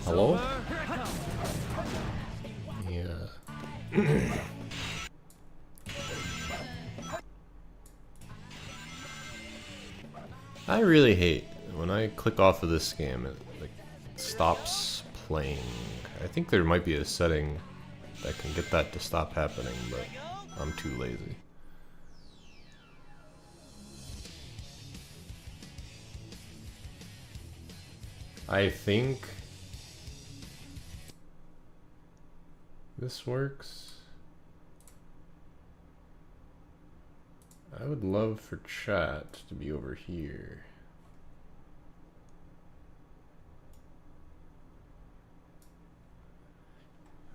Hello? Yeah. I really hate when I click off of this game, it like stops playing. I think there might be a setting that can get that to stop happening, but I'm too lazy. I think this works. I would love for chat to be over here.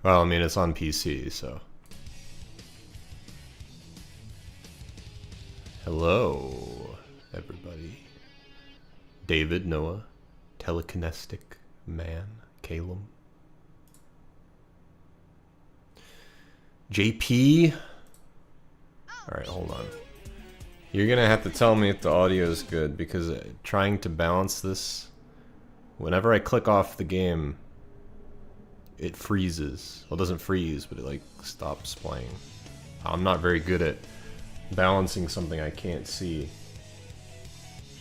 Well, I mean, it's on PC, so. Hello, everybody. David, Noah, telekinestic man, Calum. JP. Alright, hold on. You're gonna have to tell me if the audio is good, because trying to balance this, whenever I click off the game, it freezes. Well, it doesn't freeze, but it like stops playing. I'm not very good at balancing something I can't see.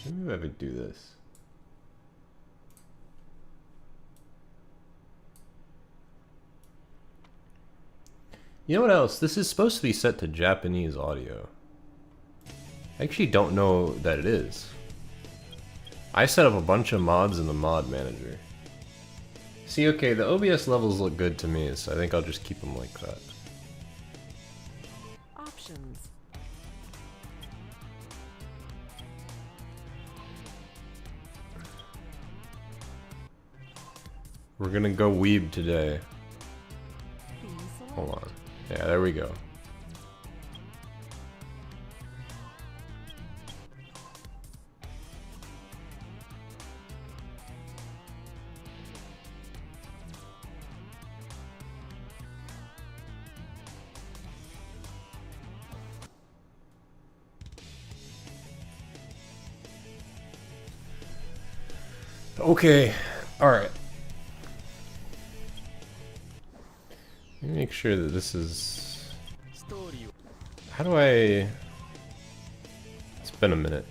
Maybe I could do this. You know what else? This is supposed to be set to Japanese audio. I actually don't know that it is. I set up a bunch of mods in the mod manager. See, okay, the OBS levels look good to me, so I think I'll just keep them like that. Options. We're gonna go weeb today. Hold on. Yeah, there we go. Okay, alright. Let me make sure that this is... How do I... It's been a minute.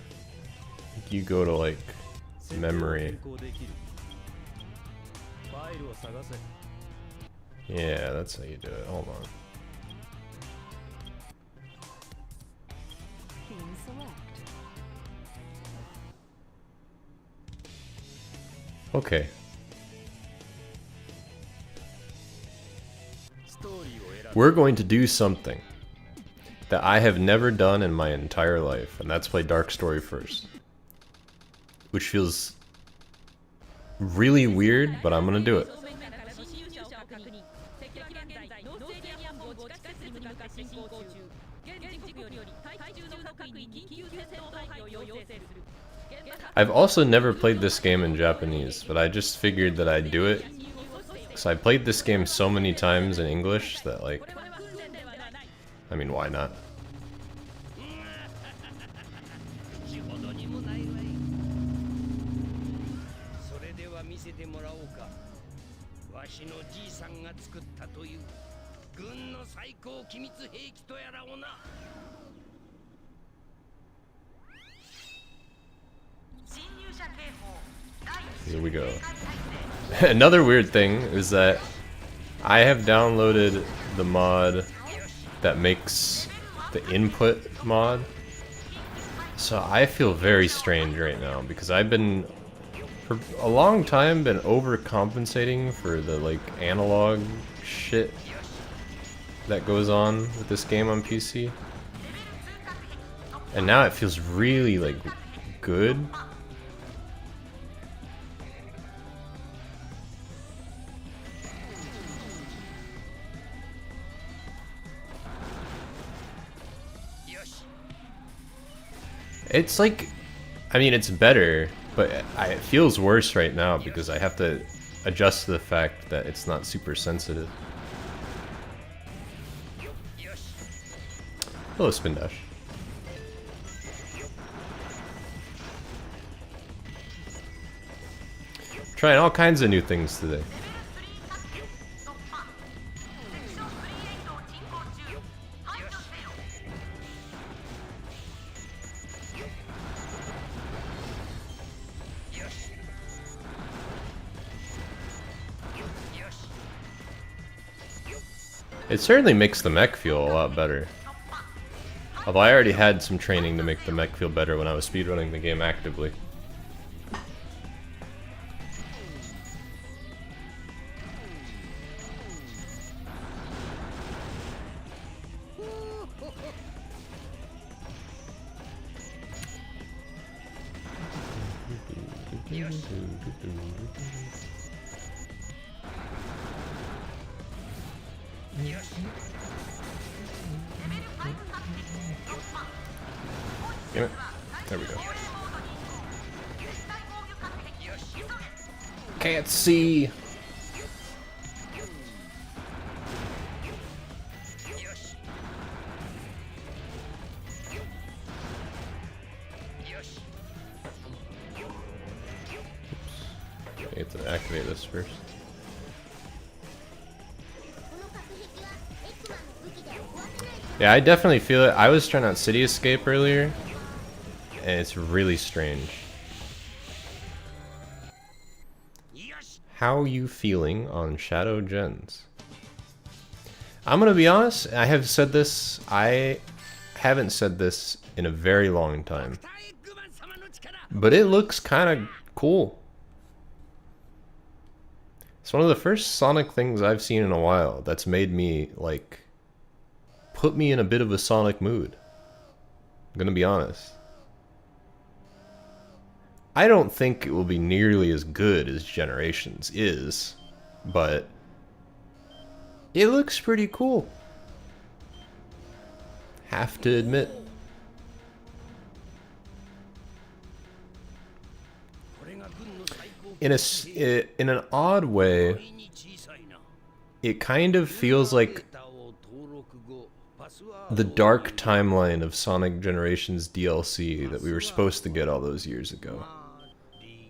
You go to like memory. Yeah, that's how you do it. Hold on. Okay. We're going to do something that I have never done in my entire life, and that's play Dark Story first. Which feels really weird, but I'm gonna do it. I've also never played this game in Japanese, but I just figured that I'd do it. So I played this game so many times in English that, like, I mean, why not? Here we go. Another weird thing is that I have downloaded the mod that makes the input mod. So I feel very strange right now because I've been for a long time been overcompensating for the like analog shit that goes on with this game on PC. And now it feels really like good It's like, I mean, it's better, but it feels worse right now because I have to adjust to the fact that it's not super sensitive. Hello, Spin Dash. Trying all kinds of new things today. It certainly makes the mech feel a lot better. Although I already had some training to make the mech feel better when I was speedrunning the game actively. Damn it. There we go. Can't see. I have to activate this first. Yeah, I definitely feel it. I was trying out City Escape earlier, and it's really strange. How are you feeling on Shadow Gens? I'm gonna be honest, I have said this, I haven't said this in a very long time. But it looks kind of cool. It's one of the first Sonic things I've seen in a while that's made me, like, put me in a bit of a Sonic mood. I'm gonna be honest. I don't think it will be nearly as good as Generations is, but it looks pretty cool. Have to admit. In an odd way, it kind of feels like the dark timeline of Sonic Generations DLC that we were supposed to get all those years ago.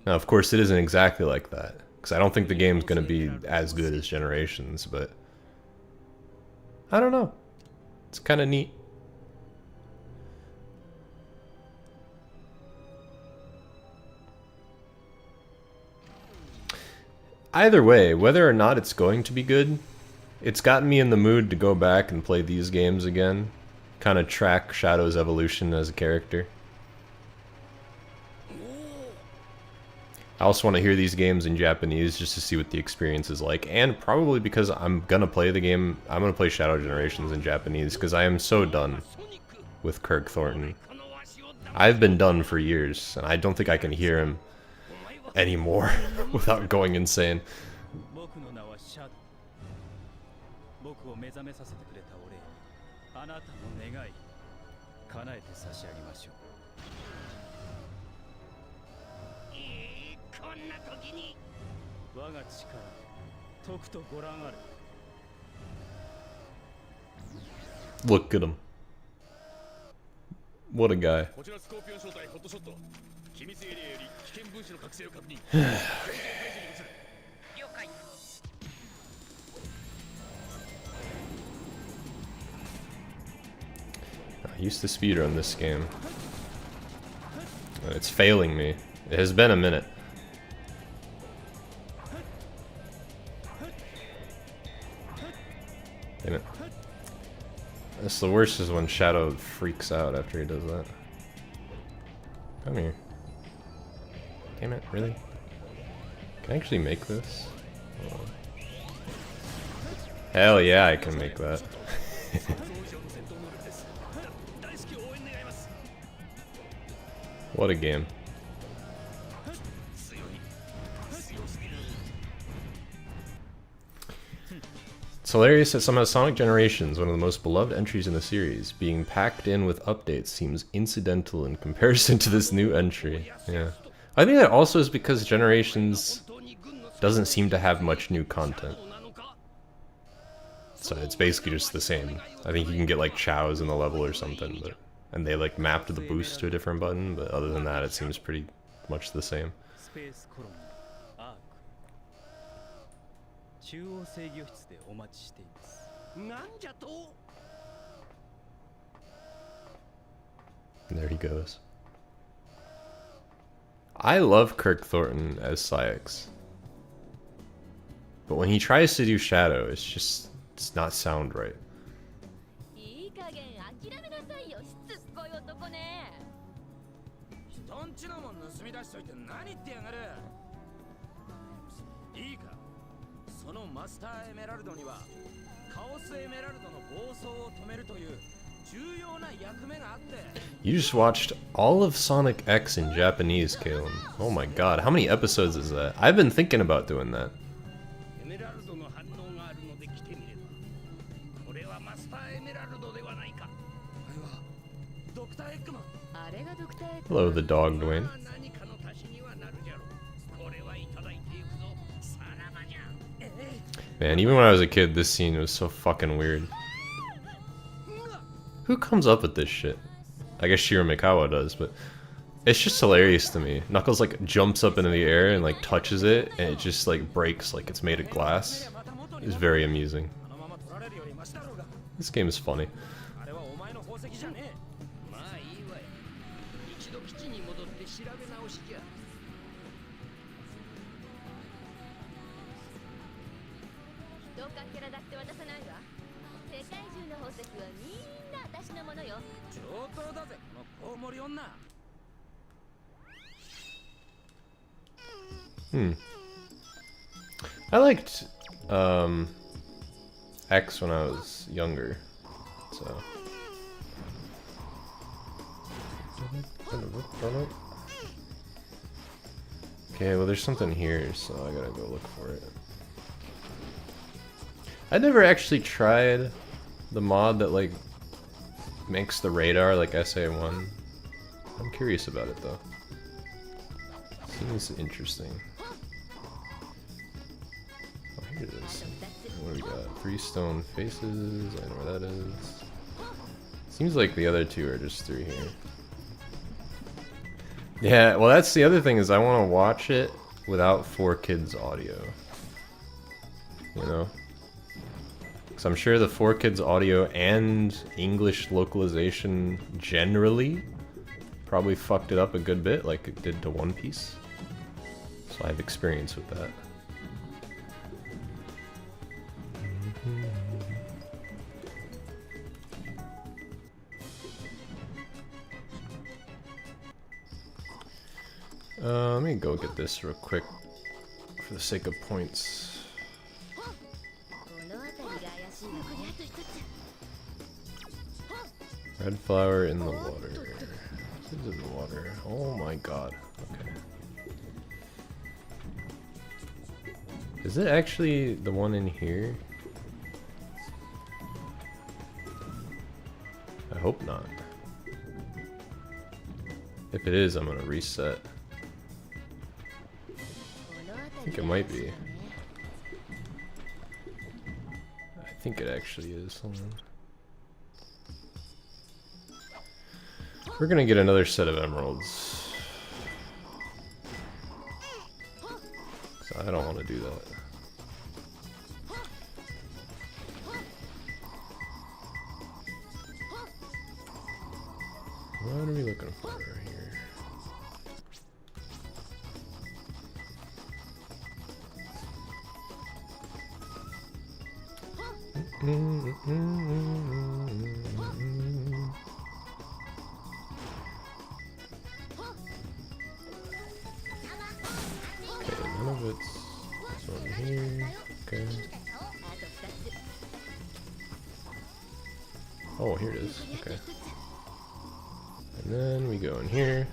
Now, of course, it isn't exactly like that, because I don't think the game's going to be as good as Generations, but I don't know. It's kind of neat. Either way, whether or not it's going to be good, it's gotten me in the mood to go back and play these games again. Kind of track Shadow's evolution as a character. I also want to hear these games in Japanese just to see what the experience is like. And probably because I'm going to play the game, I'm going to play Shadow Generations in Japanese because I am so done with Kirk Thornton. I've been done for years, and I don't think I can hear him anymore without going insane. Look at him. What a guy. I used to speedrun this game. It's failing me. It has been a minute. Damn it. That's the worst is when Shadow freaks out after he does that. Come here. Damn it, really? Can I actually make this? Oh. Hell yeah, I can make that. What a game. It's hilarious that somehow Sonic Generations, one of the most beloved entries in the series, being packed in with updates seems incidental in comparison to this new entry. Yeah. I think that also is because Generations doesn't seem to have much new content. So it's basically just the same. I think you can get like chows in the level or something, but and they like mapped the boost to a different button, but other than that it seems pretty much the same. And there he goes. I love Kirk Thornton as Syx. But when he tries to do Shadow, it's not sound right. You just watched all of Sonic X in Japanese, Caleb. Oh my god, how many episodes is that? I've been thinking about doing that. Hello, the dog, Dwayne. Man, even when I was a kid, this scene was so fucking weird. Who comes up with this shit? I guess Shiro Mikawa does, but it's just hilarious to me. Knuckles like jumps up into the air and like touches it, and it just like breaks like it's made of glass. It's very amusing. This game is funny. I liked X when I was younger, so. Okay, well there's something here, so I gotta go look for it. I never actually tried the mod that like makes the radar like SA1. I'm curious about it though. Seems interesting. Oh, here it is. What do we got? 3 stone faces. I know where that is. Seems like the other 2 are just through here. Yeah, well that's the other thing is I want to watch it without 4Kids audio. You know? Because I'm sure the 4Kids audio and English localization generally probably fucked it up a good bit like it did to One Piece. So I have experience with that. Let me go get this real quick for the sake of points. Red flower in the water. This is the water. Oh my god. Okay. Is it actually the one in here? I hope not. If it is, I'm gonna reset. I think it might be. I think it actually is. Hold on. We're gonna get another set of emeralds. So I don't want to do that. What are we looking for here? Okay, none of it's this one here. Okay. Oh, here it is. Okay. And then we go in here.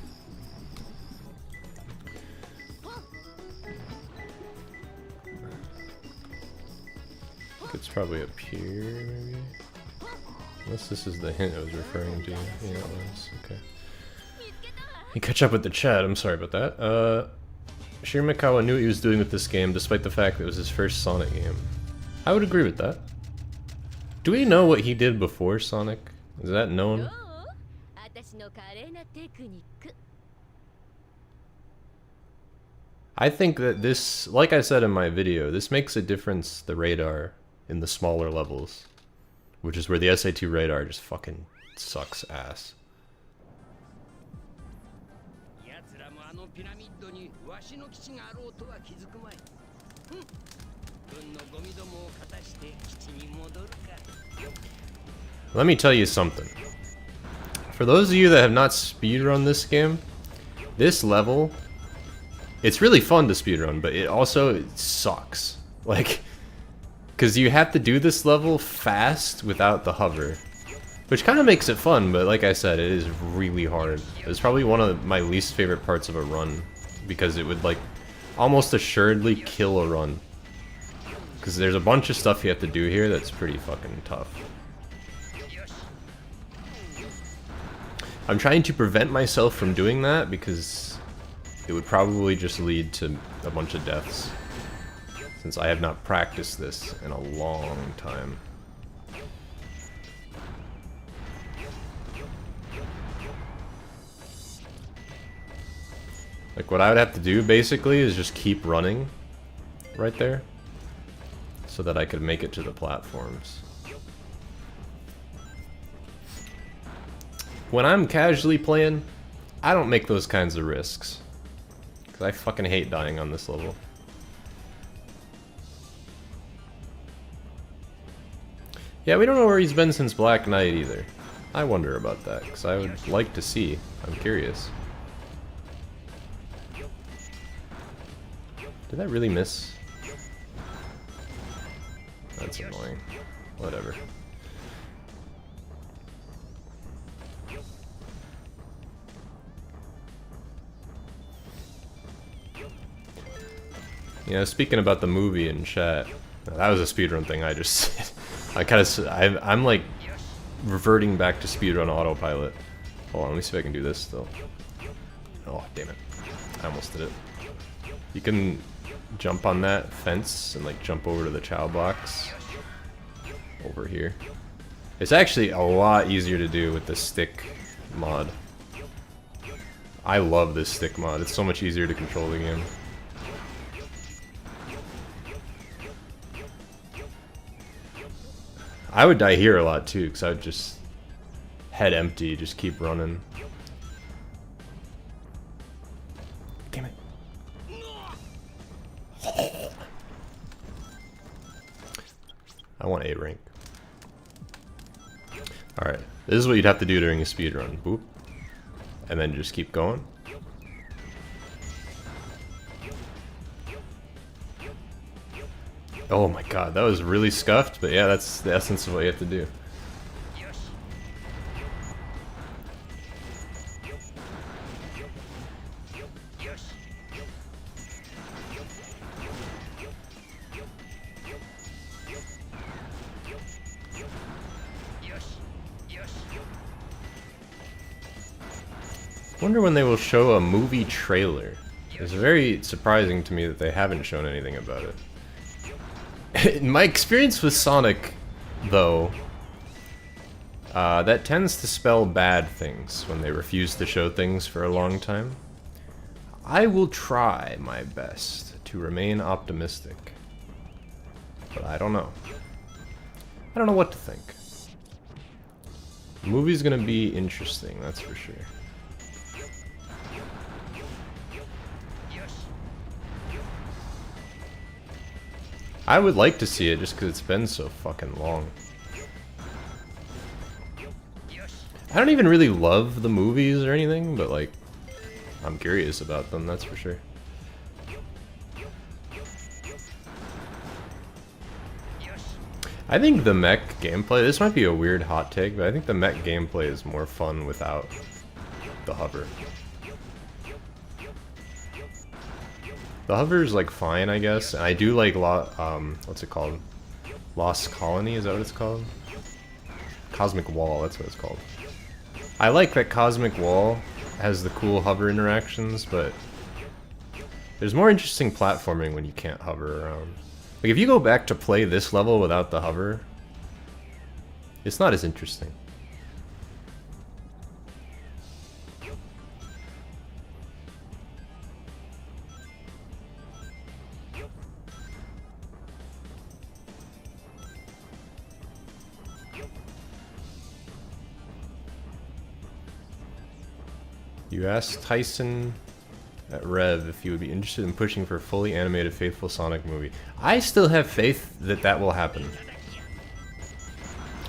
I think it's It's probably up here, maybe? Unless this is the hint I was referring to. Yeah, it was. Okay. You catch up with the chat, I'm sorry about that. Shiromikawa knew what he was doing with this game, despite the fact that it was his first Sonic game. I would agree with that. Do we know what he did before Sonic? Is that known? I think that this, like I said in my video, this makes a difference, the radar, in the smaller levels. Which is where the SA2 radar just fucking sucks ass. Let me tell you something. For those of you that have not speedrun this game, this level, it's really fun to speedrun, but it sucks. Like, because you have to do this level fast without the hover. Which kind of makes it fun, but like I said, it is really hard. It's probably one of my least favorite parts of a run, because it would like almost assuredly kill a run. Because there's a bunch of stuff you have to do here that's pretty fucking tough. I'm trying to prevent myself from doing that because it would probably just lead to a bunch of deaths. Since I have not practiced this in a long time. Like what I would have to do basically is just keep running right there so that I could make it to the platforms. When I'm casually playing, I don't make those kinds of risks. Because I fucking hate dying on this level. Yeah, we don't know where he's been since Black Knight either. I wonder about that, because I would like to see. I'm curious. Did that really miss? That's annoying. Whatever. You know, speaking about the movie in chat, that was a speedrun thing I just I'm like reverting back to speedrun autopilot. Hold on, let me see if I can do this still. Oh, damn it. I almost did it. You can jump on that fence and like jump over to the chow box over here. It's actually a lot easier to do with the stick mod. I love this stick mod. It's so much easier to control the game. I would die here a lot too, because I would just head empty, just keep running. Damn it. I want A rank. Alright, this is what you'd have to do during a speedrun. Boop. And then just keep going. Oh my god, that was really scuffed, but yeah, that's the essence of what you have to do. Wonder when they will show a movie trailer. It's very surprising to me that they haven't shown anything about it. My experience with Sonic, though, that tends to spell bad things when they refuse to show things for a long time. I will try my best to remain optimistic, but I don't know. I don't know what to think. The movie's gonna be interesting, that's for sure. I would like to see it just because it's been so fucking long. I don't even really love the movies or anything, but like, I'm curious about them, that's for sure. I think the mech gameplay, this might be a weird hot take, but I think the mech gameplay is more fun without the hover. The hover is like fine, I guess. And I do like what's it called? Lost Colony, is that what it's called? Cosmic Wall, that's what it's called. I like that Cosmic Wall has the cool hover interactions, but there's more interesting platforming when you can't hover around. Like, if you go back to play this level without the hover, it's not as interesting. You asked Tyson at Rev if he would be interested in pushing for a fully animated Faithful Sonic movie. I still have faith that that will happen.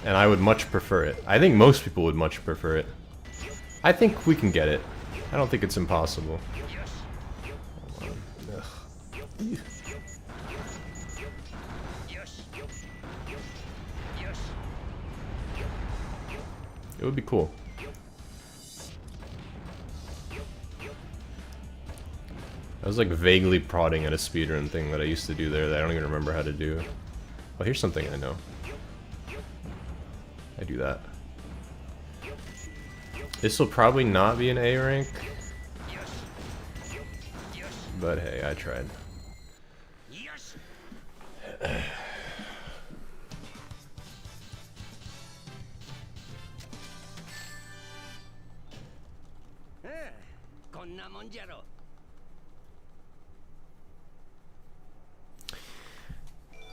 And I would much prefer it. I think most people would much prefer it. I think we can get it. I don't think it's impossible. It would be cool. I was like vaguely prodding at a speedrun thing that I used to do there that I don't even remember how to do. Oh, here's something I know. I do that. This will probably not be an A rank. But hey, I tried.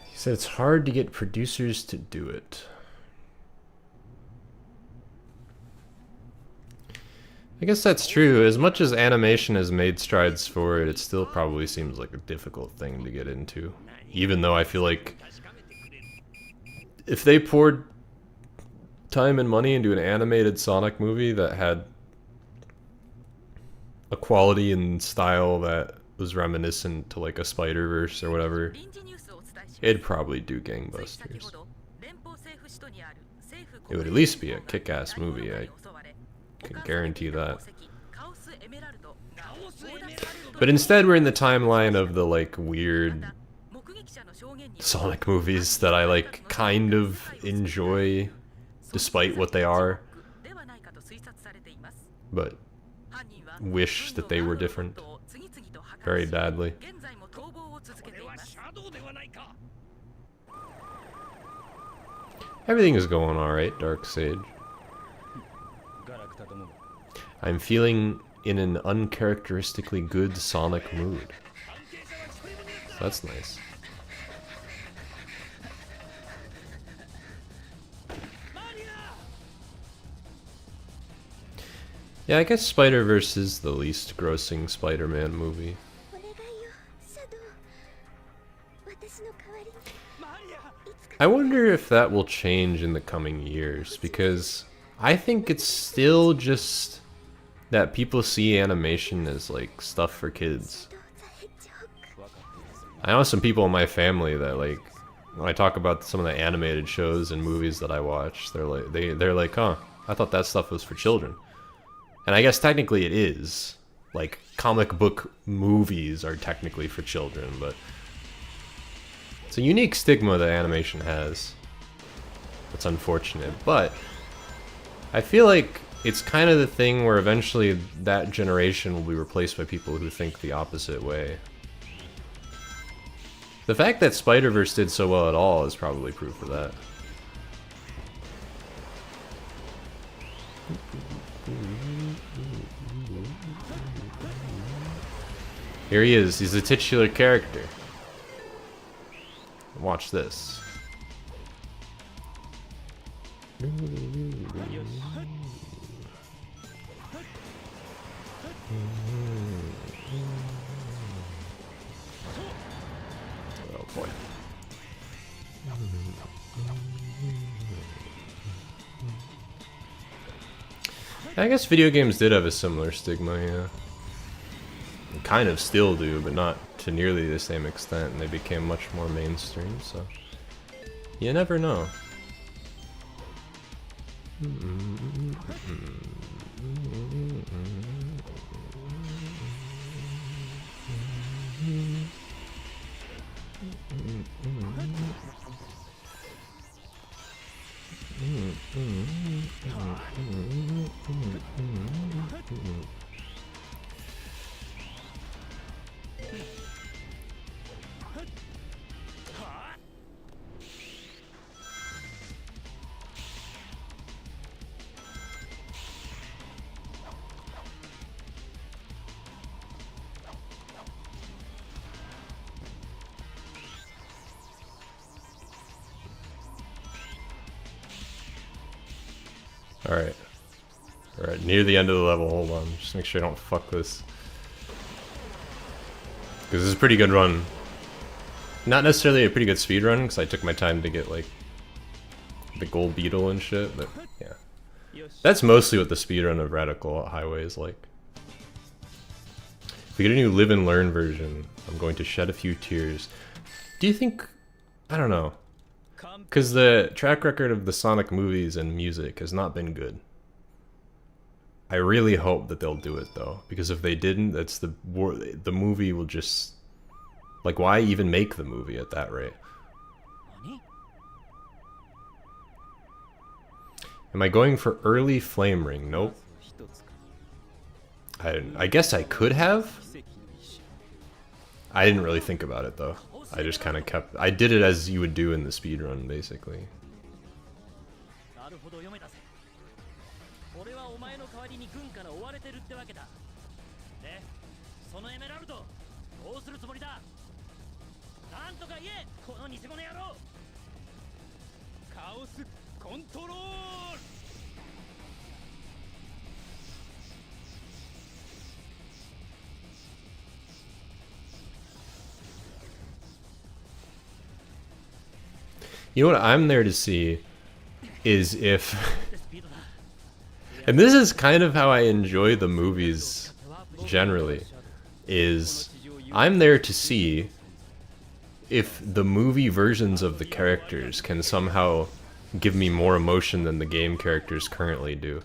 He said it's hard to get producers to do it. I guess that's true. As much as animation has made strides forward, it still probably seems like a difficult thing to get into. Even though I feel like if they poured time and money into an animated Sonic movie that had a quality and style that was reminiscent to like a Spider-Verse or whatever, it'd probably do gangbusters. It would at least be a kick-ass movie, I can guarantee that. But instead we're in the timeline of the like weird Sonic movies that I like kind of enjoy despite what they are, but wish that they were different very badly. Everything is going alright, Dark Sage. I'm feeling in an uncharacteristically good Sonic mood. That's nice. Yeah, I guess Spider-Verse is the least grossing Spider-Man movie. I wonder if that will change in the coming years, because I think it's still just that people see animation as like stuff for kids. I know some people in my family that like, when I talk about some of the animated shows and movies that I watch, they're like, huh, I thought that stuff was for children. And I guess technically it is. Like, comic book movies are technically for children, but it's a unique stigma that animation has. It's unfortunate, but I feel like it's kind of the thing where eventually that generation will be replaced by people who think the opposite way. The fact that Spider-Verse did so well at all is probably proof of that. Here he is, he's a titular character. Watch this. Oh boy. I guess video games did have a similar stigma, yeah. They kind of still do, but not to nearly the same extent, and they became much more mainstream, so you never know. Alright. Alright, near the end of the level, hold on. Just make sure I don't fuck this. Because this is a pretty good run. Not necessarily a pretty good speed run, because I took my time to get, like, the gold beetle and shit, but yeah. That's mostly what the speedrun of Radical Highway is like. If we get a new live and learn version, I'm going to shed a few tears. Do you think... I don't know. Because the track record of the Sonic movies and music has not been good. I really hope that they'll do it though, because if they didn't, that's the movie will just... Like, why even make the movie at that rate? Am I going for early flame ring? Nope. I guess I could have. I didn't really think about it though. I just kind of kept... I did it as you would do in the speedrun, basically. You know what I'm there to see is if... and this is kind of how I enjoy the movies generally, is I'm there to see if the movie versions of the characters can somehow give me more emotion than the game characters currently do.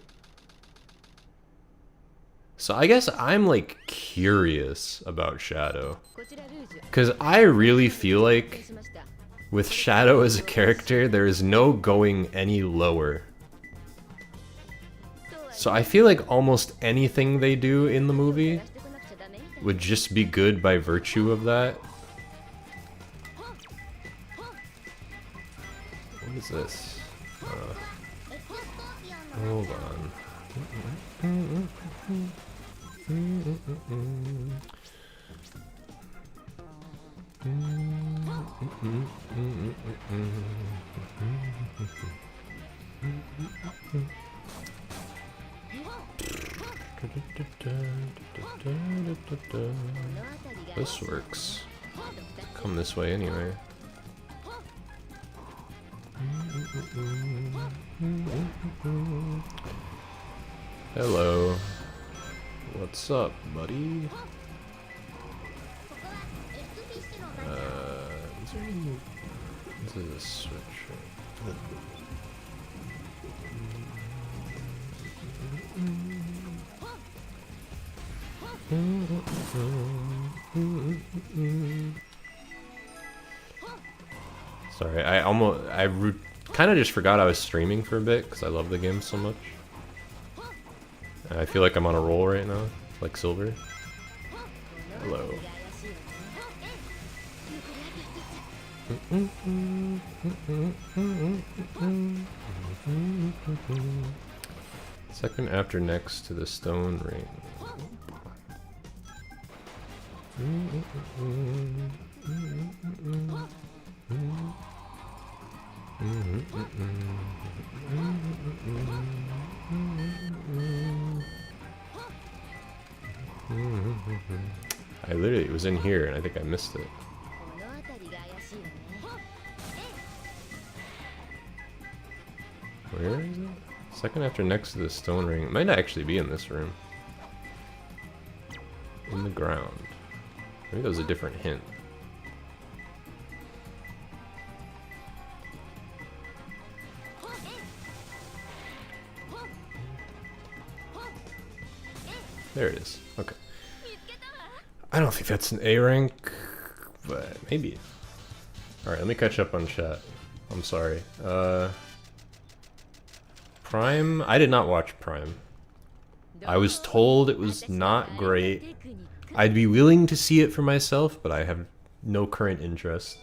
So I guess I'm like curious about Shadow, because I really feel like with Shadow as a character, there is no going any lower. So I feel like almost anything they do in the movie would just be good by virtue of that. What is this? Hold on. This works. Come this way anyway. Hello. What's up, buddy? This is a switch. Sorry, I kind of just forgot I was streaming for a bit because I love the game so much. And I feel like I'm on a roll right now, like Silver. Hello. Second after next to the stone ring. I literally, it was in here and I think I missed it. Where is it? Second after next to the stone ring. It might not actually be in this room. In the ground. Maybe that was a different hint. There it is. Okay. I don't think that's an A rank, but maybe. Alright, let me catch up on chat. I'm sorry. Prime? I did not watch Prime. I was told it was not great. I'd be willing to see it for myself, but I have no current interest.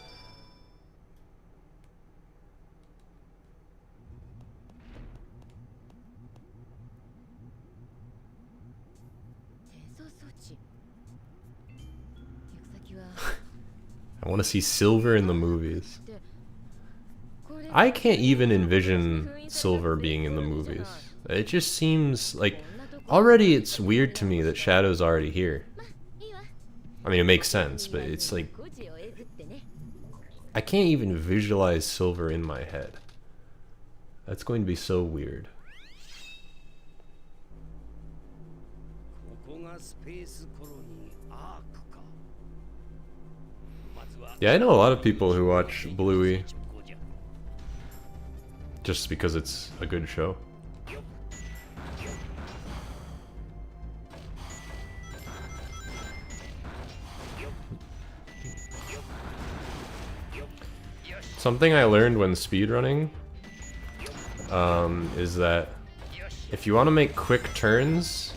I want to see Silver in the movies. I can't even envision Silver being in the movies. It just seems like... Already it's weird to me that Shadow's already here. I mean, it makes sense, but it's like... I can't even visualize Silver in my head. That's going to be so weird. Yeah, I know a lot of people who watch Bluey just because it's a good show. Something I learned when speedrunning is that if you want to make quick turns,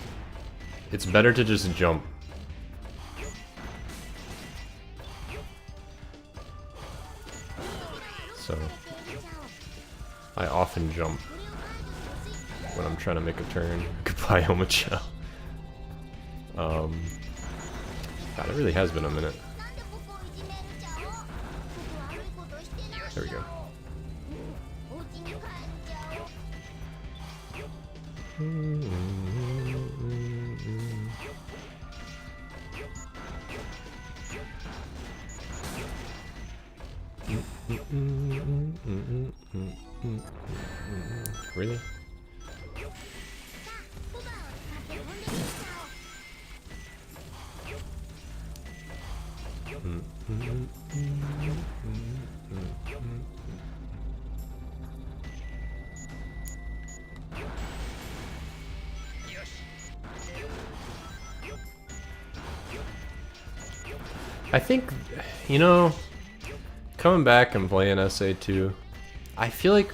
it's better to just jump. So I often jump when I'm trying to make a turn. Goodbye, Omacho. God, it really has been a minute. There we go. Really? I think, you know, coming back and playing SA2, I feel like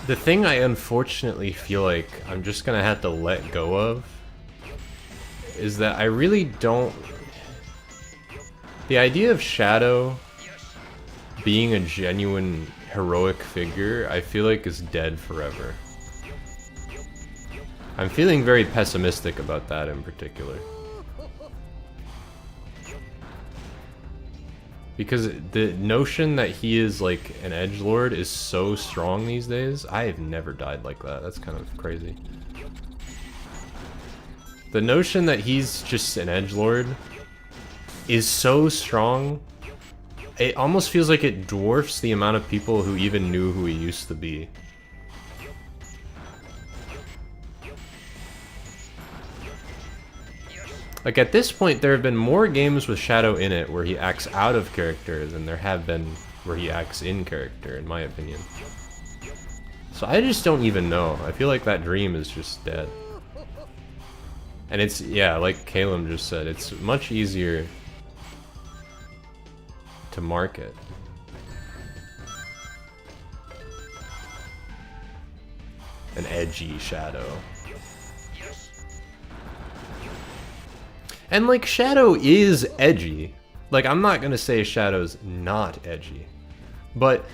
the thing I unfortunately feel like I'm just gonna have to let go of is that I really don't... The idea of Shadow being a genuine heroic figure, I feel like is dead forever. I'm feeling very pessimistic about that in particular. Because the notion that he is like an edgelord is so strong these days. I have never died like that. That's kind of crazy. The notion that he's just an edgelord is so strong, it almost feels like it dwarfs the amount of people who even knew who he used to be. Like, at this point, there have been more games with Shadow in it where he acts out of character than there have been where he acts in character, in my opinion. So I just don't even know. I feel like that dream is just dead. And it's, yeah, like Caleb just said, it's much easier to market. An edgy Shadow. And like, Shadow is edgy. Like, I'm not gonna say Shadow's not edgy. But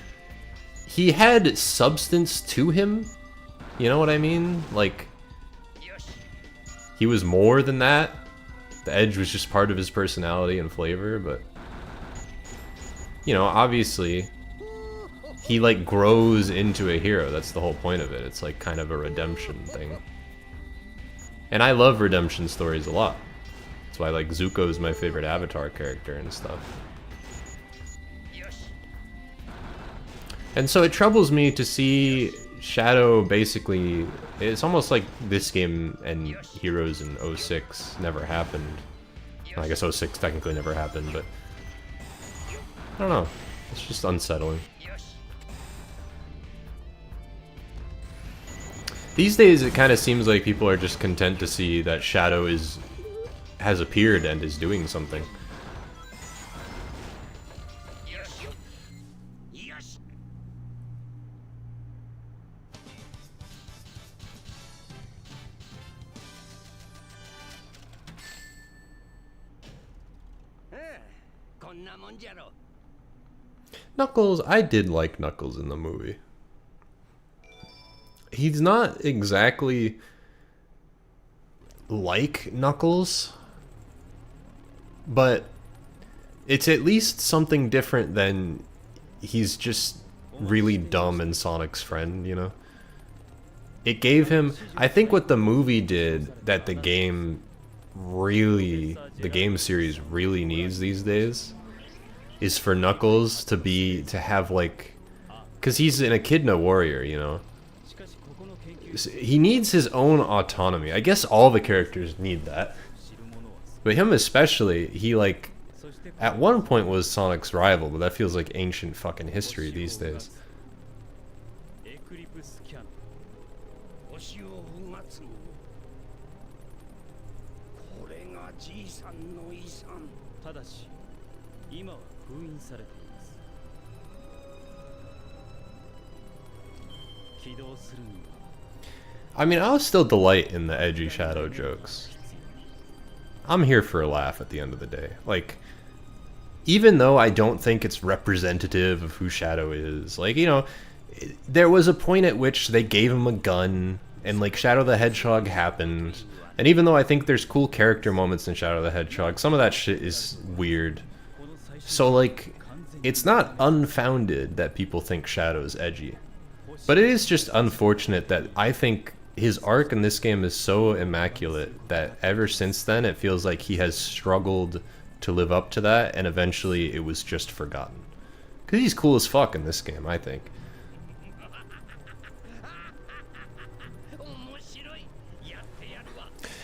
he had substance to him. You know what I mean? Like, he was more than that. The edge was just part of his personality and flavor, but... You know, obviously, he like grows into a hero. That's the whole point of it. It's like kind of a redemption thing. And I love redemption stories a lot. That's why, like, Zuko is my favorite Avatar character and stuff. And so it troubles me to see Shadow basically... It's almost like this game and Heroes in 06 never happened. Well, I guess 06 technically never happened, but... I don't know. It's just unsettling. These days, it kind of seems like people are just content to see that Shadow has appeared and is doing something. Knuckles, I did like Knuckles in the movie. He's not exactly like Knuckles, but it's at least something different than he's just really dumb and Sonic's friend, you know? It gave him, I think what the movie did that the game series really needs these days is for Knuckles to have like, because he's an Echidna warrior, you know? He needs his own autonomy. I guess all the characters need that. But him especially, he like, at one point was Sonic's rival, but that feels like ancient fucking history these days. I mean, I'll still delight in the edgy Shadow jokes. I'm here for a laugh at the end of the day. Like, even though I don't think it's representative of who Shadow is, like, you know, there was a point at which they gave him a gun, and like Shadow the Hedgehog happened, and even though I think there's cool character moments in Shadow the Hedgehog, some of that shit is weird. So like, it's not unfounded that people think Shadow's edgy. But it is just unfortunate that I think his arc in this game is so immaculate that ever since then it feels like he has struggled to live up to that, and eventually it was just forgotten. Because he's cool as fuck in this game, I think.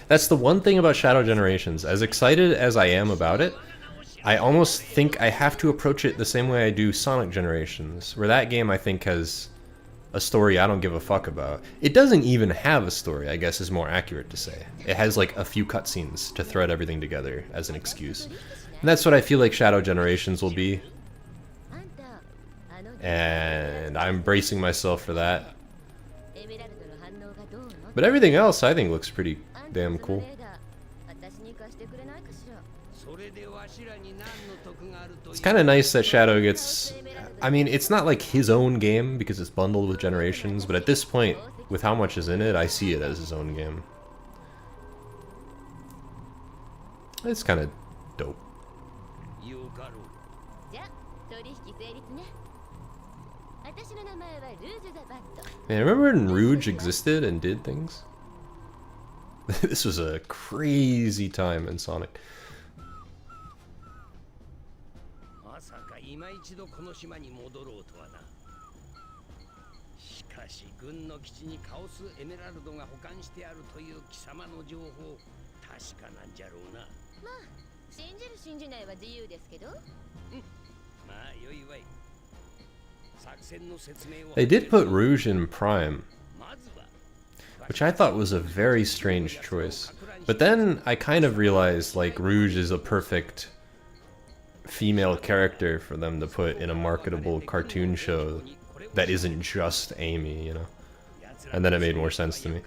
That's the one thing about Shadow Generations. As excited as I am about it, I almost think I have to approach it the same way I do Sonic Generations, where that game I think has a story I don't give a fuck about. It doesn't even have a story, I guess is more accurate to say. It has like a few cutscenes to thread everything together as an excuse. And that's what I feel like Shadow Generations will be. And I'm bracing myself for that. But everything else I think looks pretty damn cool. It's kind of nice that Shadow gets... I mean, it's not like his own game because it's bundled with Generations, but at this point, with how much is in it, I see it as his own game. It's kind of dope. Man, remember when Rouge existed and did things? This was a crazy time in Sonic. They did put Rouge in Prime, which I thought was a very strange choice. But then I kind of realized, like, Rouge is a perfect female character for them to put in a marketable cartoon show that isn't just Amy, you know? And then it made more sense to me.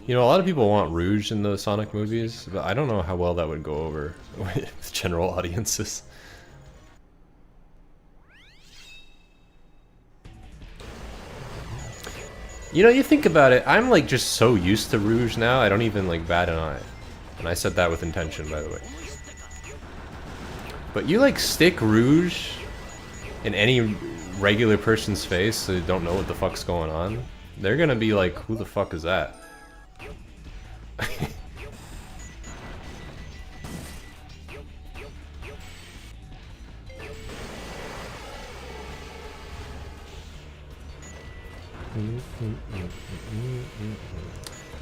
You know, a lot of people want Rouge in the Sonic movies, but I don't know how well that would go over with general audiences. You know, you think about it, I'm like just so used to Rouge now, I don't even like bat an eye. And I said that with intention, by the way. But you like stick Rouge in any regular person's face so they don't know what the fuck's going on, they're gonna be like, who the fuck is that?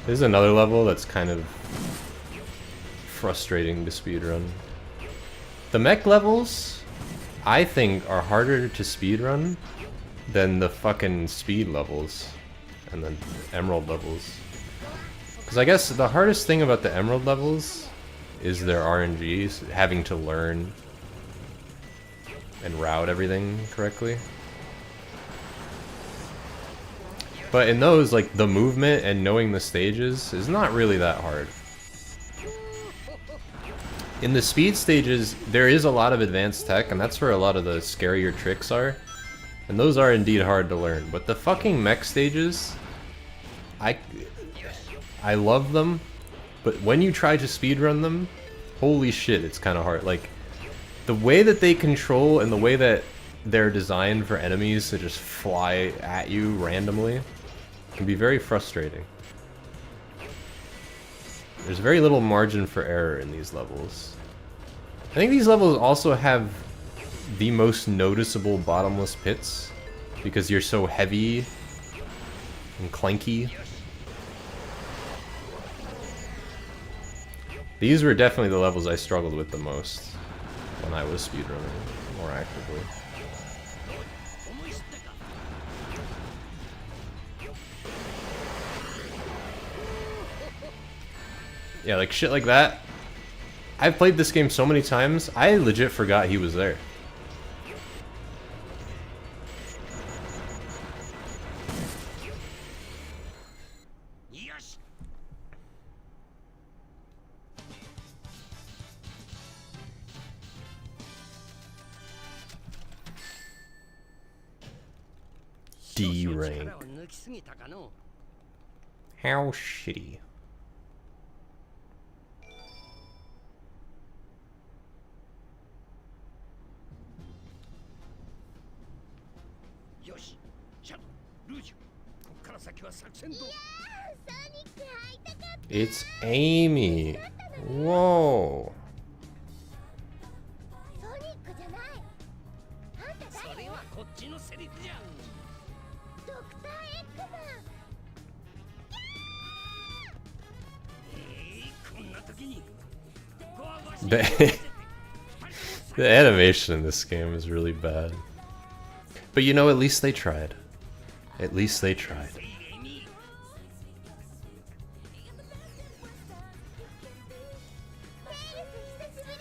This is another level that's kind of frustrating to speedrun. The mech levels, I think, are harder to speedrun than the fucking speed levels and the emerald levels. Because I guess the hardest thing about the emerald levels is their RNG, having to learn and route everything correctly. But in those, like, the movement and knowing the stages is not really that hard. In the speed stages, there is a lot of advanced tech, and that's where a lot of the scarier tricks are. And those are indeed hard to learn. But the fucking mech stages, I love them, but when you try to speedrun them, holy shit, it's kind of hard. Like, the way that they control and the way that they're designed for enemies to just fly at you randomly can be very frustrating. There's very little margin for error in these levels. I think these levels also have the most noticeable bottomless pits because you're so heavy and clanky. These were definitely the levels I struggled with the most when I was speedrunning more actively. Yeah, like shit like that. I've played this game so many times, I legit forgot he was there. D rank. How shitty. It's Amy. Whoa. The animation in this game is really bad. But you know, at least they tried. At least they tried.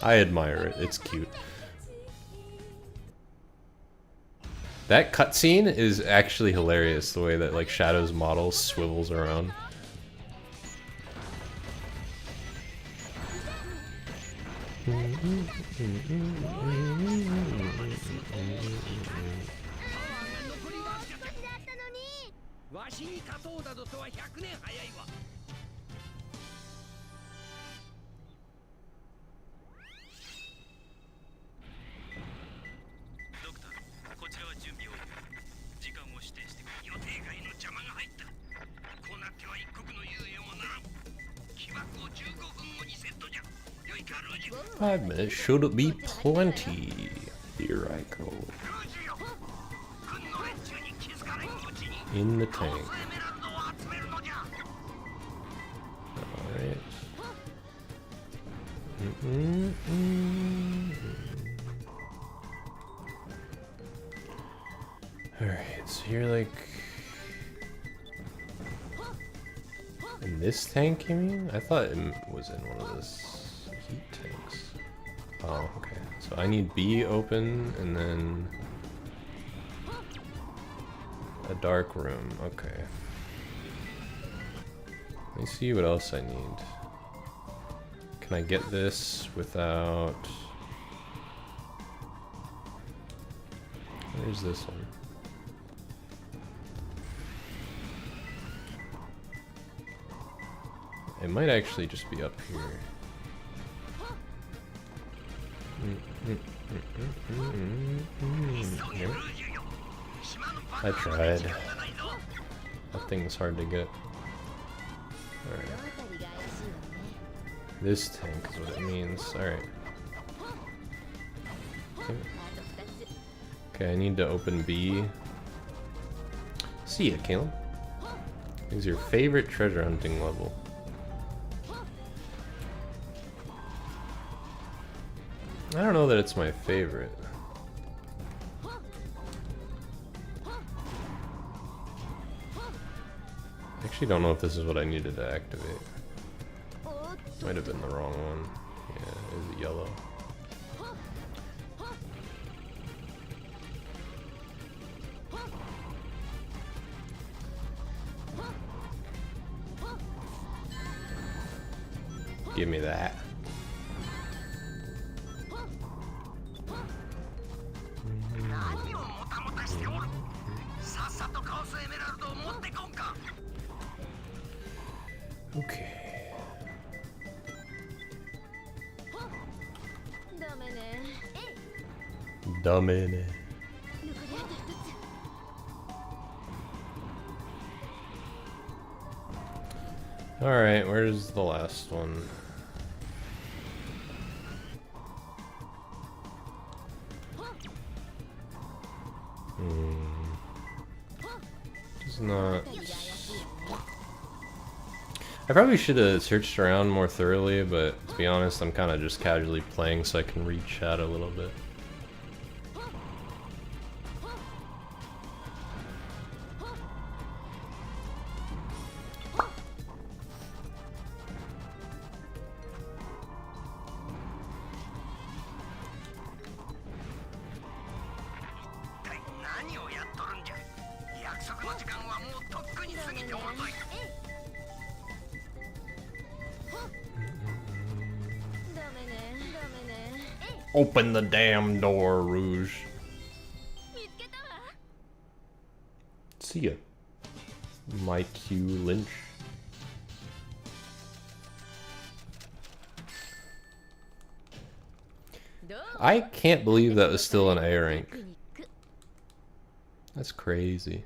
I admire it. It's cute. That cutscene is actually hilarious, the way that like Shadow's model swivels around. "5 minutes should be plenty." Here I go. In the tank. Alright. Alright, so you're like... in this tank, you mean? I thought it was in one of those heat tanks. Oh, okay. So I need B open, and then... a dark room, okay. Let me see what else I need. Can I get this without... where's this one? It might actually just be up here. I tried. That thing's hard to get. Alright. This tank is what it means. Alright. Okay, I need to open B. See ya, Caleb. This is your favorite treasure hunting level. I don't know that it's my favorite. I actually don't know if this is what I needed to activate. Might have been the wrong one. Yeah. Is it yellow? Give me that. Okay. Dummy. Alright, where's the last one? It's not... I probably should have searched around more thoroughly, but to be honest, I'm kind of just casually playing so I can read chat a little bit. Open the damn door, Rouge. See ya. My Q Lynch. I can't believe that was still an A rank. That's crazy.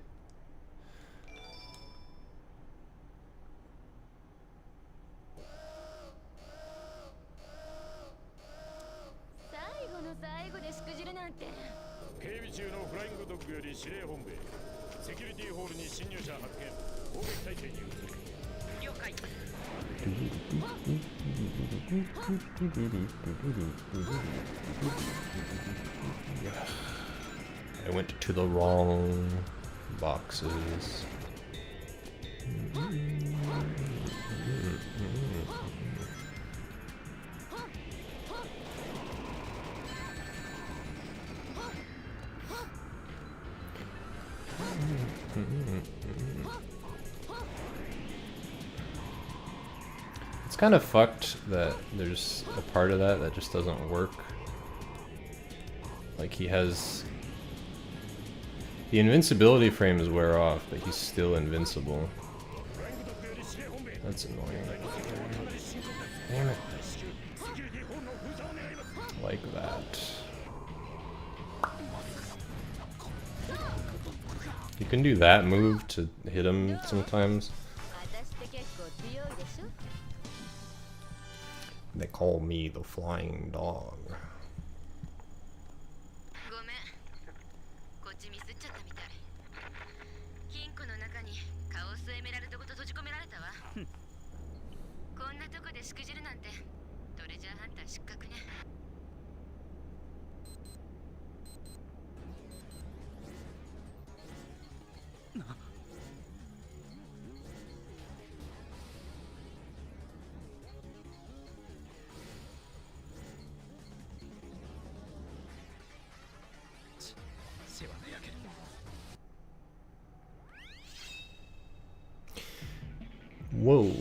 I went to the wrong boxes. It's kind of fucked that there's a part of that just doesn't work. Like he has... The invincibility frames wear off, but he's still invincible. That's annoying. Damn it. Like that. You can do that move to hit him sometimes. They call me the flying dog. Whoa.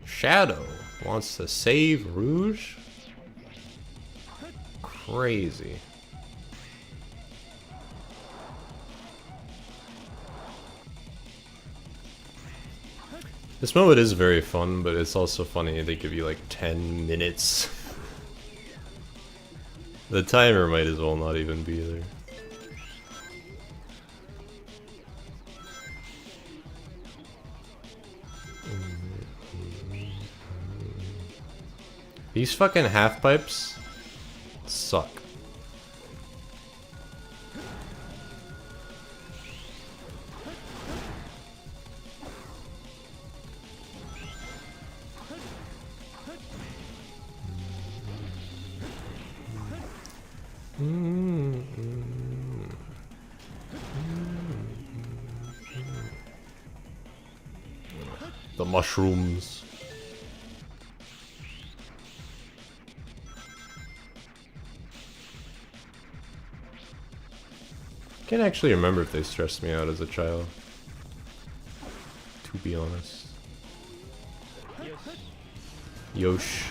Shadow wants to save Rouge? Crazy. This mode is very fun, but it's also funny they give you like 10 minutes. The timer might as well not even be there. These fucking half pipes suck. The mushrooms. Can't actually remember if they stressed me out as a child, to be honest. Yosh.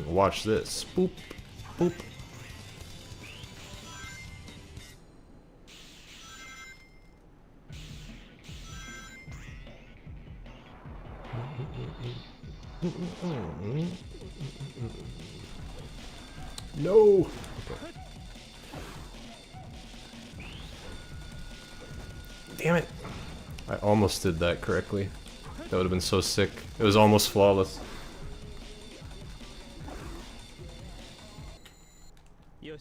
Watch this. Boop. Boop. No! Okay. Damn it! I almost did that correctly. That would have been so sick. It was almost flawless. Yosh.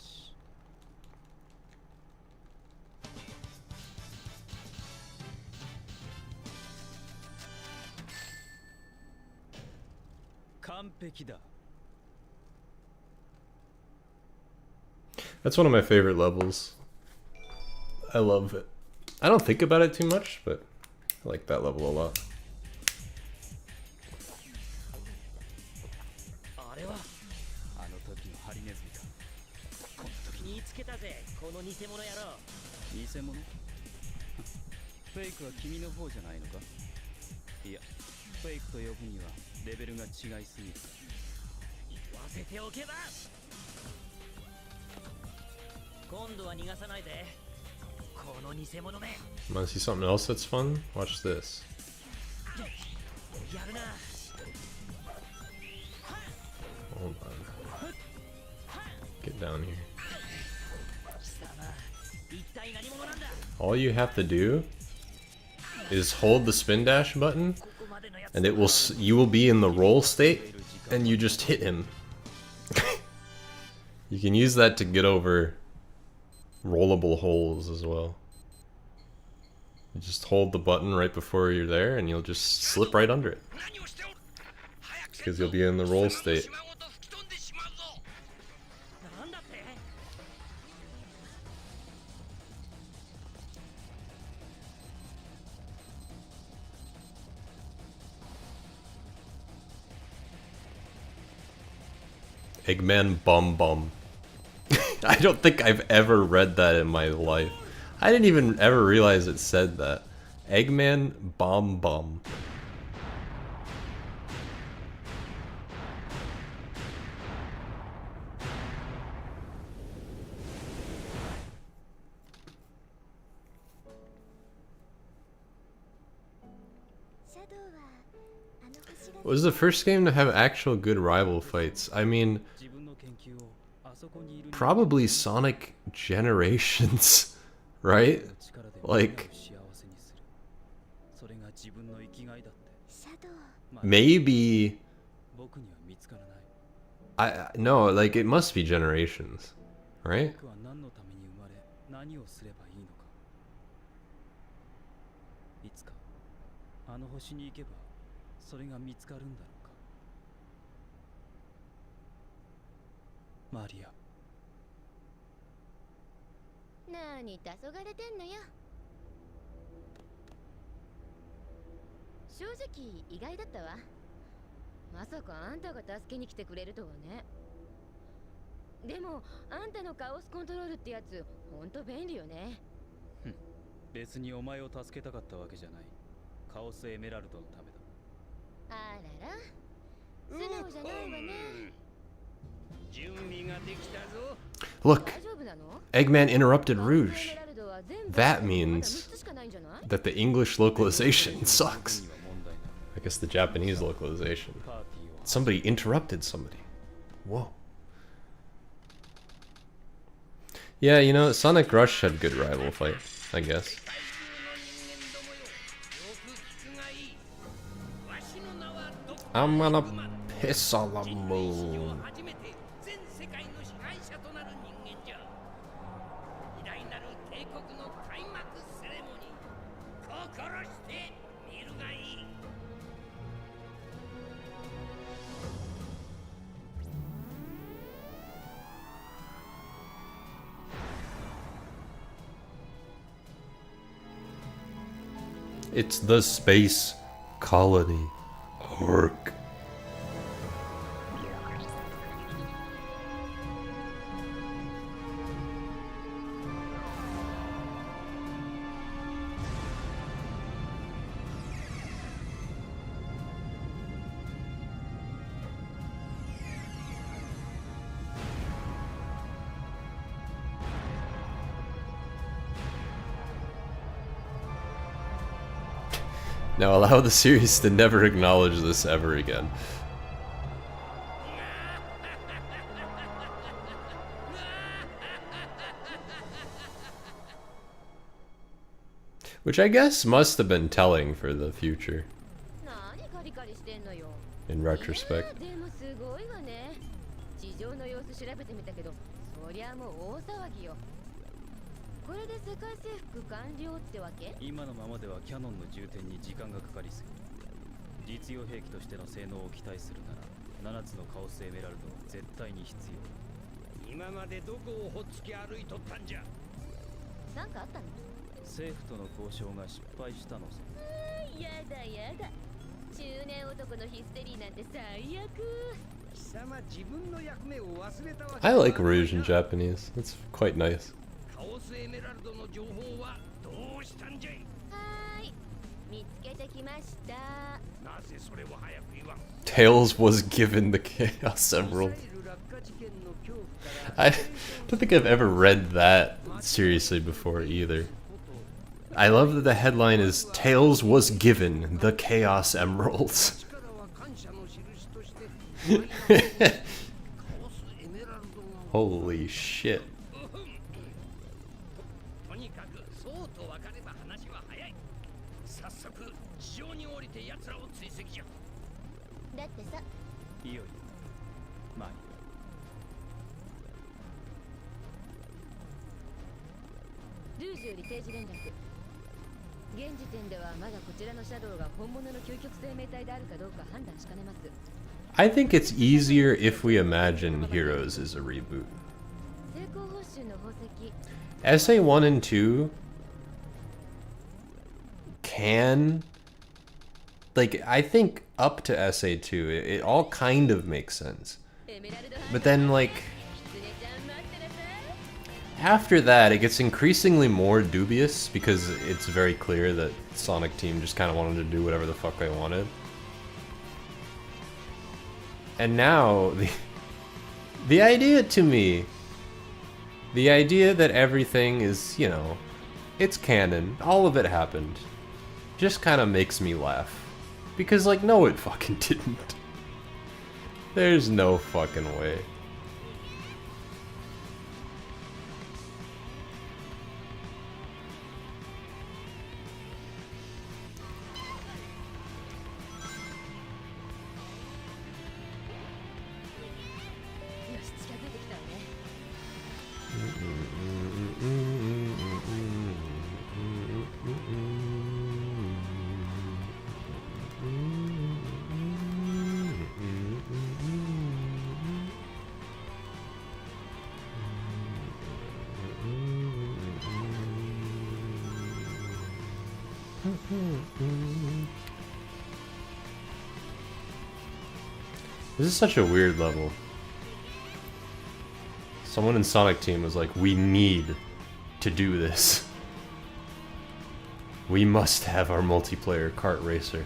That's one of my favorite levels. I love it. I don't think about it too much, but I like that level a lot. Want to see something else that's fun? Watch this. Hold on. Get down here. All you have to do is hold the spin dash button, and it will. You will be in the roll state, and you just hit him. You can use that to get over rollable holes as well. You just hold the button right before you're there, and you'll just slip right under it. Because you'll be in the roll state. Eggman bum bum. I don't think I've ever read that in my life. I didn't even ever realize it said that. Eggman bomb bum. Was the first game to have actual good rival fights? I mean, probably Sonic Generations, right? Like, maybe. No, like it must be Generations, right? Maria. 何黄昏てんのよ。正直意外だったわ。まさかあんたが助けに来てくれるとはね。でもあんたのカオスコントロールってやつ、ほんと便利よね。別にお前を助けたかったわけじゃない。カオスエメラルドのためだ。あらら、素直じゃないわね。 Look, Eggman interrupted Rouge. That means that the English localization sucks. I guess the Japanese localization. Somebody interrupted somebody. Whoa. Yeah, you know, Sonic Rush had good rival fight, I guess. I'm gonna piss on the moon. It's the space colony. Ark. Now allow the series to never acknowledge this ever again. Which I guess must have been telling for the future. In retrospect. でもすごいわね。地上の様子調べてみたけど、そりゃもう大騒ぎよ。これで世界征服完了ってわけ？今のままではキャノンの充填に時間がかかりすぎる。実用兵器としての性能を期待するなら7つのカオスエメラルドは絶対に必要。今までどこをほっつき歩いとったんじゃ。なんかあったの？政府との交渉が失敗したのさ。やだやだ。中年男のヒステリーなんて最悪。貴様自分の役目を忘れたわけ。 I like Rouge in Japanese. It's quite nice. カオスエメラルドの情報はどうしたんじゃい。はーい。見つけてきました。なぜそれを早く言わん。 Tails was given the Chaos Emerald. I don't think I've ever read that seriously before either. I love that the headline is Tails was given the Chaos Emeralds. Holy shit. とにかくそうと分かれば話は早い。早速地上に降りて奴らを追跡じゃ。だってさ。いよいよ。まあルージュより定時連絡。現時点ではまだこちらのシャドウが本物の究極生命体であるかどうか判断しかねます。I think it's easier if we imagine Heroes is a reboot. 成功報酬の宝石。Essay 1 and 2 can, like, I think up to Essay 2, it all kind of makes sense. But then, like, after that, it gets increasingly more dubious because it's very clear that Sonic Team just kind of wanted to do whatever the fuck they wanted. And now, the idea to me, the idea that everything is, you know, it's canon, all of it happened, just kind of makes me laugh. Because, like, no, it fucking didn't. There's no fucking way. This is such a weird level. Someone in Sonic Team was like, we need to do this. We must have our multiplayer kart racer.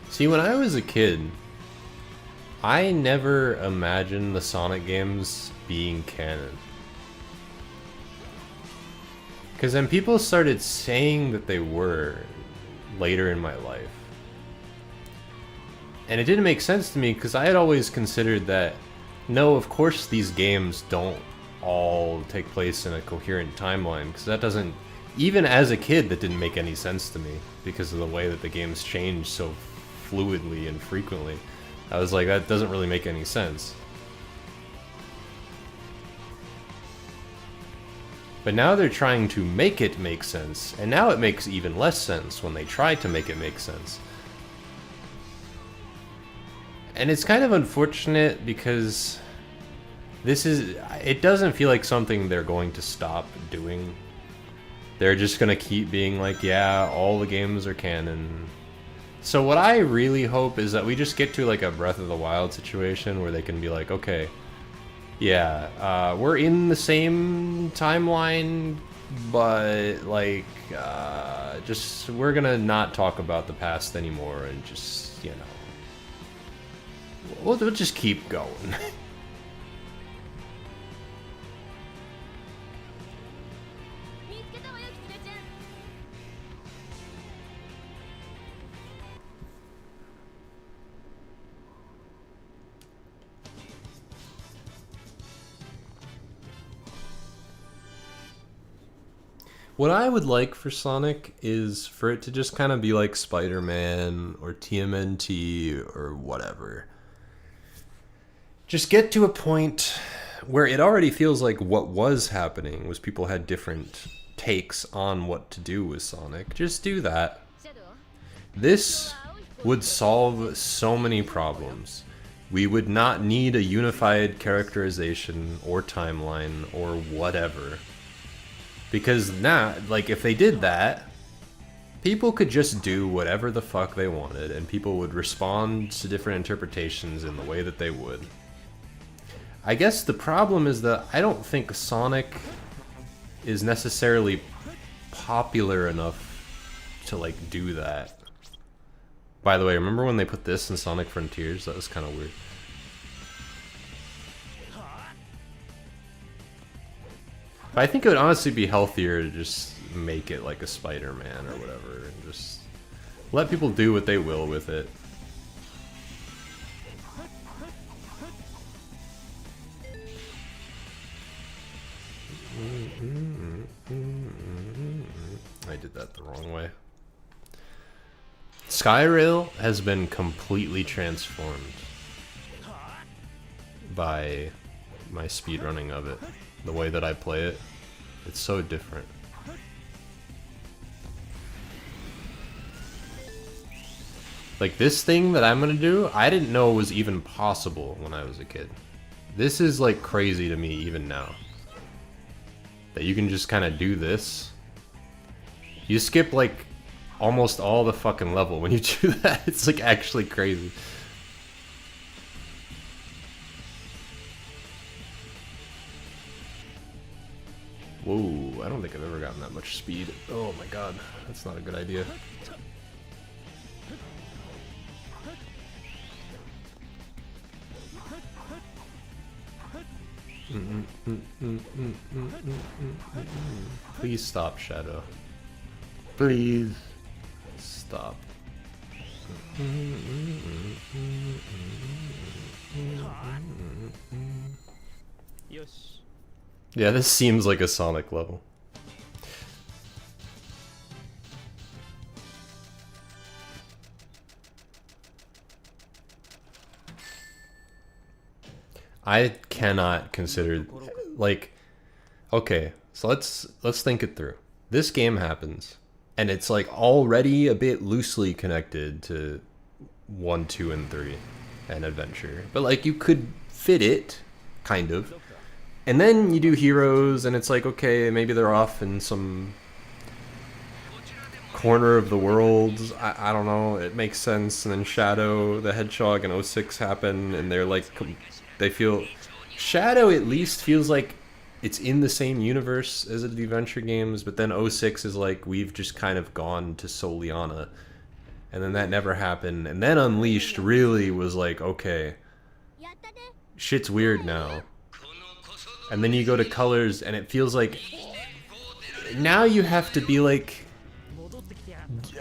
See, when I was a kid, I never imagined the Sonic games being canon. Because then people started saying that they were later in my life. And it didn't make sense to me because I had always considered that, no, of course these games don't all take place in a coherent timeline. Because that doesn't, even as a kid, that didn't make any sense to me because of the way that the games change so fluidly and frequently. I was like, that doesn't really make any sense. But now they're trying to make it make sense, and now it makes even less sense when they try to make it make sense. And it's kind of unfortunate because it doesn't feel like something they're going to stop doing. They're just gonna keep being like, yeah, all the games are canon. So what I really hope is that we just get to like a Breath of the Wild situation where they can be like, okay, yeah, we're in the same timeline, but like, just we're gonna not talk about the past anymore and just, you know, we'll just keep going. What I would like for Sonic is for it to just kind of be like Spider-Man or TMNT or whatever. Just get to a point where it already feels like what was happening was people had different takes on what to do with Sonic. Just do that. This would solve so many problems. We would not need a unified characterization or timeline or whatever. Because now, like, if they did that, people could just do whatever the fuck they wanted, and people would respond to different interpretations in the way that they would. I guess the problem is that I don't think Sonic is necessarily popular enough to, like, do that. By the way, remember when they put this in Sonic Frontiers? That was kind of weird. But I think it would honestly be healthier to just make it like a Spider-Man or whatever, and just let people do what they will with it. I did that the wrong way. Skyrail has been completely transformed by my speedrunning of it. The way that I play it, it's so different. Like this thing that I'm gonna do, I didn't know was even possible when I was a kid. This is like crazy to me even now. That you can just kind of do this. You skip like almost all the fucking level when you do that. It's like actually crazy. Whoa, I don't think I've ever gotten that much speed. Oh my god, that's not a good idea. Please stop, Shadow. Please stop. Yeah, this seems like a Sonic level. I cannot consider, like, okay, so let's think it through. This game happens, and it's like already a bit loosely connected to 1, 2, and 3 and Adventure, but like you could fit it, kind of. And then you do Heroes, and it's like, okay, maybe they're off in some corner of the world. I don't know, it makes sense. And then Shadow the Hedgehog and 06 happen, and they're like, they feel... Shadow at least feels like it's in the same universe as the Adventure games, but then 06 is like, we've just kind of gone to Soliana. And then that never happened. And then Unleashed really was like, okay, shit's weird now. And then you go to Colors, and it feels like now you have to be like,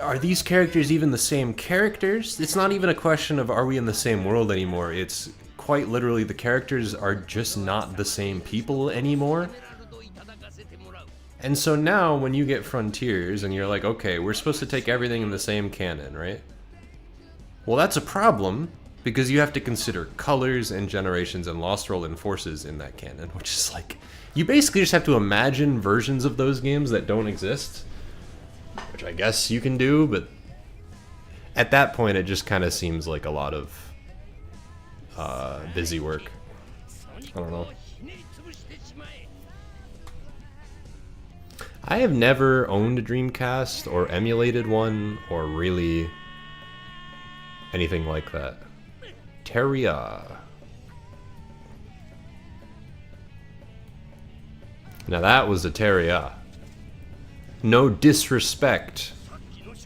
are these characters even the same characters? It's not even a question of are we in the same world anymore. It's quite literally the characters are just not the same people anymore. And so now when you get Frontiers and you're like, okay, we're supposed to take everything in the same canon, right? Well, that's a problem Because you have to consider colors and generations and lost roll-in forces in that canon, which is like, you basically just have to imagine versions of those games that don't exist, which I guess you can do, but at that point it just kind of seems like a lot of busy work. I don't know. I have never owned a Dreamcast or emulated one or really anything like that. Terria. Now that was a Terria. No disrespect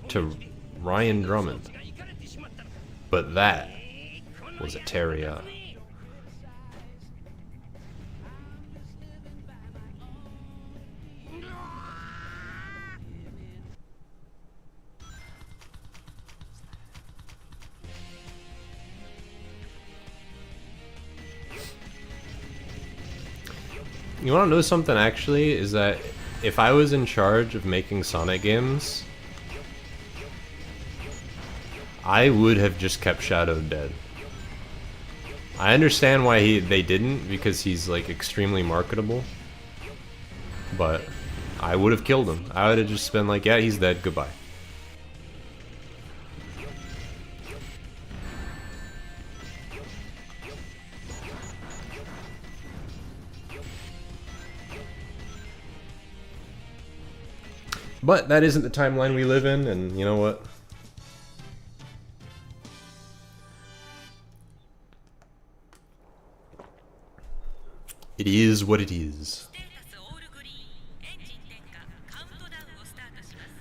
to Ryan Drummond, but that was a Terria. You want to know something actually? Is that if I was in charge of making Sonic games, I would have just kept Shadow dead. I understand why they didn't, because he's like extremely marketable, but I would have killed him. I would have just been like, yeah, he's dead, goodbye. But that isn't the timeline we live in, and you know what? It is what it is.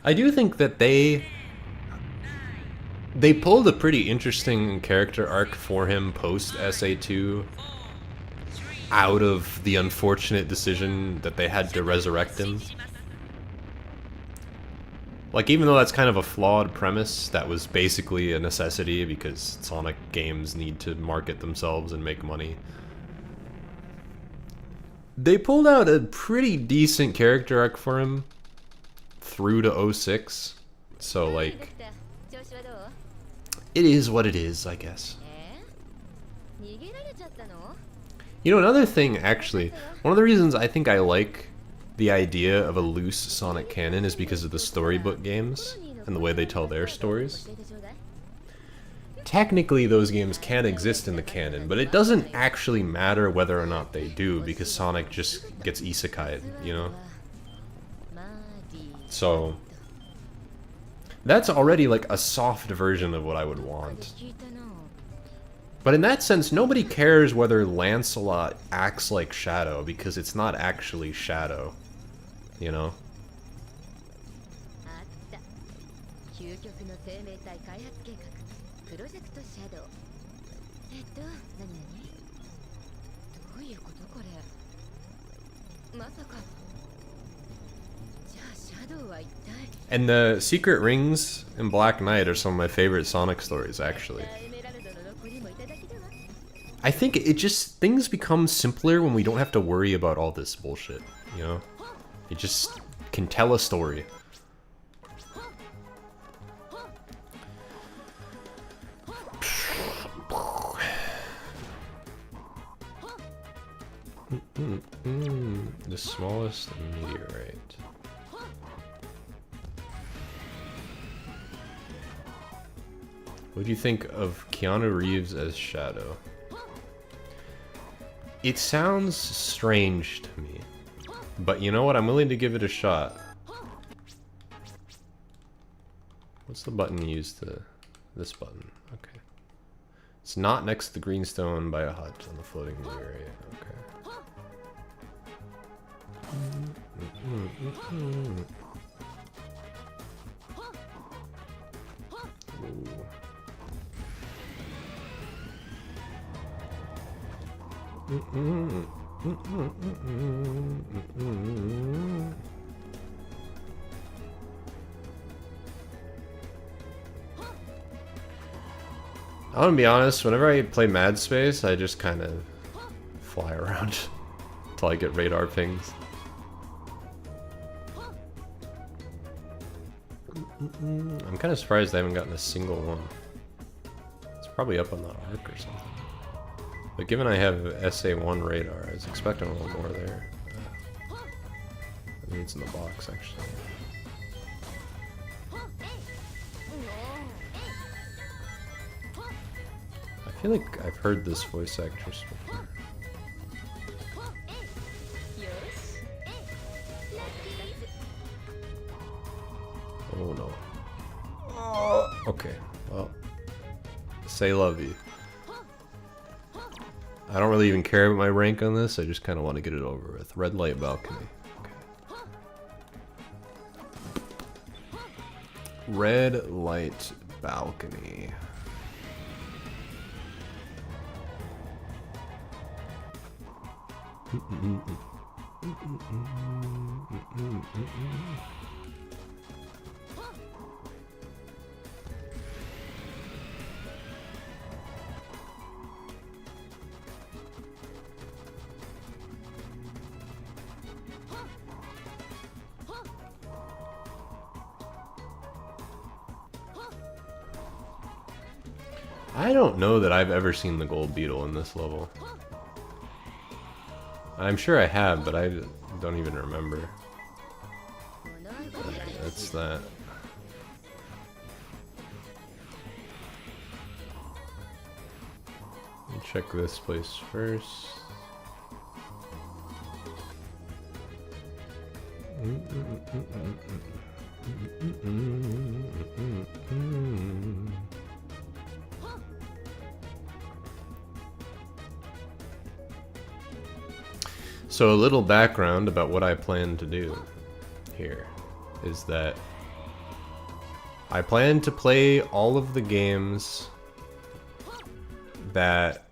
I do think that they pulled a pretty interesting character arc for him post SA2 out of the unfortunate decision that they had to resurrect him. Like, even though that's kind of a flawed premise, that was basically a necessity because Sonic games need to market themselves and make money. They pulled out a pretty decent character arc for him through to 06. So, like, it is what it is, I guess. You know, another thing, actually, one of the reasons I think I like the idea of a loose Sonic canon is because of the storybook games and the way they tell their stories. Technically, those games can exist in the canon, but it doesn't actually matter whether or not they do, because Sonic just gets isekai'd, you know? So, that's already like a soft version of what I would want. But in that sense, nobody cares whether Lancelot acts like Shadow, because it's not actually Shadow, you know? And the secret rings in Black Knight are some of my favorite Sonic stories, actually. I think it just, things become simpler when we don't have to worry about all this bullshit, you know? You just can tell a story. The smallest meteorite. What do you think of Keanu Reeves as Shadow? It sounds strange to me, but you know what? I'm willing to give it a shot. What's the button used to... This button. Okay. It's not next to the greenstone by a hut on the floating meteorite. Okay. Ooh. I'm gonna be honest, whenever I play Mad Space, I just kind of fly around until I get radar pings. I'm kind of surprised I haven't gotten a single one. It's Probably up on the arc or something. But given I have SA1 radar, I was expecting a little more there. I think it's in the box, actually. I feel like I've heard this voice actress before. Oh no. Oh, okay, well. Say love you. I don't really even care about my rank on this, I just kind of want to get it over with. Red light balcony. Okay. Red light balcony. I don't know that I've ever seen the gold beetle in this level. I'm sure I have, but I don't even remember. Okay, that's that. Let me check this place first. So a little background about what I plan to do here is that I plan to play all of the games that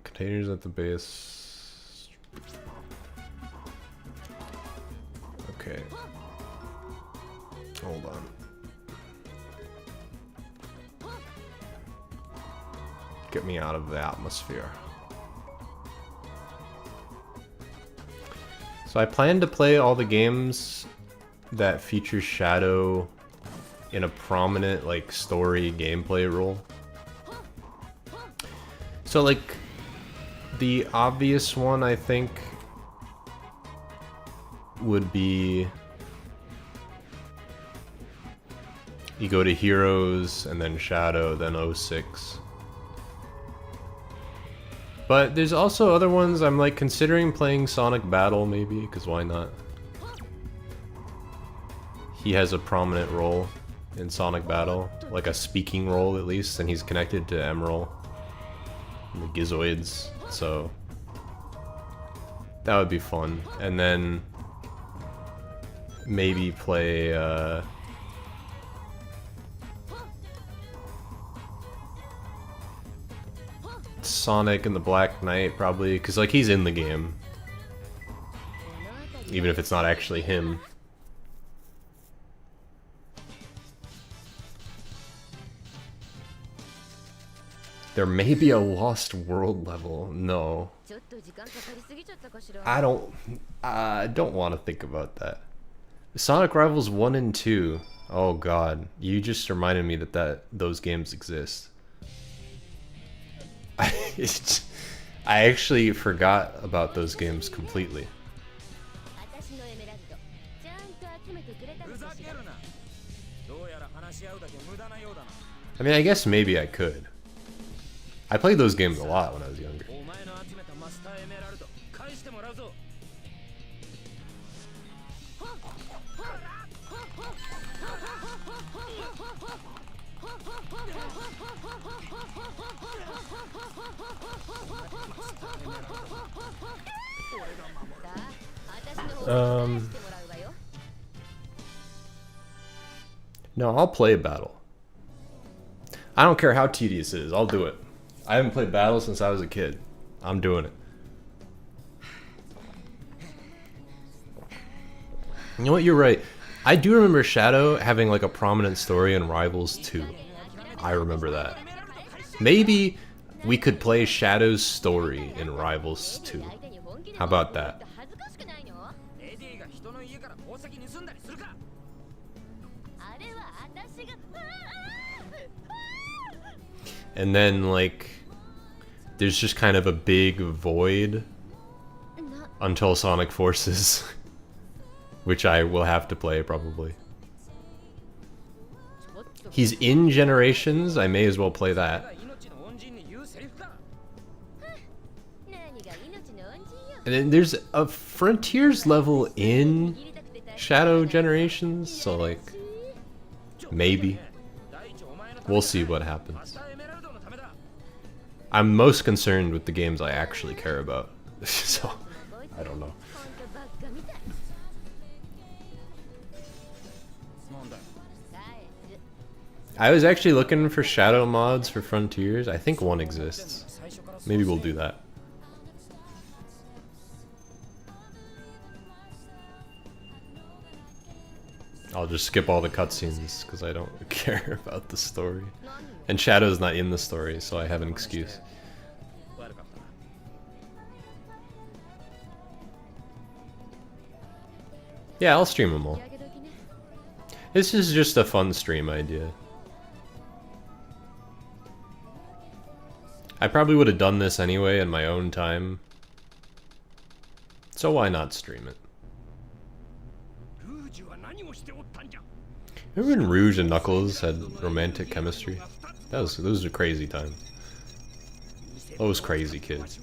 containers at the base. Okay. Hold on. Get me out of the atmosphere. So I plan to play all the games that feature Shadow in a prominent, like, story gameplay role. So, like, the obvious one, I think, would be you go to Heroes, and then Shadow, then 06. But there's also other ones I'm like considering playing Sonic Battle maybe, because why not? He has a prominent role in Sonic Battle, like a speaking role at least, and he's connected to Emerald and the Gizoids, so that would be fun. And then maybe play Sonic and the Black Knight, probably, because like he's in the game, even if it's not actually him. There may be a Lost World level. No, I don't want to think about that. Sonic Rivals 1 and 2. Oh god, you just reminded me that those games exist. I actually forgot about those games completely. I mean, I guess maybe I could. I played those games a lot when I was younger. No, I'll play Battle. I don't care how tedious it is, I'll do it. I haven't played Battle since I was a kid. I'm doing it. You know what, you're right. I do remember Shadow having like a prominent story in Rivals 2. I remember that. Maybe we could play Shadow's story in Rivals 2. How about that? and then like there's just kind of a big void until Sonic Forces, which I will have to play probably. He's in Generations, I may as well play that. And then there's a Frontiers level in Shadow Generations, so like, maybe. We'll see what happens. I'm most concerned with the games I actually care about, so I don't know. I was actually looking for Shadow mods for Frontiers. I think one exists. Maybe we'll do that. I'll just skip all the cutscenes because I don't care about the story. And Shadow's not in the story, so I have an excuse. Yeah, I'll stream them all. This is just a fun stream idea. I probably would have done this anyway in my own time. So why not stream it? Remember when Rouge and Knuckles had romantic chemistry? Those are crazy times. Those crazy kids.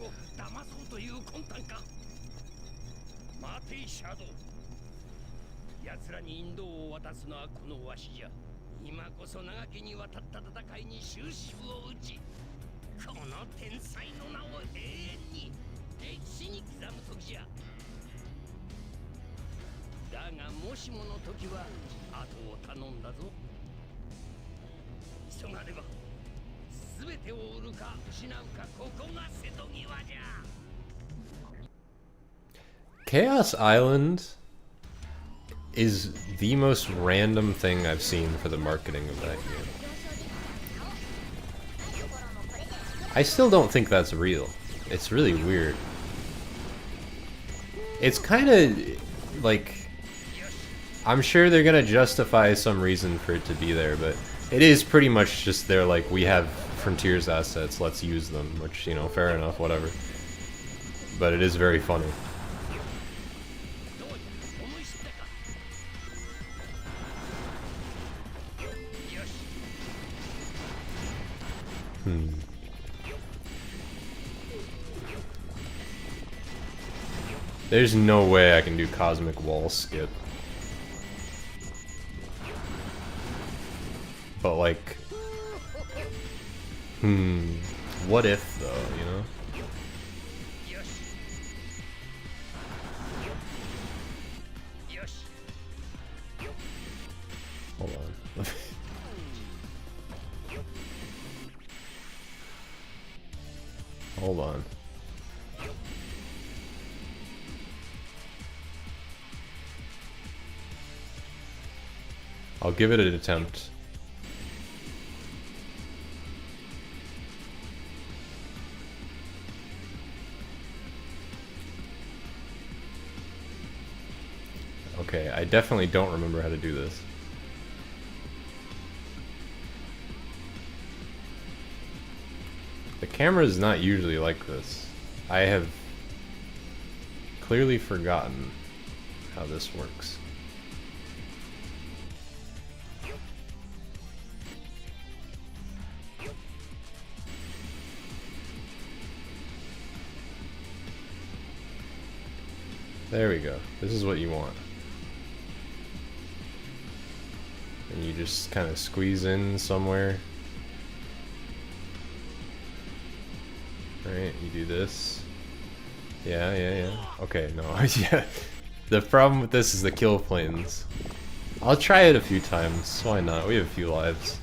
Chaos Island is the most random thing I've seen for the marketing of that game. I still don't think that's real. It's really weird. It's kind of like, I'm sure they're gonna justify some reason for it to be there, but it is pretty much just they're like, we have Frontiers assets, let's use them, which, you know, fair enough, whatever. But it is very funny. There's no way I can do Cosmic Wall Skip. But like, what if though, you know? Hold on. Hold on. I'll give it an attempt. Okay, I definitely don't remember how to do this. The camera is not usually like this. I have clearly forgotten how this works. There we go. This is what you want. And you just kind of squeeze in somewhere. Right, you do this. Yeah. Okay, no, yeah. The problem with this is the kill planes. I'll try it a few times. Why not? We have a few lives.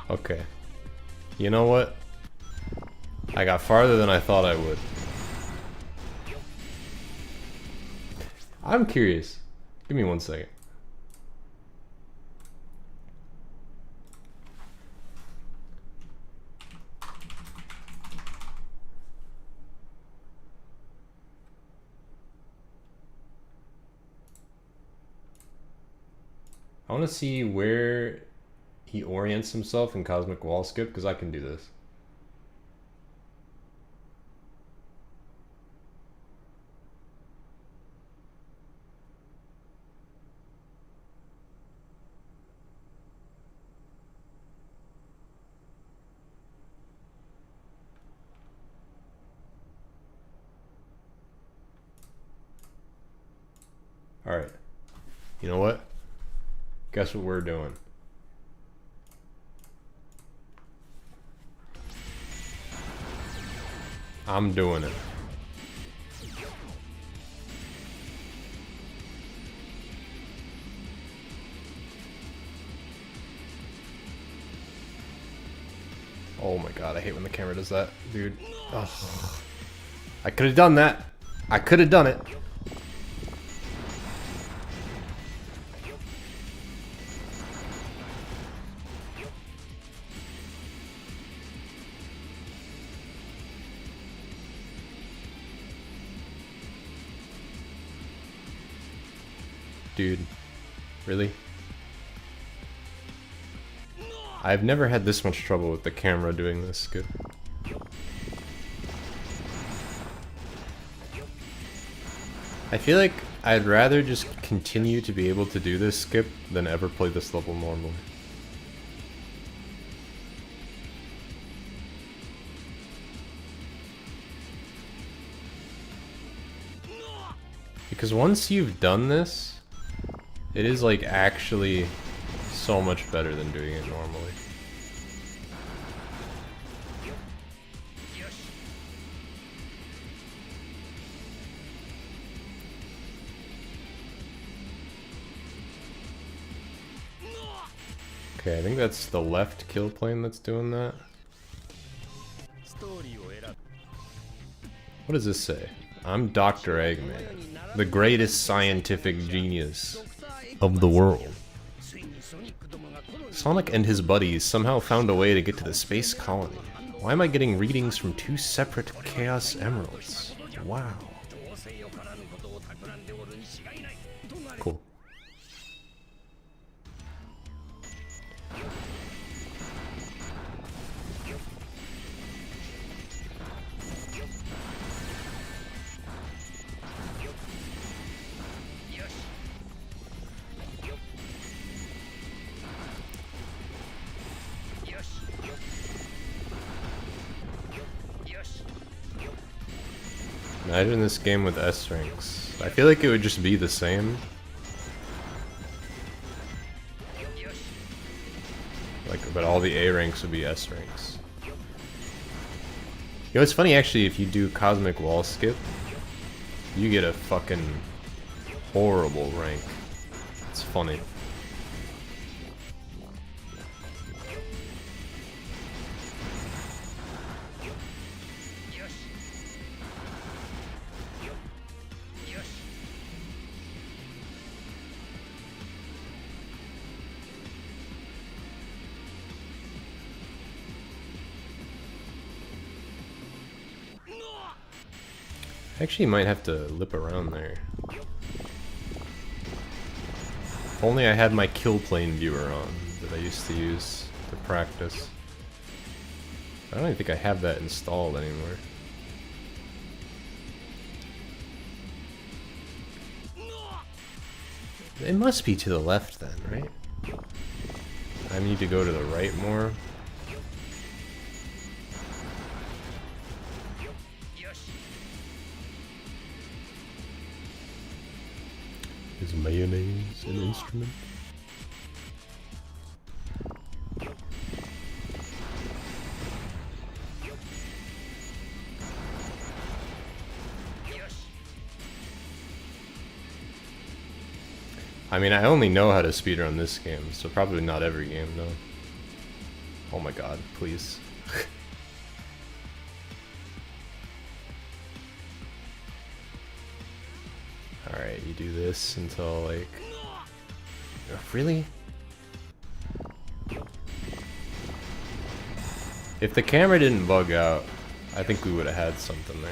Okay. You know what? I got farther than I thought I would. I'm curious. Give me 1 second. I want to see where he orients himself in Cosmic Wall Skip, because I can do this. Alright. You know what? Guess what we're doing? I'm doing it. Oh my god, I hate when the camera does that, dude. Ugh. I could have done that. I could have done it. Dude, really? I've never had this much trouble with the camera doing this skip. I feel like I'd rather just continue to be able to do this skip than ever play this level normally. Because once you've done this, it is like actually so much better than doing it normally. Okay, I think that's the left kill plane that's doing that. What does this say? I'm Dr. Eggman, the greatest scientific genius of the world. Sonic and his buddies somehow found a way to get to the space colony. Why am I getting readings from 2 separate Chaos Emeralds? Wow. Cool. Imagine this game with S ranks. I feel like it would just be the same. Like, but all the A ranks would be S ranks. You know, it's funny actually, if you do Cosmic Wall Skip, you get a fucking horrible rank. It's funny. Actually, might have to lip around there. If only I had my kill plane viewer on that I used to use to practice. I don't even think I have that installed anymore. It must be to the left then, right? I need to go to the right more. Is mayonnaise an instrument? I mean, I only know how to speedrun this game, so probably not every game, though. Oh my god, please. Alright, you do this until like... Really? If the camera didn't bug out, I think we would have had something there.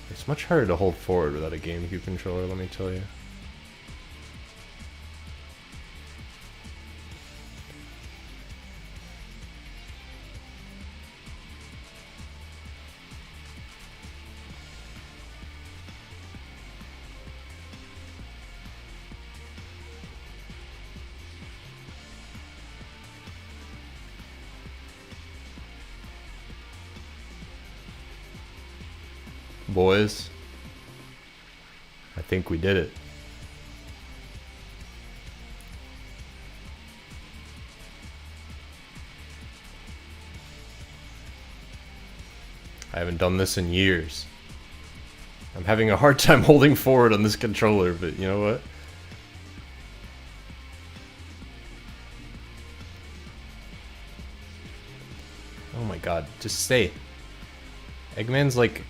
It's much harder to hold forward without a GameCube controller, let me tell you. Boys, I think we did it. I haven't done this in years. I'm having a hard time holding forward on this controller, but you know what? Oh my god, just stay. Eggman's like...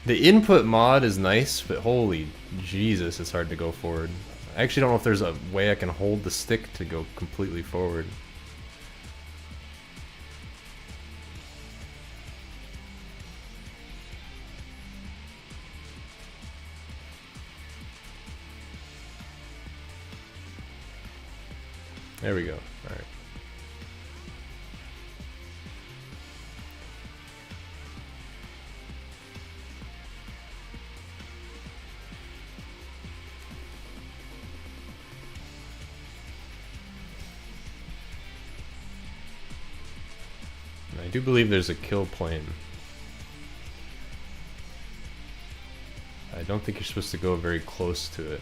The input mod is nice, but holy Jesus, it's hard to go forward. I actually don't know if there's a way I can hold the stick to go completely forward. There we go. Alright. I do believe there's a kill plane. I don't think you're supposed to go very close to it.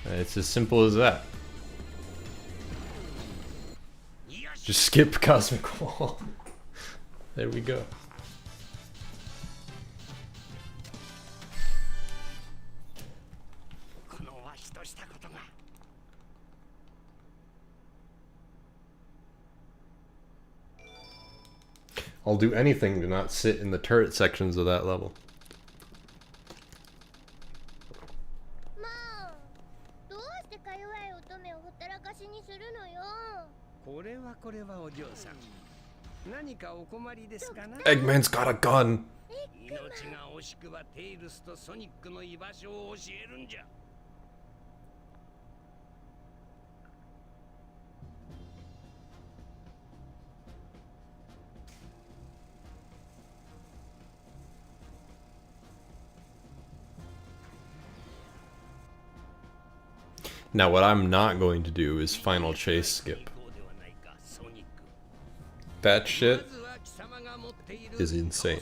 It's as simple as that. Just skip Cosmic Wall. There we go. I'll do anything to not sit in the turret sections of that level. Eggman's got a gun. Now what I'm not going to do is final chase skip. That shit is insane.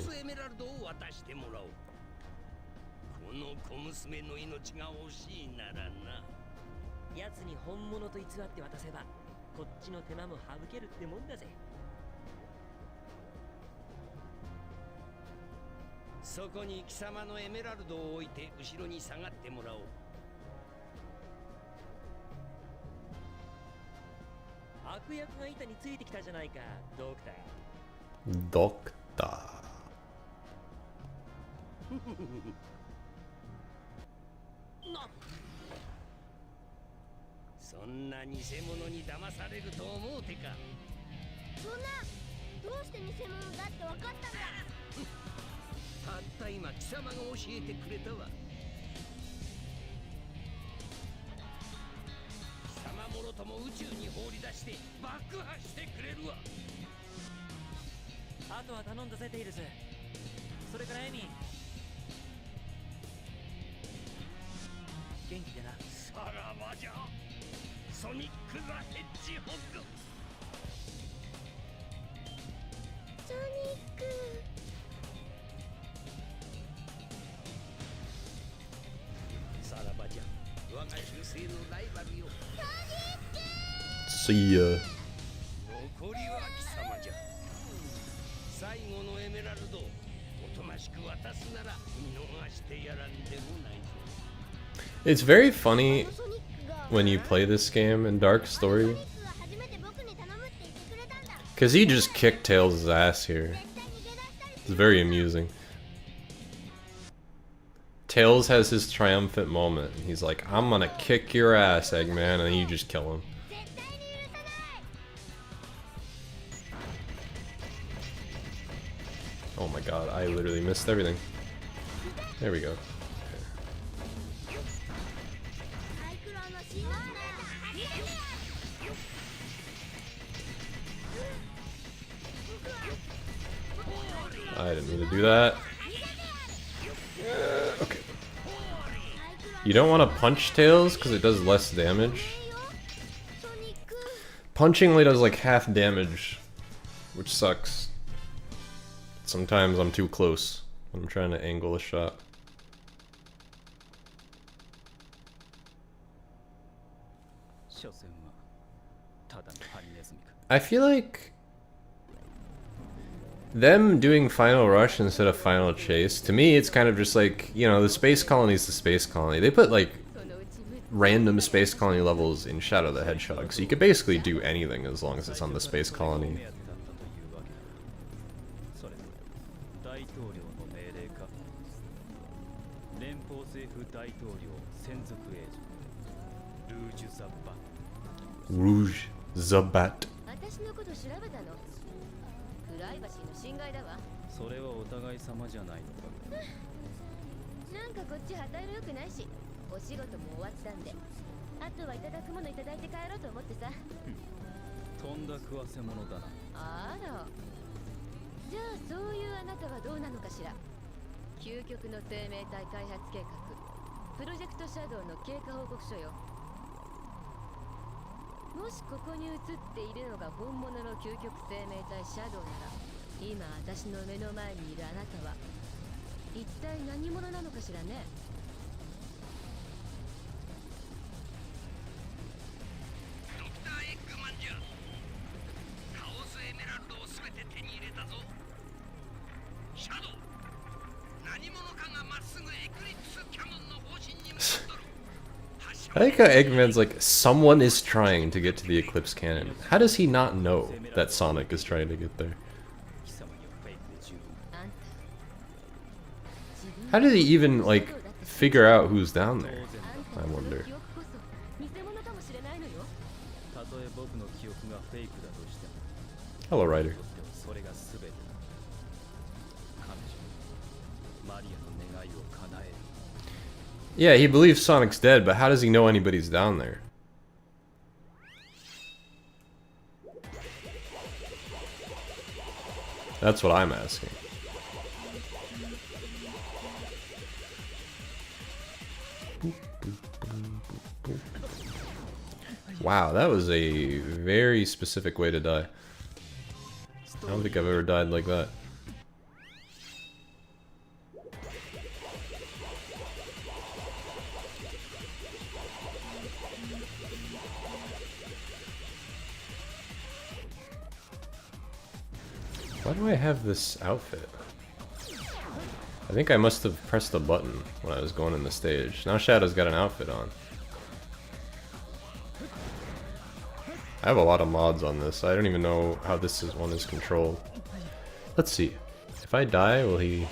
Doctor. そんな偽物に騙されると思うてか。そんなどうして偽物だって分かったんだ。たった今貴様が教えてくれたわ。貴様もろとも宇宙に放り出して爆破してくれるわ。あとは頼んだぜテイルズ。それからエミー、元気でな。さらばじゃ。ソニック・ザ・ヘッジホッグ。ソニック。さらばじゃ。我が修正のライバルよ。 See ya. 残りは貴様じゃ。最後のエメラルドをおとなしく渡すなら見逃してやらんでもないぞ。 It's very funny when you play this game in Dark Story, because he just kicked Tails' ass here. It's very amusing. Tails has his triumphant moment. He's like, I'm gonna kick your ass, Eggman, and you just kill him. Oh my god, I literally missed everything. There we go. I didn't mean to do that. Okay. You don't want to punch Tails because it does less damage. Punching only does like half damage, which sucks. Sometimes I'm too close when I'm trying to angle a shot. I feel like them doing Final Rush instead of Final Chase, to me it's kind of just like, you know, the space colony is the space colony. They put like random space colony levels in Shadow the Hedgehog, so you could basically do anything as long as it's on the space colony. Rouge Zabat. それはお互い様じゃないのか。なんかこっち旗色良くないし、お仕事も終わったんで、あとはいただくものいただいて帰ろうと思ってさ。とんだ食わせ者だな。あら。じゃあそういうあなたはどうなのかしら。究極の生命体開発計画、プロジェクトシャドウの経過報告書よ。もしここに映っているのが本物の究極生命体シャドウなら、今私の目の前にいるあなたは一体何者なのかしらね。ドクター・エッグマンじゃ。カオスエメラルドを全て手に入れたぞ。シャドウ、何者かがまっすぐエクリプスキャノンの方針に向かっとる。 I like how Eggman's like, someone is trying to get to the Eclipse Cannon. How does he not know that Sonic is trying to get there? How did he even, like, figure out who's down there? I wonder. Hello, Ryder. Yeah, he believes Sonic's dead, but how does he know anybody's down there? That's what I'm asking. Wow, that was a very specific way to die. I don't think I've ever died like that. Why do I have this outfit? I think I must have pressed the button when I was going in the stage. Now Shadow's got an outfit on. I have a lot of mods on this. I don't even know how one is controlled. Let's see. If I die, will he...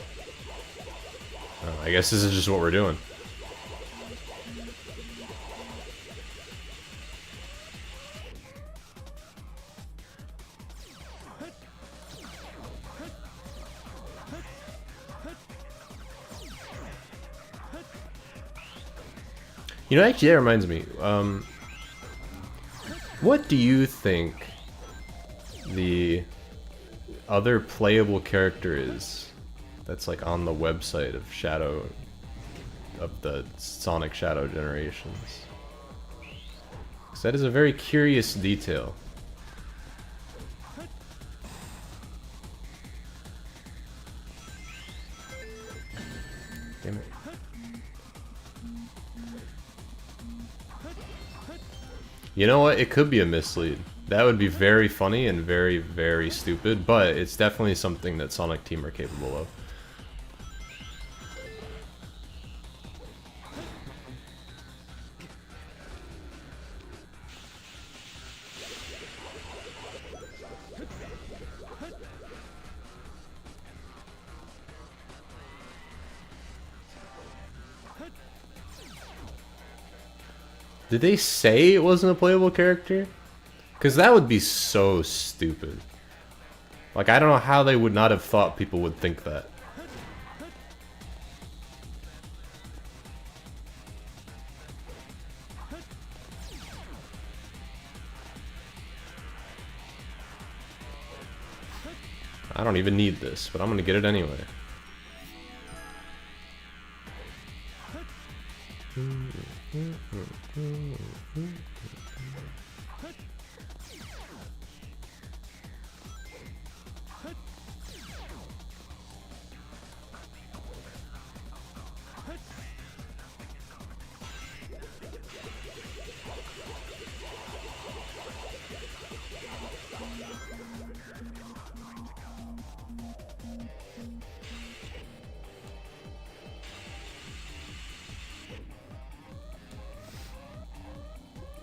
Oh, I guess this is just what we're doing. You know, actually, that reminds me. What do you think the other playable character is that's like on the website of Shadow, of the Sonic Shadow generations? 'Cause that is a very curious detail. Damn it. You know what? It could be a mislead. That would be very funny and very, very stupid, but it's definitely something that Sonic Team are capable of. Did they say it wasn't a playable character? Because that would be so stupid. Like, I don't know how they would not have thought people would think that. I don't even need this, but I'm gonna get it anyway.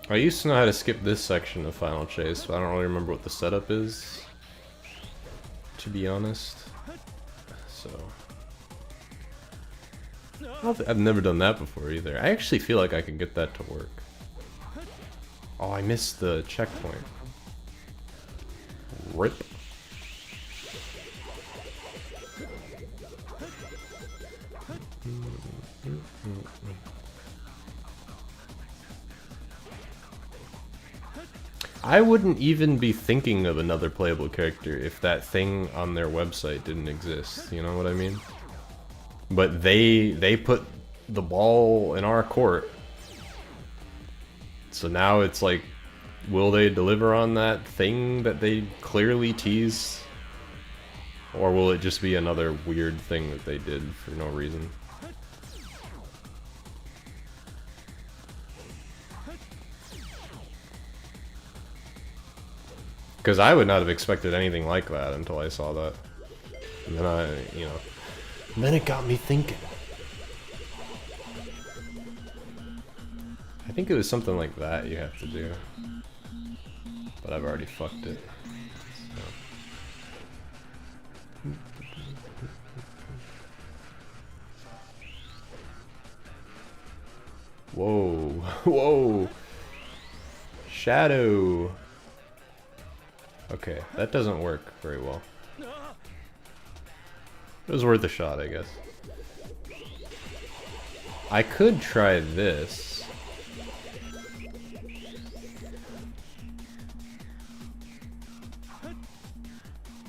I used to know how to skip this section of Final Chase, but I don't really remember what the setup is, to be honest. So I've never done that before either. I actually feel like I could get that to work. Oh, I missed the checkpoint. Rip. I wouldn't even be thinking of another playable character if that thing on their website didn't exist, you know what I mean? But they put the ball in our court. So now it's like, will they deliver on that thing that they clearly teased? Or will it just be another weird thing that they did for no reason? Because I would not have expected anything like that until I saw that. And then and then it got me thinking. I think it was something like that you have to do. But I've already fucked it. So. Whoa. Whoa. Shadow. Okay, that doesn't work very well. It was worth a shot, I guess. I could try this.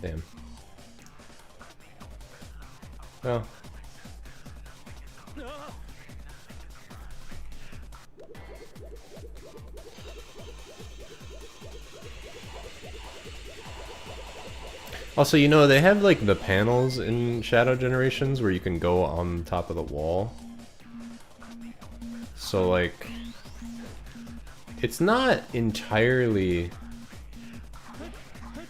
Damn. Well. Also, you know, they have like the panels in Shadow Generations where you can go on top of the wall. So like, it's not entirely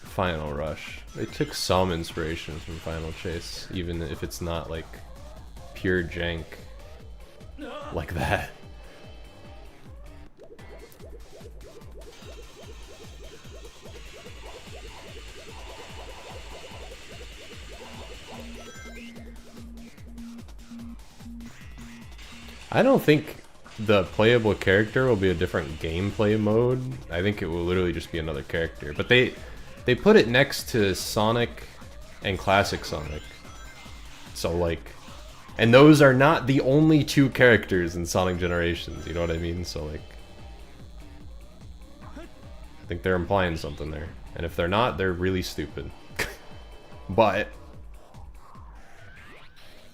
Final Rush. They took some inspiration from Final Chase, even if it's not like pure jank like that. I don't think the playable character will be a different gameplay mode. I think it will literally just be another character. But they put it next to Sonic and Classic Sonic. So like, And those are not the only two characters in Sonic Generations, you know what I mean? So like, I think they're implying something there. And if they're not, they're really stupid. But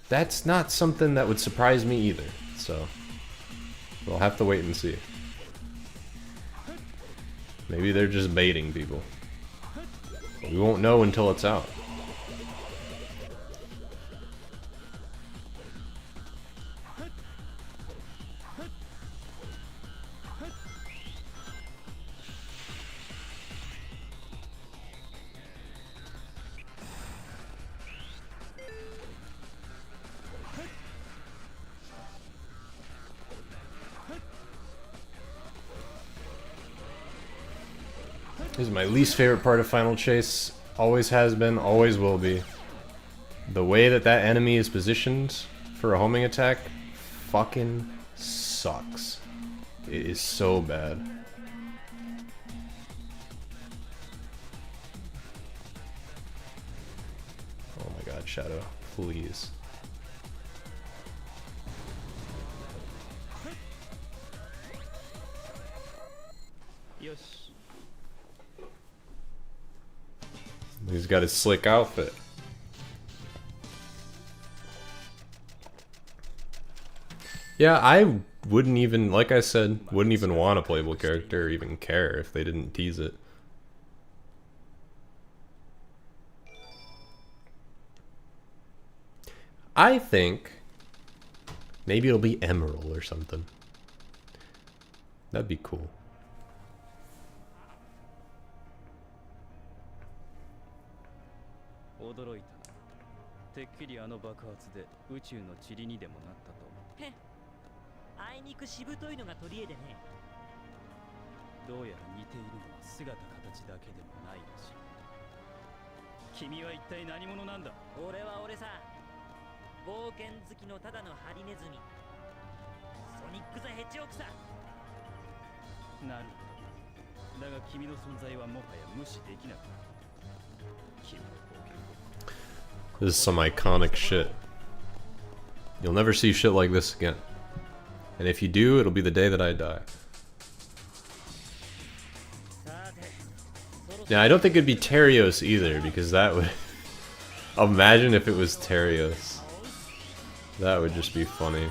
that's not something that would surprise me either, so we'll have to wait and see. Maybe they're just baiting people. But we won't know until it's out. This is my least favorite part of Final Chase. Always has been, always will be. The way that that enemy is positioned for a homing attack fucking sucks. It is so bad. Oh my god, Shadow, please. He's got his slick outfit. Yeah, I wouldn't even, like I said, wouldn't even want a playable character or even care if they didn't tease it. I think maybe it'll be Emerald or something. That'd be cool. This is some iconic shit. You'll never see shit like this again. And if you do, it'll be the day that I die. Yeah, I don't think it'd be Terios either, because that would... Imagine if it was Terios. That would just be funny.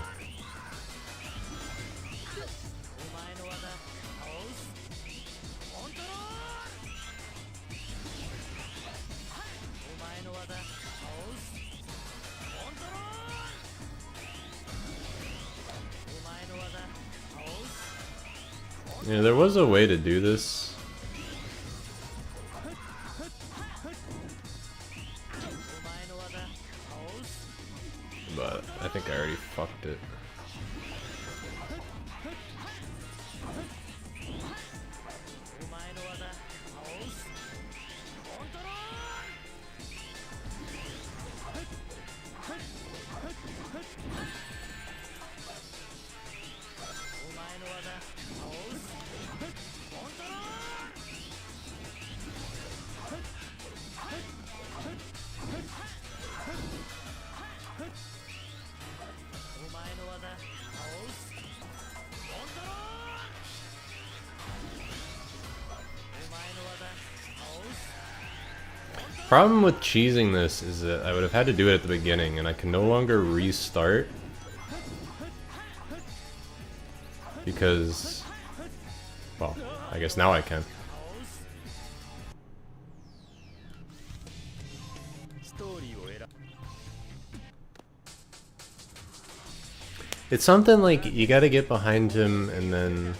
Yeah, there was a way to do this. But I think I already fucked it. Problem with cheesing this is that I would have had to do it at the beginning, and I can no longer restart because, well, I guess now I can. It's something like you gotta get behind him and then,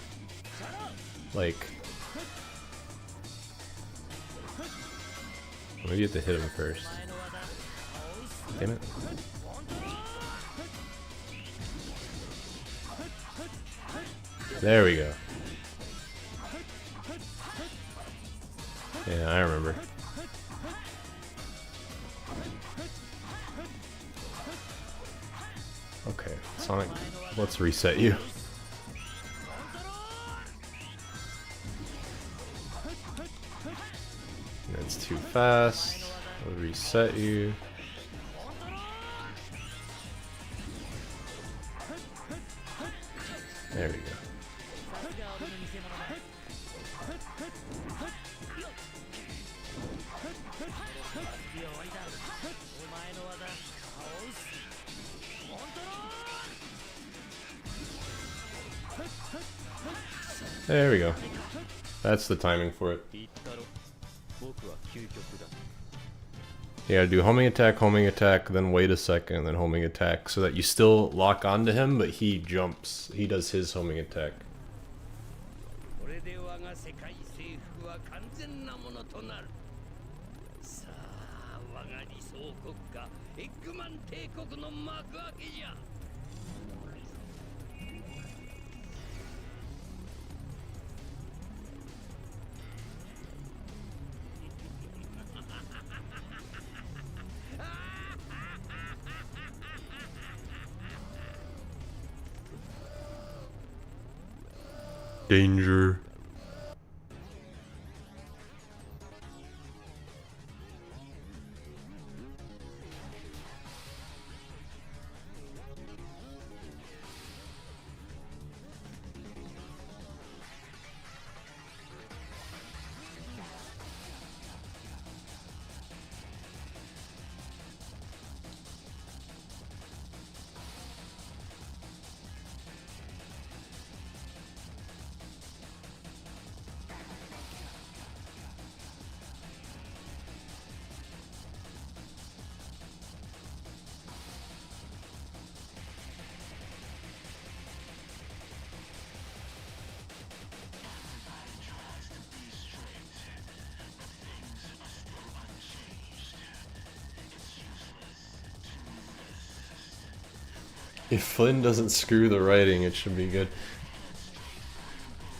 like, maybe you have to hit him first. Damn it. There we go. Yeah, I remember. Okay, Sonic, let's reset you. That's too fast. I'll reset you. There we go. さすが俺の偽物だ。終わりだ。お前の技、カオス。コントロール。 There we go. That's the timing for it. 言ったろ。僕は究極だ。 You gotta do homing attack, then wait a second, then homing attack, so that you still lock onto him, but he jumps. He does his homing attack. これで我が世界征服は完全なものとなる。さあ、我が理想国家エッグマン帝国の幕開けじゃ。Danger. If Flynn doesn't screw the writing, it should be good.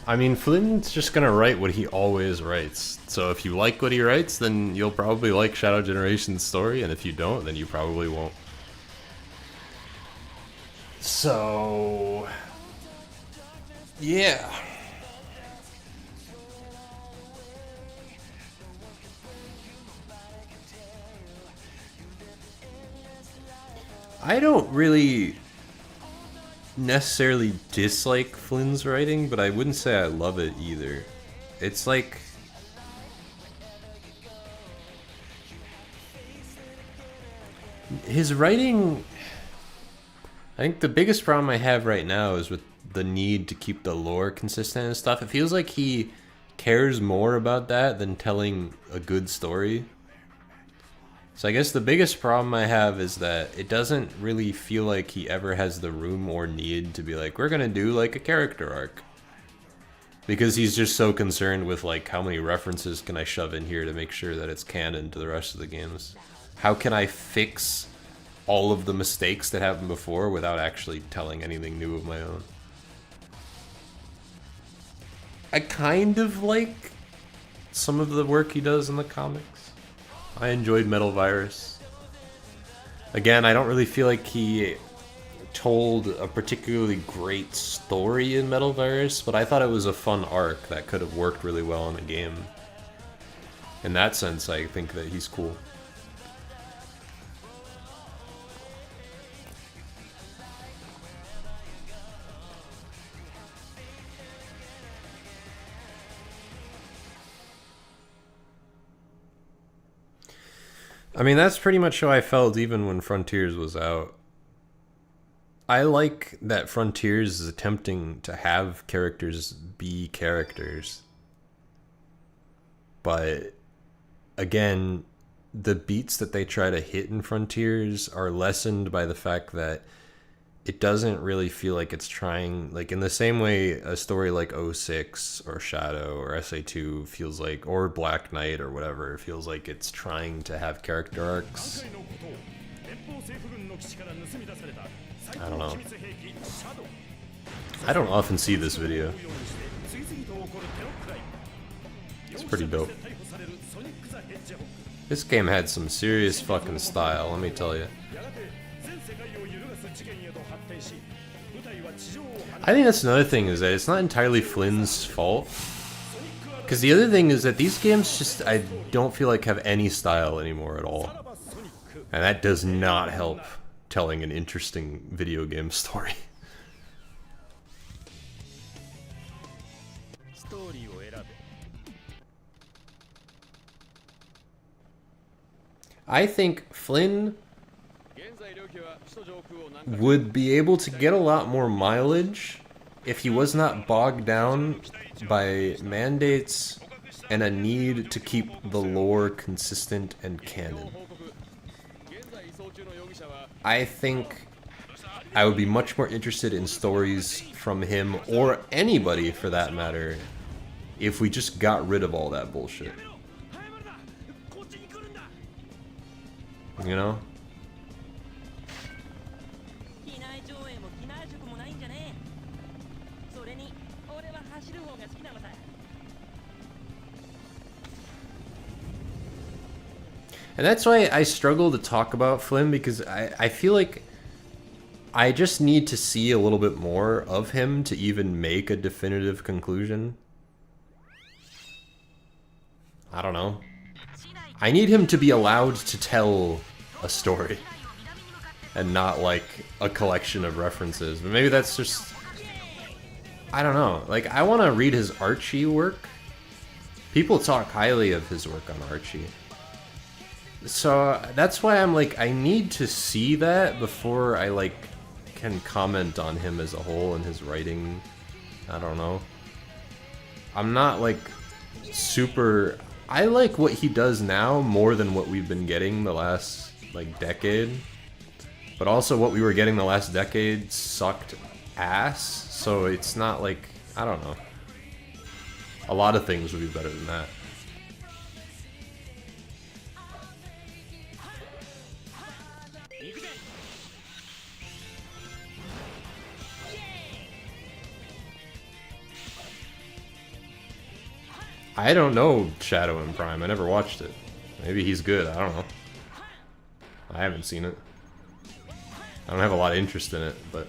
I mean, Flynn's just gonna write what he always writes. So if you like what he writes, then you'll probably like Shadow Generation's story, and if you don't, then you probably won't. So... yeah. I don't really necessarily dislike Flynn's writing, but I wouldn't say I love it either. It's like... his writing... I think the biggest problem I have right now is with the need to keep the lore consistent and stuff. It feels like he cares more about that than telling a good story. So I guess the biggest problem I have is that it doesn't really feel like he ever has the room or need to be like, we're gonna do like a character arc. Because he's just so concerned with like, how many references can I shove in here to make sure that it's canon to the rest of the games? How can I fix all of the mistakes that happened before without actually telling anything new of my own? I kind of like some of the work he does in the comics. I enjoyed Metal Virus. Again, I don't really feel like he told a particularly great story in Metal Virus, but I thought it was a fun arc that could have worked really well in a game. In that sense, I think that he's cool. I mean, that's pretty much how I felt even when Frontiers was out. I like that Frontiers is attempting to have characters be characters. But, again, the beats that they try to hit in Frontiers are lessened by the fact that it doesn't really feel like it's trying, like in the same way a story like 06 or Shadow or SA2 feels like, or Black Knight or whatever, feels like it's trying to have character arcs. I don't know. I don't often see this video. It's pretty dope. This game had some serious fucking style, let me tell you. I think that's another thing, is that it's not entirely Flynn's fault. Because the other thing is that these games just, I don't feel like have any style anymore at all. And that does not help telling an interesting video game story. I think Flynn would be able to get a lot more mileage if he was not bogged down by mandates and a need to keep the lore consistent and canon. I think I would be much more interested in stories from him, or anybody for that matter, if we just got rid of all that bullshit. You know? And that's why I struggle to talk about Flynn, because I feel like I just need to see a little bit more of him to even make a definitive conclusion. I don't know. I need him to be allowed to tell a story and not like a collection of references. But maybe that's just... I don't know. Like, I want to read his Archie work. People talk highly of his work on Archie. So that's why I'm like, I need to see that before I like can comment on him as a whole and his writing. I don't know. I'm not like super... I like what he does now more than what we've been getting the last like decade. But also what we were getting the last decade sucked ass. So it's not like, I don't know. A lot of things would be better than that. I don't know Shadow and Prime. I never watched it. Maybe he's good. I don't know. I haven't seen it. I don't have a lot of interest in it, but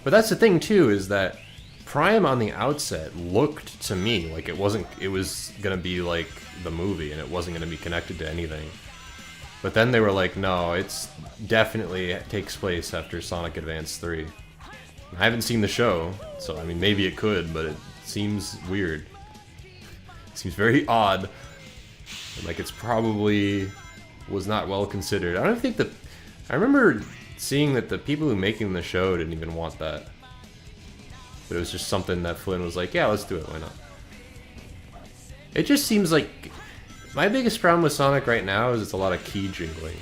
that's the thing too, is that Prime on the outset looked to me like it was gonna be like the movie and it wasn't gonna be connected to anything. But then they were like, no, it's definitely takes place after Sonic Advance 3. I haven't seen the show, so I mean maybe it could, but it seems weird. Seems very odd. Like it's probably was not well considered. I don't think I remember seeing that the people who were making the show didn't even want that. But it was just something that Flynn was like, yeah, let's do it, why not? It just seems like... My biggest problem with Sonic right now is it's a lot of key jingling.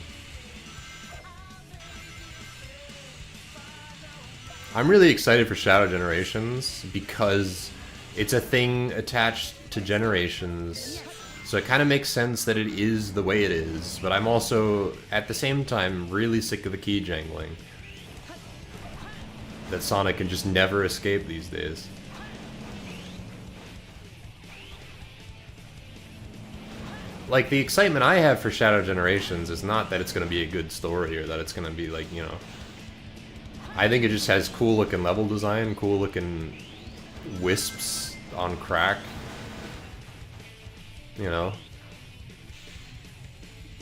I'm really excited for Shadow Generations because it's a thing attached to Generations, so it kind of makes sense that it is the way it is, but I'm also, at the same time, really sick of the key jangling that Sonic can just never escape these days. Like, the excitement I have for Shadow Generations is not that it's going to be a good story or that it's going to be, like, you know... I think it just has cool-looking level design, cool-looking wisps on crack. You know?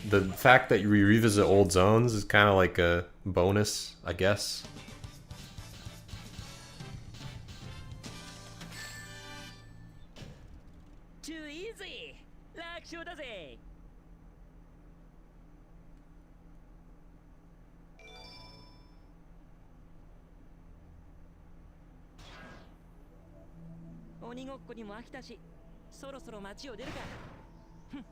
The fact that you revisit old zones is kind of like a bonus, I guess. Too easy. 楽勝だぜ。鬼ごっこにも飽きたし、そろそろ街を出るか。ふん。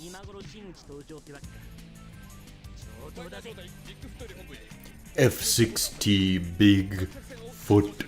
今頃真打ち登場ってわけか。上等だぜ。F60 Big Foot.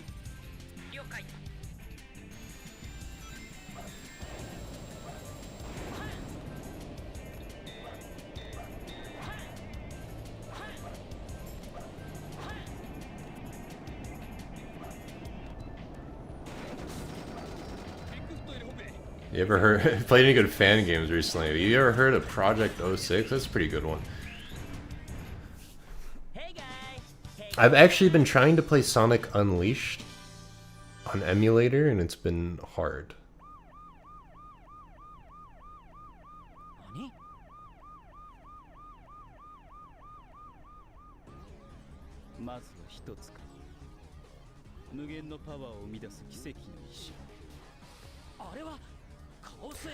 You ever heard played any good fan games recently? Have you ever heard of Project 06? That's a pretty good one. I've actually been trying to play Sonic Unleashed on emulator and it's been hard.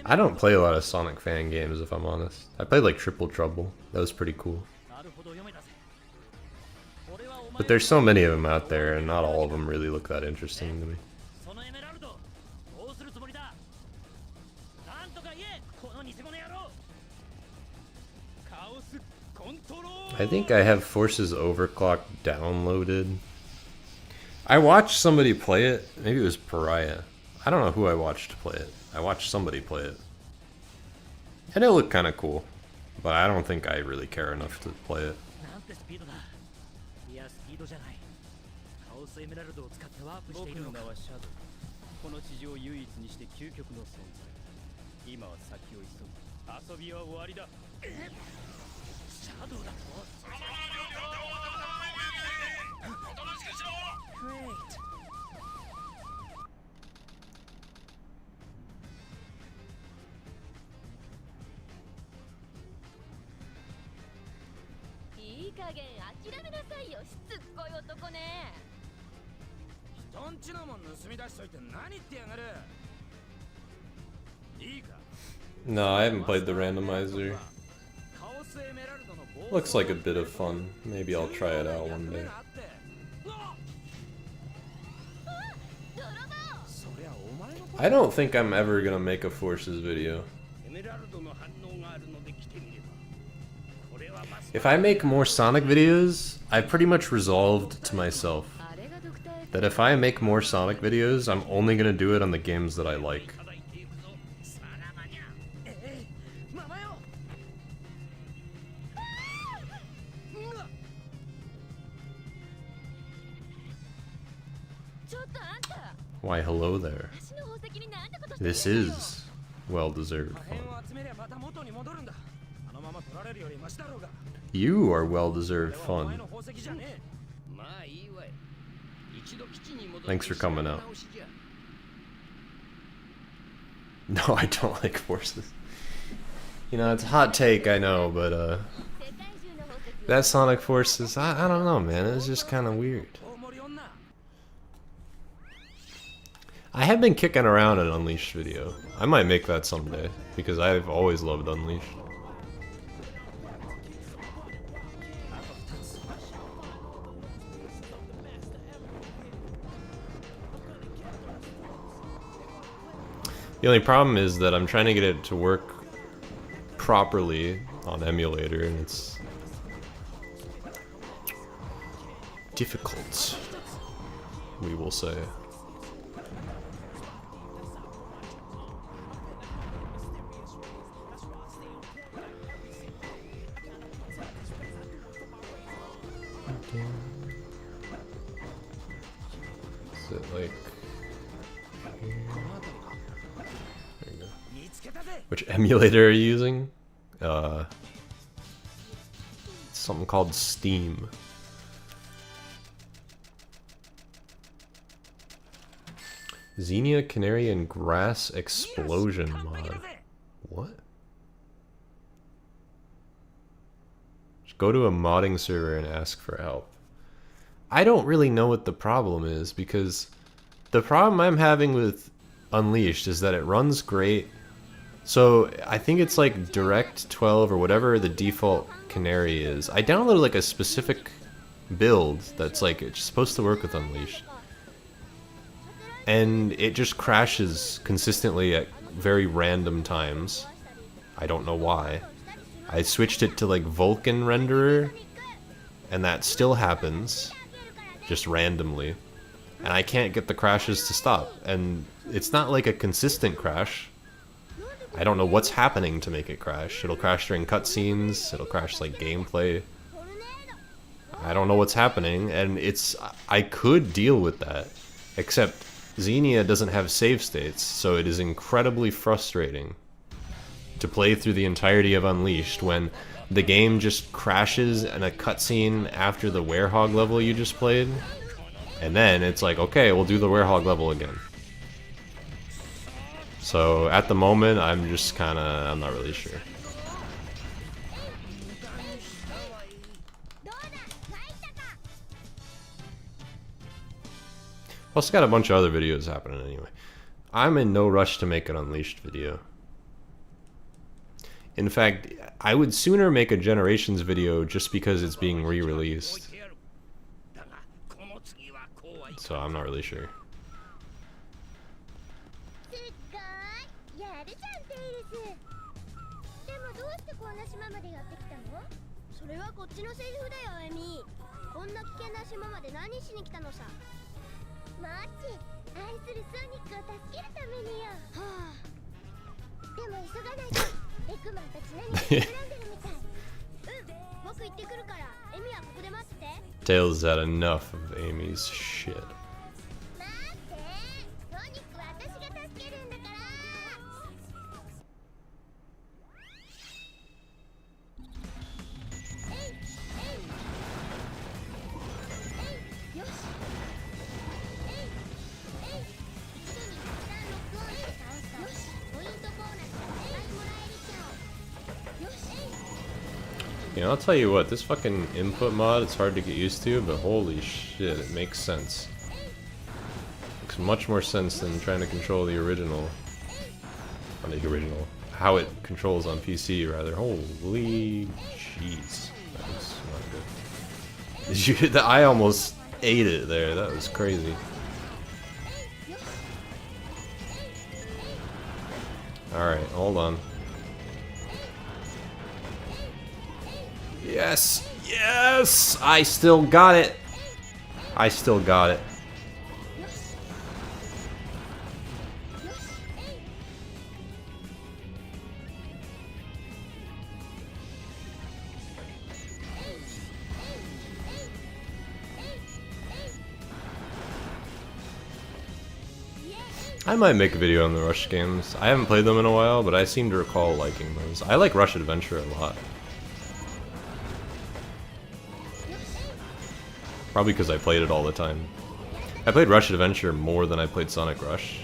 I don't play a lot of Sonic fan games, if I'm honest. I played like Triple Trouble. That was pretty cool. But there's so many of them out there, and not all of them really look that interesting to me. I think I have Forces Overclock downloaded. I watched somebody play it. Maybe it was Pariah. I don't know who I watched play it. I watched somebody play it. And it looked kind of cool. But I don't think I really care enough to play it. 僕の名はシャドウ。この地上を唯一にして究極の存在。今は先を急ぐ。遊びは終わりだ。シャドウだと。Great. いい加減諦めなさいよ、しつっこい男ね。 人んちのもん盗み出しといて何言ってやがる。いいか。 No, I haven't played the randomizer. Looks like a bit of fun. Maybe I'll try it out one day. I don't think I'm ever gonna make a Forces video. If I make more Sonic videos, I pretty much resolved to myself that if I make more Sonic videos, I'm only gonna do it on the games that I like. Why, hello there. This is well-deserved fun. You are well-deserved fun. Thanks for coming out. No, I don't like Forces. You know, it's a hot take, I know, but that Sonic Forces, I don't know, man. It's just kind of weird. I have been kicking around an Unleashed video. I might make that someday, because I've always loved Unleashed. The only problem is that I'm trying to get it to work properly on emulator, and it's difficult, we will say. Is it like... There you go. Which emulator are you using? Something called Steam. Xenia, Canary, and Grass Explosion mod. What? Just go to a modding server and ask for help. I don't really know what the problem is, because the problem I'm having with Unleashed is that it runs great. So I think it's like Direct 12 or whatever the default Canary is. I downloaded like a specific build that's like it's supposed to work with Unleashed, and it just crashes consistently at very random times. I don't know why. I switched it to like Vulkan renderer, and that still happens, just randomly. And I can't get the crashes to stop. And it's not like a consistent crash. I don't know what's happening to make it crash. It'll crash during cutscenes, it'll crash like gameplay. I don't know what's happening, and I could deal with that. Except Xenia doesn't have save states, so it is incredibly frustrating to play through the entirety of Unleashed when the game just crashes in a cutscene after the werehog level you just played, and then it's like, okay, we'll do the werehog level again. So at the moment, I'm just I'm not really sure. Plus, got a bunch of other videos happening anyway. I'm in no rush to make an Unleashed video. In fact, I would sooner make a Generations video just because it's being re-released. So I'm not really sure. すっごいやるじゃんテイルス。でもどうしてこんな島までやってきたの？それはこっちのセリフだよエミ。こんな危険な島まで何しに来たのさ。マッチ、愛するソニックを助けるためによ。はあ。でも急がないと。エッグマンたち何か企んでるみたい。僕行ってくるからエミはここで待ってて。 Tails had enough of Amy's shit. 待ってソニックは私が助けるんだから。よし。一度にたくさんロックオンして倒すと。よし。ポイントボーナスがいっぱいもらえるちゃお。よし。 You know, I'll tell you what, this fucking input mod, it's hard to get used to, but holy shit, it makes sense. Makes much more sense than trying to control the original. Or the original. How it controls on PC, rather. Holy jeez. That was not good. I almost ate it there, that was crazy. Alright, hold on. Yes! Yes! I still got it! I still got it. I might make a video on the Rush games. I haven't played them in a while, but I seem to recall liking those. I like Rush Adventure a lot. Probably because I played it all the time. I played Rush Adventure more than I played Sonic Rush.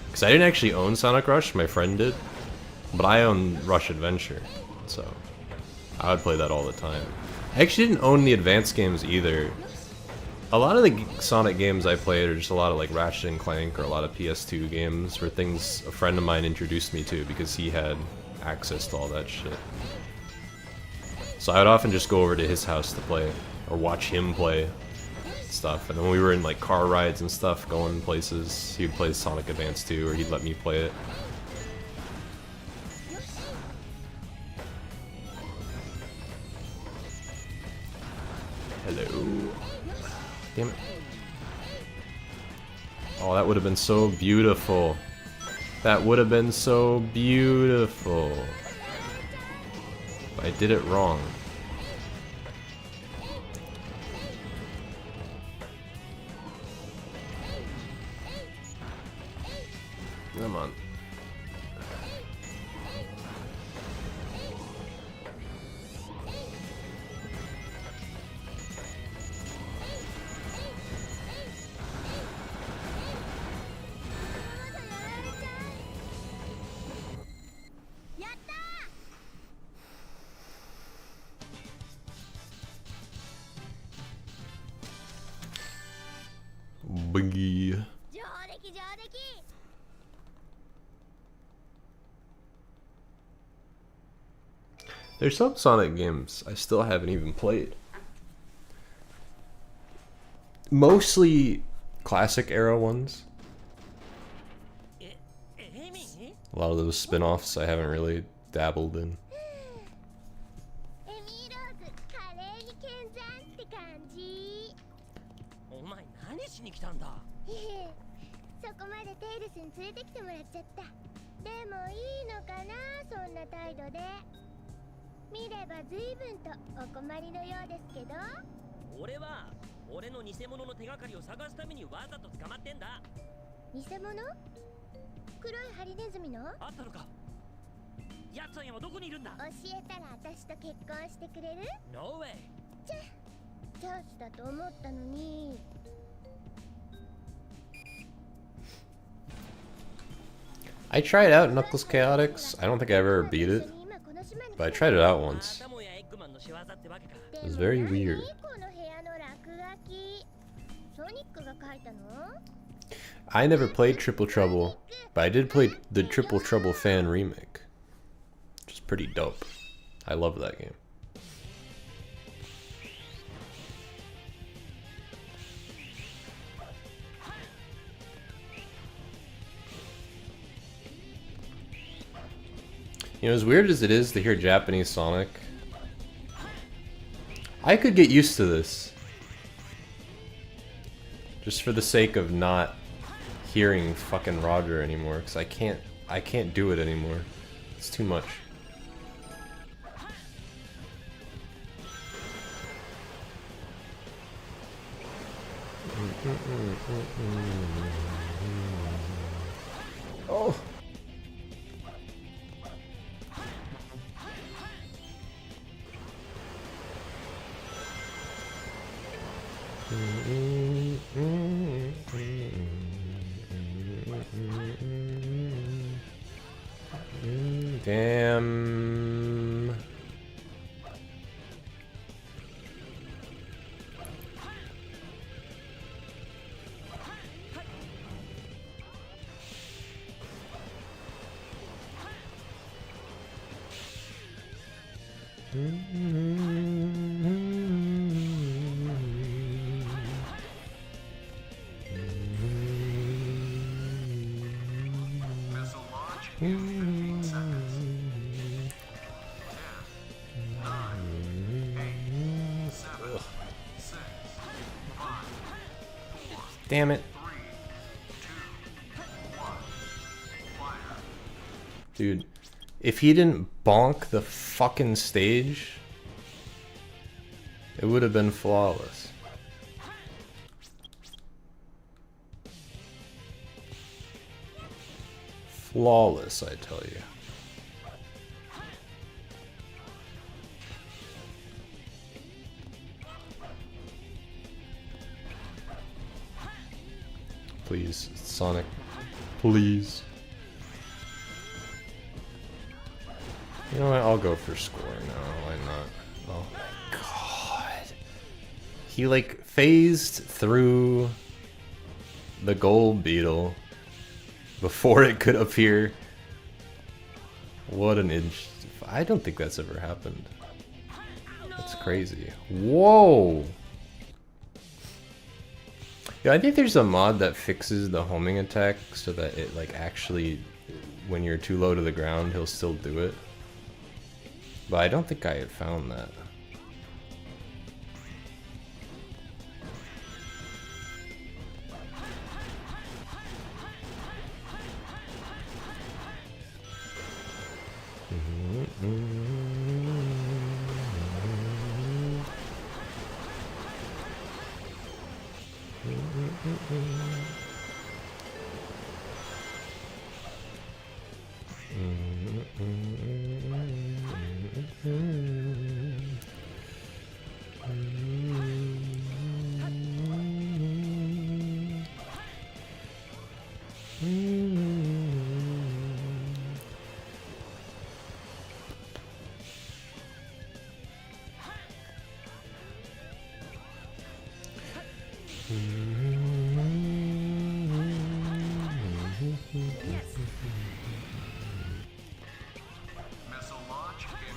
Because I didn't actually own Sonic Rush, my friend did. But I own Rush Adventure, so I would play that all the time. I actually didn't own the advanced games either. A lot of the Sonic games I played are just a lot of like Ratchet and Clank or a lot of PS2 games or things a friend of mine introduced me to because he had access to all that shit. So I would often just go over to his house to play. Or watch him play stuff, and then when we were in like car rides and stuff, going places, he would play Sonic Advance 2, or he'd let me play it. Hello. Damn it. Oh, that would have been so beautiful. That would have been so beautiful. But I did it wrong. Come on. Boogie. 上出来上出来。 There's some Sonic games I still haven't even played. Mostly classic era ones. A lot of those spin-offs I haven't really dabbled in. エミーローズ、華麗に健在って感じ。お前何しに来たんだ。そこまでテイルスに連れてきてもらっちゃった。でもいいのかな、そんな態度で。見れば随分とお困りのようですけど。俺は俺の偽物の手がかりを探すためにわざと捕まってんだ。偽物？黒いハリネズミの？あったのか。やつは今どこにいるんだ。教えたら私と結婚してくれる？ No way。チャンスだと思ったのに。I tried out Knuckles Chaotix. I don't think I ever beat it, but I tried it out once. It was very weird. I never played Triple Trouble, but I did play the Triple Trouble fan remake, which is pretty dope. I love that game. You know, as weird as it is to hear Japanese Sonic, I could get used to this. Just for the sake of not hearing fucking Roger anymore, because I can't do it anymore. It's too much. Oh. Damn. Damn it. Dude, if he didn't bonk the fucking stage, it would have been flawless. Flawless, I tell you. Please, Sonic. Please. You know what? I'll go for score now. Why not? Oh my god. He like phased through the gold beetle before it could appear. What an inch. I don't think that's ever happened. That's crazy. Whoa! Yeah, I think there's a mod that fixes the homing attack so that it like actually, when you're too low to the ground, he'll still do it. But I don't think I had found that.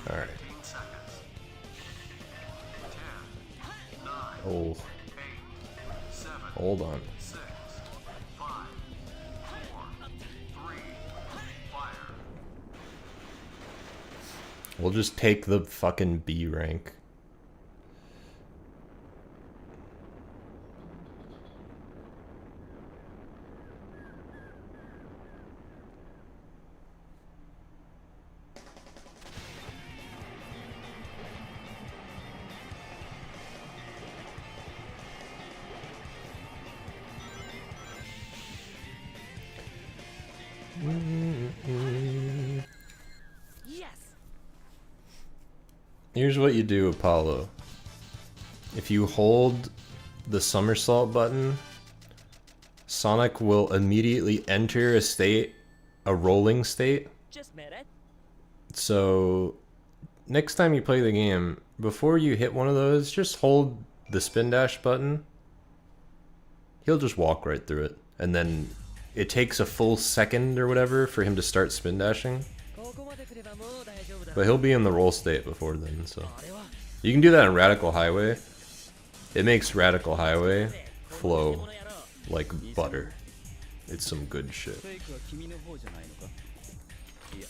Alright. Oh. Hold on. We'll just take the fucking B rank. Here's what you do, Apollo. If you hold the somersault button, Sonic will immediately enter a state, a rolling state. So next time you play the game, before you hit one of those, just hold the spin dash button. He'll just walk right through it. And then it takes a full second or whatever for him to start spin dashing. But he'll be in the roll state before then, so. You can do that in Radical Highway. It makes Radical Highway flow like butter. It's some good shit. フェイクは君の方じゃないのか。いや、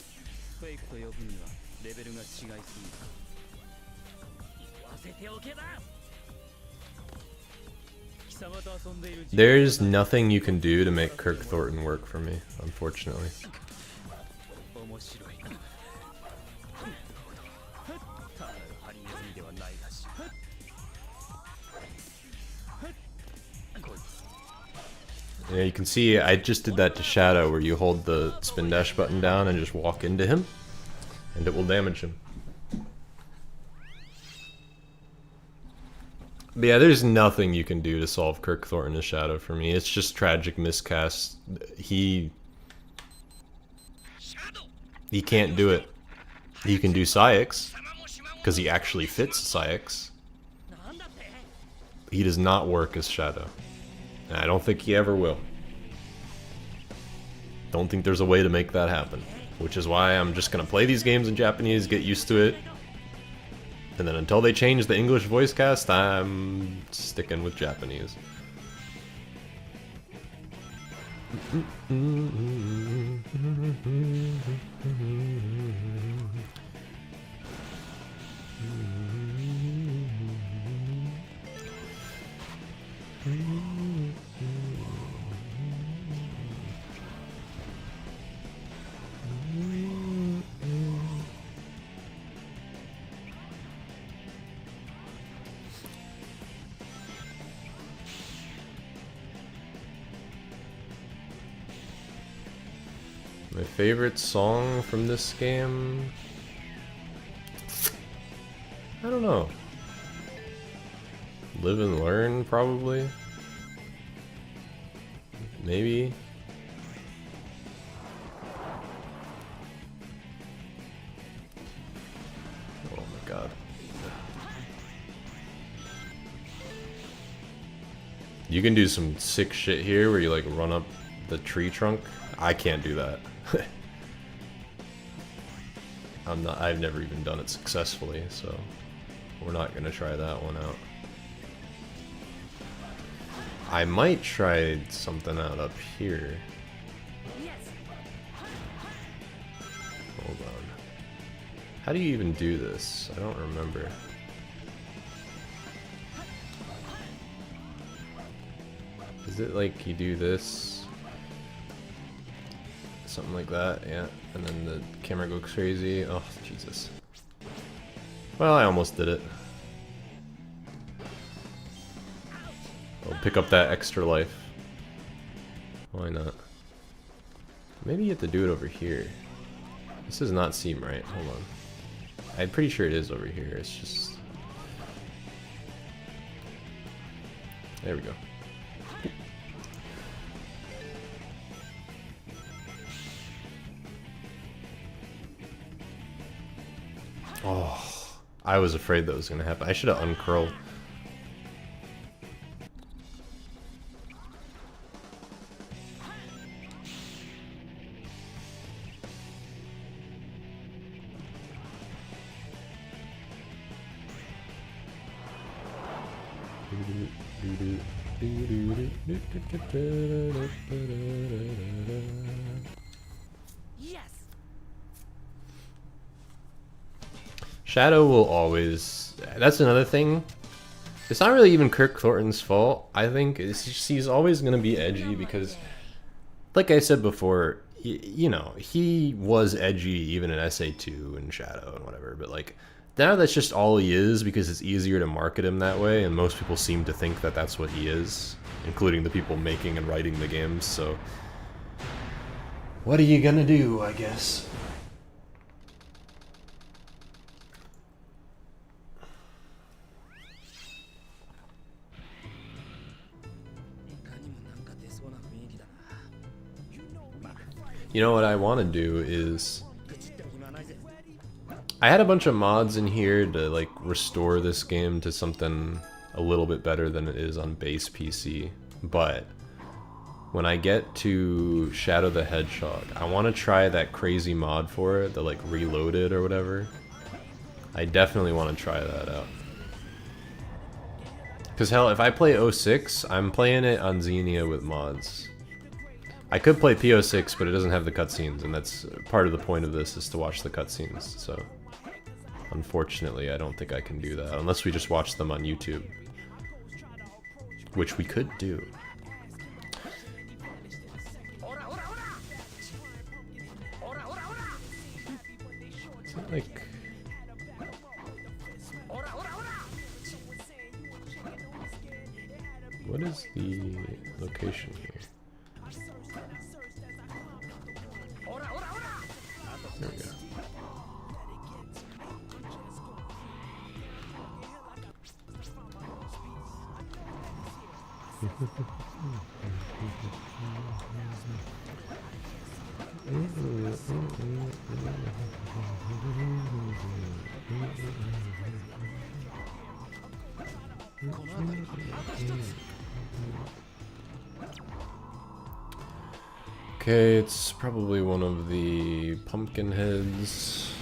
フェイクと呼ぶにはレベルが違いすぎる。言わせておけば。 There's nothing you can do to make Kirk Thornton work for me, unfortunately. Yeah, you can see I just did that to Shadow, where you hold the spin dash button down and just walk into him, and it will damage him. But yeah, there's nothing you can do to solve Kirk Thornton as Shadow for me. It's just tragic miscast. He can't do it. He can do Psyx, because he actually fits Psyx. He does not work as Shadow. And I don't think he ever will. Don't think there's a way to make that happen. Which is why I'm just gonna play these games in Japanese, get used to it. And then until they change the English voice cast, I'm sticking with Japanese. My favorite song from this game? I don't know. Live and Learn, probably? Maybe? Oh my god. You can do some sick shit here where you like run up the tree trunk. I can't do that. I've never even done it successfully, so we're not gonna try that one out. I might try something out up here. Hold on. How do you even do this? I don't remember. Is it like you do this? Something like that, yeah. And then the camera goes crazy. Oh, Jesus. Well, I almost did it. I'll pick up that extra life. Why not? Maybe you have to do it over here. This does not seem right. Hold on. I'm pretty sure it is over here. It's just... There we go. Oh, I was afraid that was going to happen. I should have uncurled. Yes. Shadow will always... That's another thing. It's not really even Kirk Thornton's fault, I think. It's just he's always going to be edgy because, like I said before, you know, he was edgy even in SA2 and Shadow and whatever, but like, now that's just all he is because it's easier to market him that way, and most people seem to think that that's what he is, including the people making and writing the games, so... What are you gonna do, I guess? You know what I want to do is... I had a bunch of mods in here to like restore this game to something a little bit better than it is on base PC, but when I get to Shadow the Hedgehog, I want to try that crazy mod for it, the like Reloaded or whatever. I definitely want to try that out. Because hell, if I play 06, I'm playing it on Xenia with mods. I could play P06, but it doesn't have the cutscenes, and that's part of the point of this, is to watch the cutscenes, so... Unfortunately, I don't think I can do that, unless we just watch them on YouTube. Which we could do. Is it like... What is the location here? There we go. Okay, it's probably one of the pumpkin heads.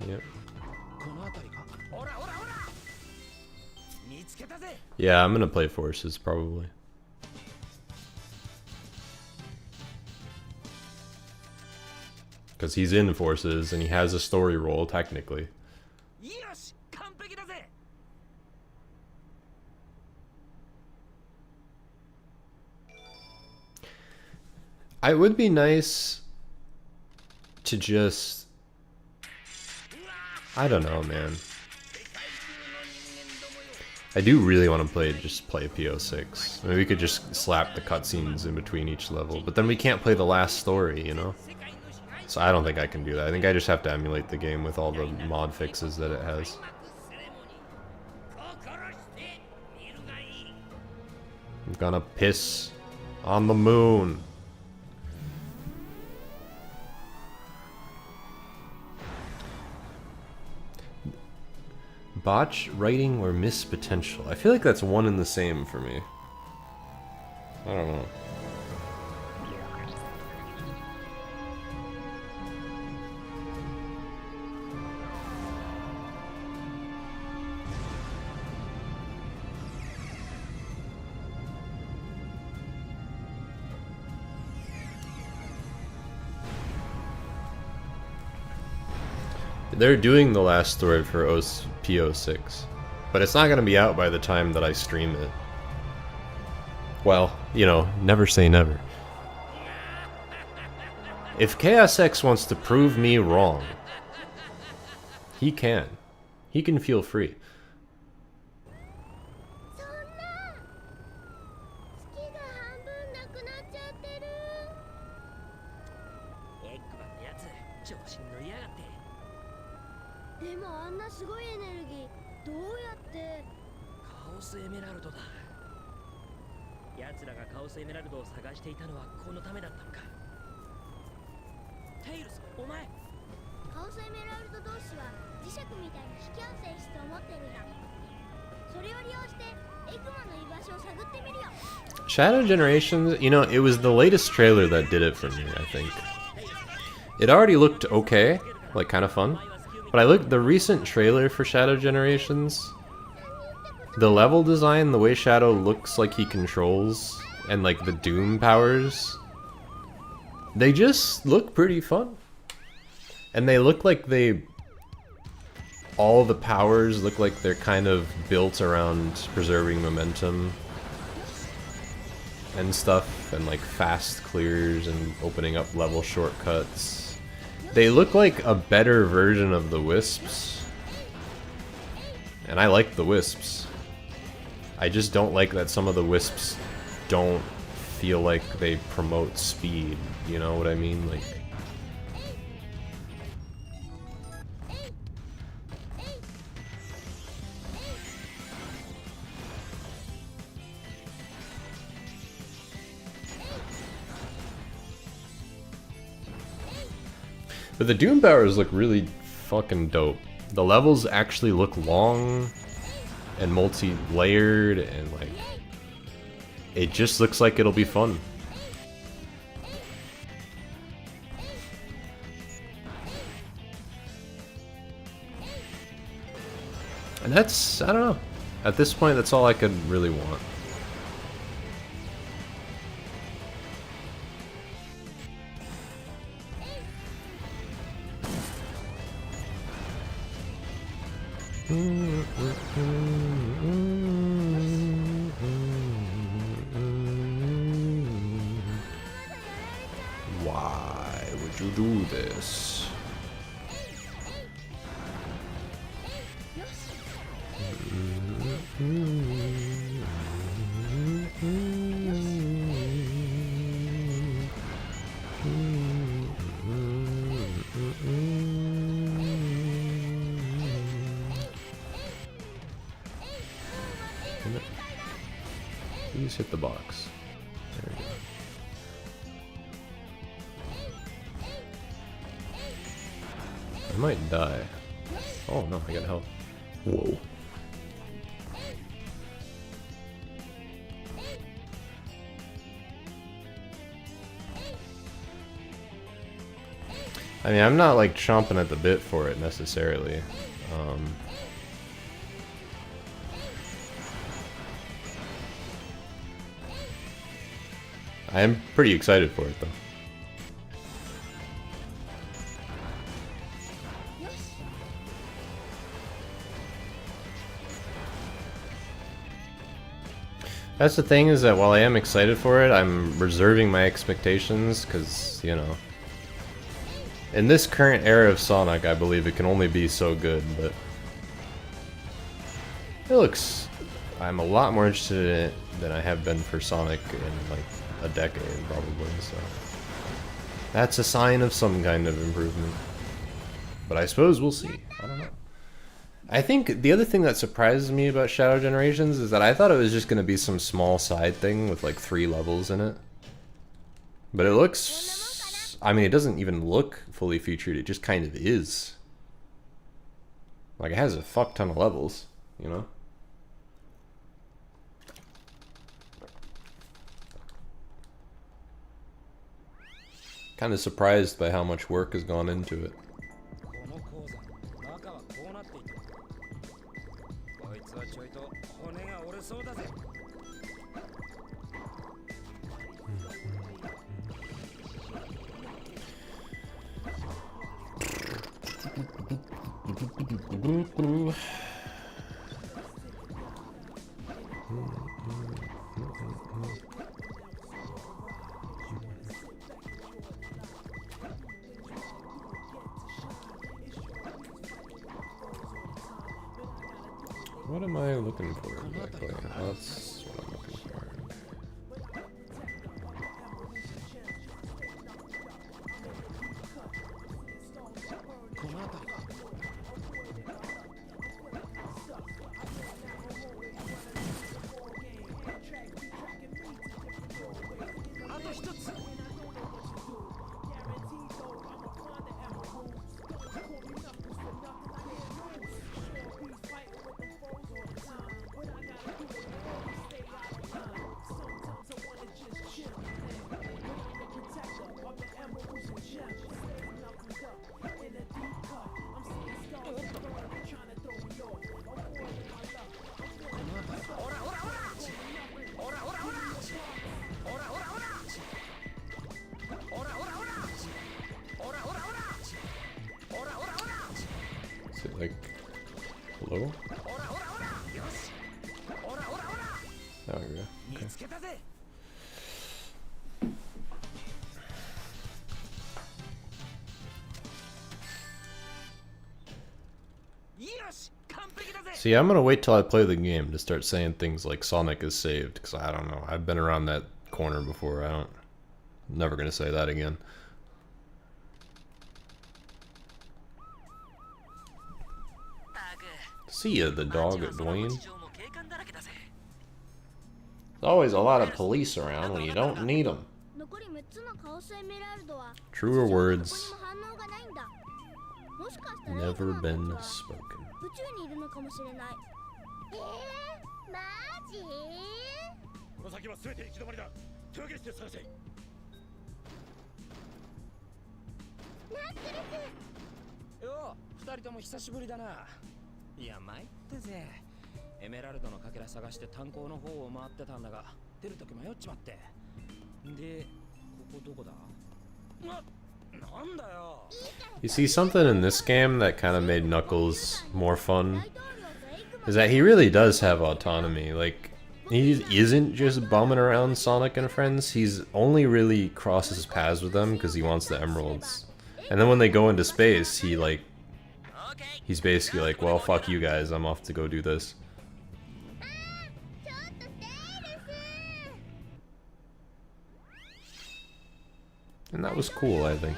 Yep. Yeah, I'm gonna play forces probably. Because he's in forces and he has a story role technically. It would be nice to just... I don't know, man. I do really want to play P06. Maybe we could just slap the cutscenes in between each level, but then we can't play the last story, you know? So I don't think I can do that. I think I just have to emulate the game with all the mod fixes that it has. I'm gonna piss on the moon. Botch, writing, or miss potential. I feel like that's one and the same for me. I don't know. They're doing the last story for P06, but it's not going to be out by the time that I stream it. Well, you know, never say never. If Chaos X wants to prove me wrong, he can. He can feel free. Shadow Generations, you know, it was the latest trailer that did it for me, I think. It already looked okay, like kind of fun, but I looked the recent trailer for Shadow Generations, the level design, the way Shadow looks like he controls, and like the Doom powers, they just look pretty fun. And they look like all the powers look like they're kind of built around preserving momentum and stuff, and like fast clears and opening up level shortcuts. They look like a better version of the Wisps, and I like the Wisps. I just don't like that some of the Wisps don't feel like they promote speed, you know what I mean? Like, but the Doom powers look really fucking dope. The levels actually look long. and multi-layered, and like it just looks like it'll be fun. And that's, I don't know. At this point, that's all I could really want. Why would you do this? Please hit the box. There we go. I might die. Oh no, I got help. Whoa. I mean, I'm not like chomping at the bit for it necessarily. I am pretty excited for it though. That's the thing, is that while I am excited for it, I'm reserving my expectations, because, you know, in this current era of Sonic, I believe it can only be so good, but it looks, I'm a lot more interested in it than I have been for Sonic in like a decade, probably, so that's a sign of some kind of improvement. But I suppose we'll see. I don't know. I think the other thing that surprises me about Shadow Generations is that I thought it was just going to be some small side thing with like 3 levels in it. But it looks, I mean, it doesn't even look fully featured, it just kind of is. Like, it has a fuck ton of levels, you know? Kind of surprised by how much work has gone into it. What am I looking for exactly? That's what I'm looking for. Is it like hello? There we go. Okay. See, I'm gonna wait till I play the game to start saying things like Sonic is saved, because I don't know. I've been around that corner before. Never gonna say that again. See ya, the dog at Dwayne. There's always a lot of police around when you don't need them. Truer words never been spoken. マジ？この先は全て行き止まりだ。手分けして探せ。ナックルス。よう、二人とも久しぶりだな。いや、参ってぜ。エメラルドのかけら探して炭鉱の方を回ってたんだが、出るとき迷っちまって。で、ここどこだ？なんだよ。 You see, something in this game that kind of made Knuckles more fun is that he really does have autonomy. Like, he isn't just bumming around Sonic and friends. He's only really crosses paths with them because he wants the emeralds. And then when they go into space, he's basically like, well, fuck you guys, I'm off to go do this. And that was cool, I think.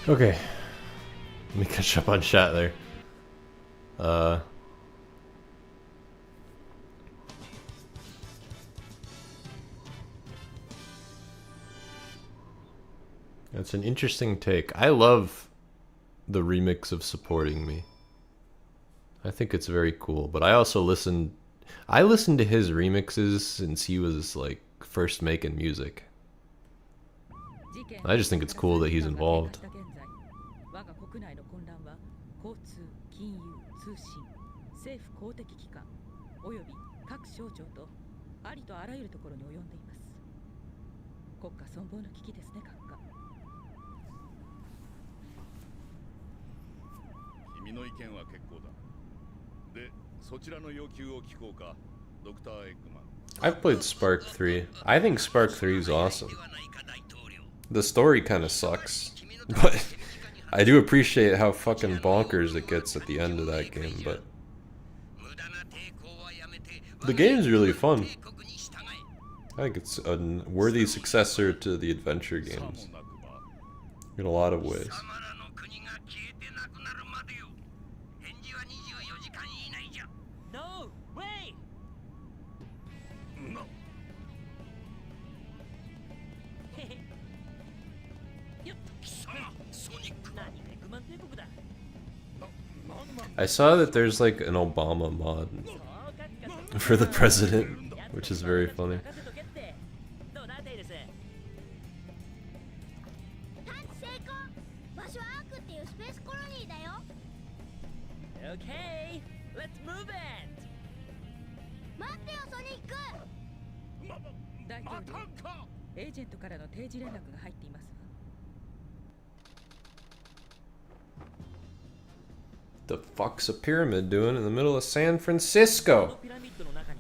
Okay, let me catch up on chat there. That's an interesting take. I love the remix of Supporting Me. I think it's very cool, but I also listened to his remixes since he was like first making music. I just think it's cool that he's involved. 我が国内の混乱は交通、金融、通信、政府公的機関および各省庁とありとあらゆるところに及んでいます。国家存亡の危機ですね、閣下。君の意見は結構だ。で、そちらの要求を聞こうか、ドクター・エッグマン。I've played Spark 3. I think Spark 3 is awesome. The story kind of sucks, but I do appreciate how fucking bonkers it gets at the end of that game, but the game's really fun. I think it's a worthy successor to the adventure games in a lot of ways. No way! I saw that there's like an Obama mod for the president, which is very funny. Okay, let's move it. 待ってよソニック。大統領、エージェントからの定時連絡が入っていますわ。 The fuck's a pyramid doing in the middle of San Francisco? ピラミッドの中に。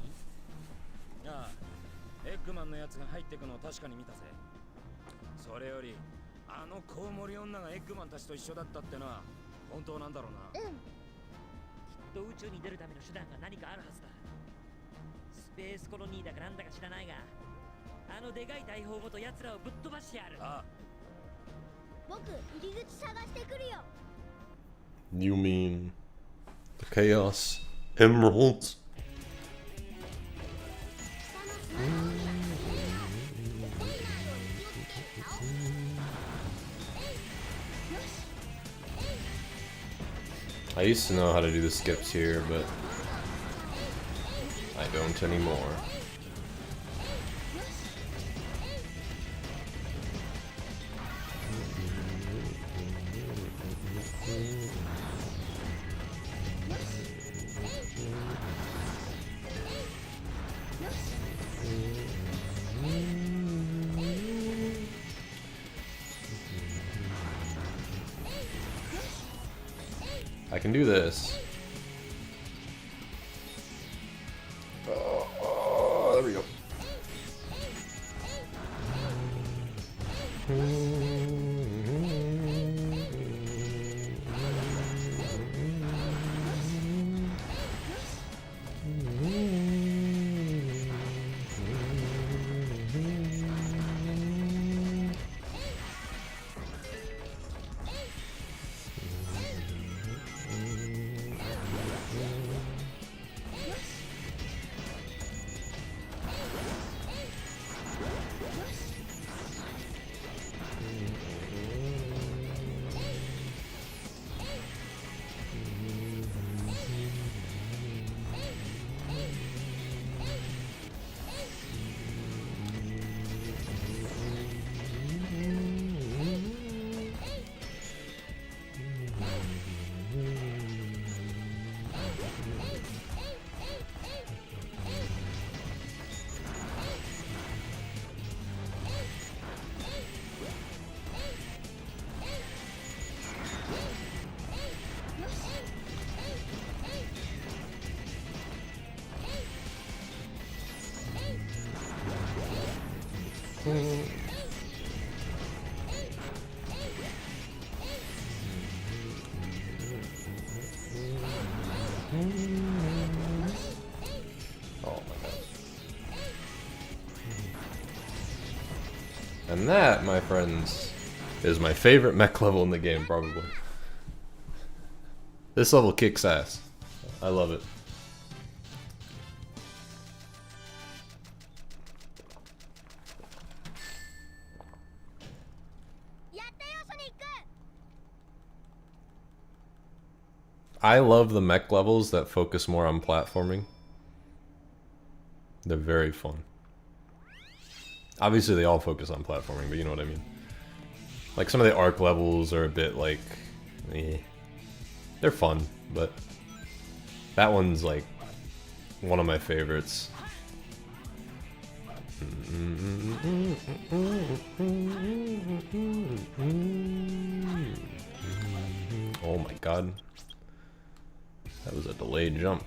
ああ、エッグマンのやつが入ってくのを確かに見たぜ。それよりあのコウモリ女がエッグマンたちと一緒だったってのは本当なんだろうな。きっと宇宙に出るための手段が何かあるはずだ。スペースコロニーだかなんだか知らないが、あのでかい大砲ごと奴らをぶっ飛ばしてやる。ああ、僕入り口探してくるよ。 You mean the Chaos Emeralds? I used to know how to do the skips here, but I don't anymore. I can do this. Oh, there we go. Oh my god. And that, my friends, is my favorite mech level in the game, probably. This level kicks ass. I love it. I love the mech levels that focus more on platforming. They're very fun. Obviously they all focus on platforming, but you know what I mean. Like some of the arc levels are a bit like, eh. They're fun, but that one's like one of my favorites. Oh my god. That was a delayed jump.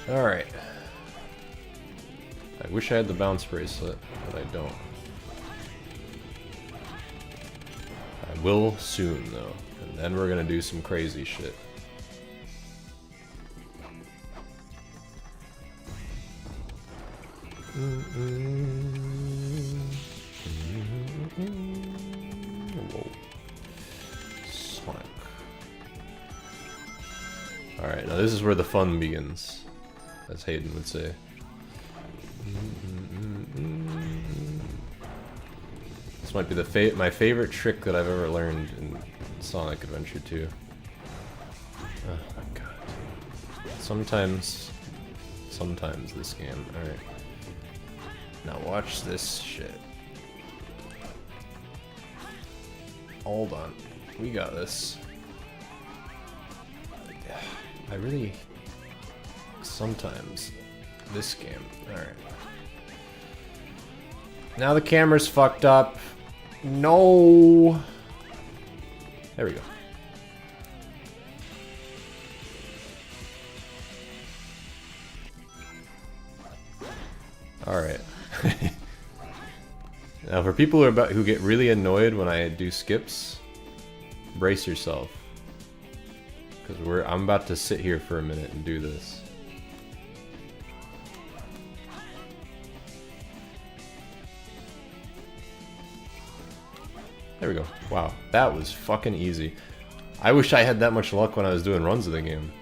Alright. I wish I had the bounce bracelet, but I don't. I will soon, though. And then we're gonna do some crazy shit. Whoa. Sonic. Alright, now This is where the fun begins, as Hayden would say. This might be my favorite trick that I've ever learned in Sonic Adventure 2. Oh my god. Sometimes this game. Alright. Now watch this shit. Hold on. We got this. I really... Sometimes this game. Alright. Now the camera's fucked up. No. There we go. All right. Now, for people who get really annoyed when I do skips, brace yourself, because I'm about to sit here for a minute and do this. There we go. Wow, that was fucking easy. I wish I had that much luck when I was doing runs of the game.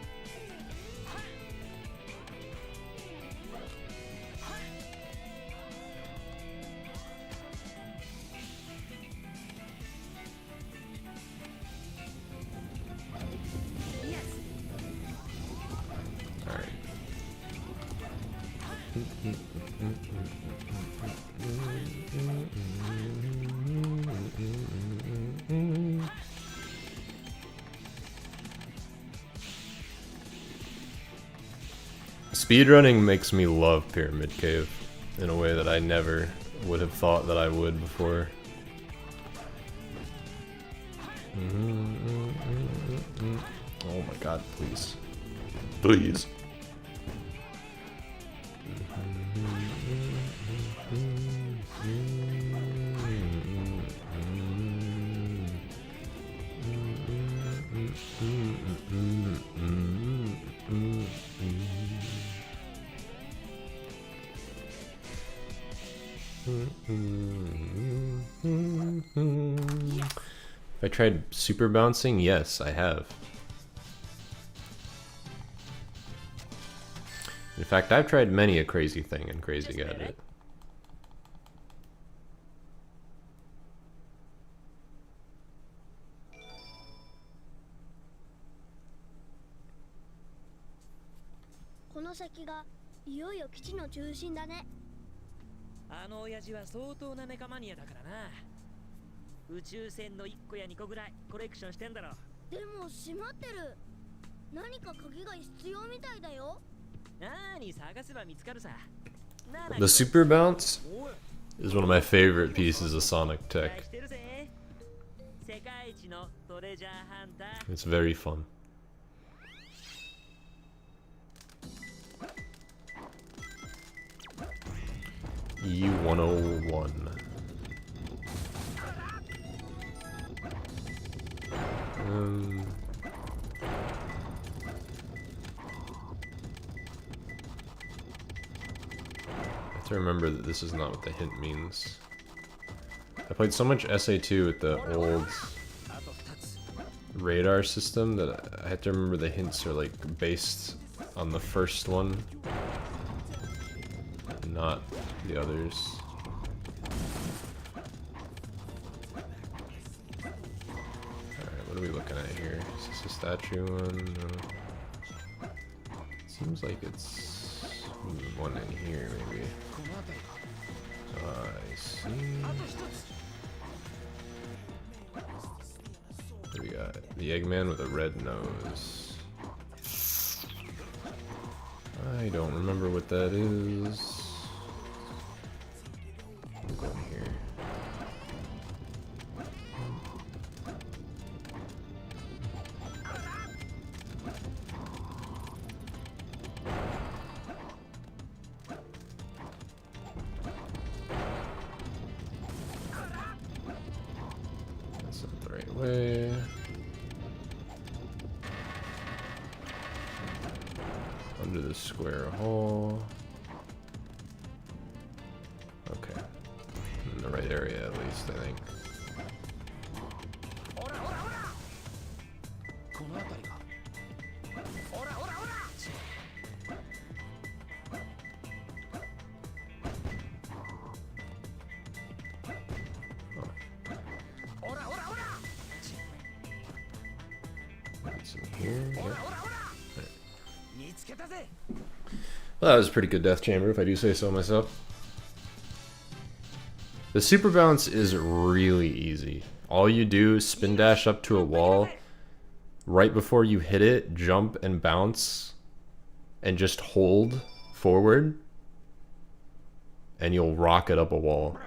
Alright. Speedrunning makes me love Pyramid Cave in a way that I never would have thought that I would before. Oh my god, please. Please. Have I tried super bouncing? Yes, I have. In fact, I've tried many a crazy thing in Crazy Gadget.親父は相当なメカマニアだからな。宇宙船の1個や2個ぐらいコレクションしてんだろ。でも閉まってる。何か鍵が必要みたいだよ。何探せば見つかるさ。The super bounce is one of my favorite pieces of Sonic tech. It's very fun. E101. I have to remember that this is not what the hint means. I played so much SA2 with the old radar system that I had to remember the hints are like based on the first one, not the others. Alright, what are we looking at here? Is this a statue one? No. Seems like it's one in here, maybe. I see. Here we got the Eggman with a red nose. I don't remember what that is. We'll go in here. That's not the right way. Under the square hole. Okay. In the right area at least, I think. Well, that was a pretty good death chamber, if I do say so myself. The super bounce is really easy. All you do is spin dash up to a wall. Right before you hit it, jump and bounce. And just hold forward. And you'll rocket up a wall.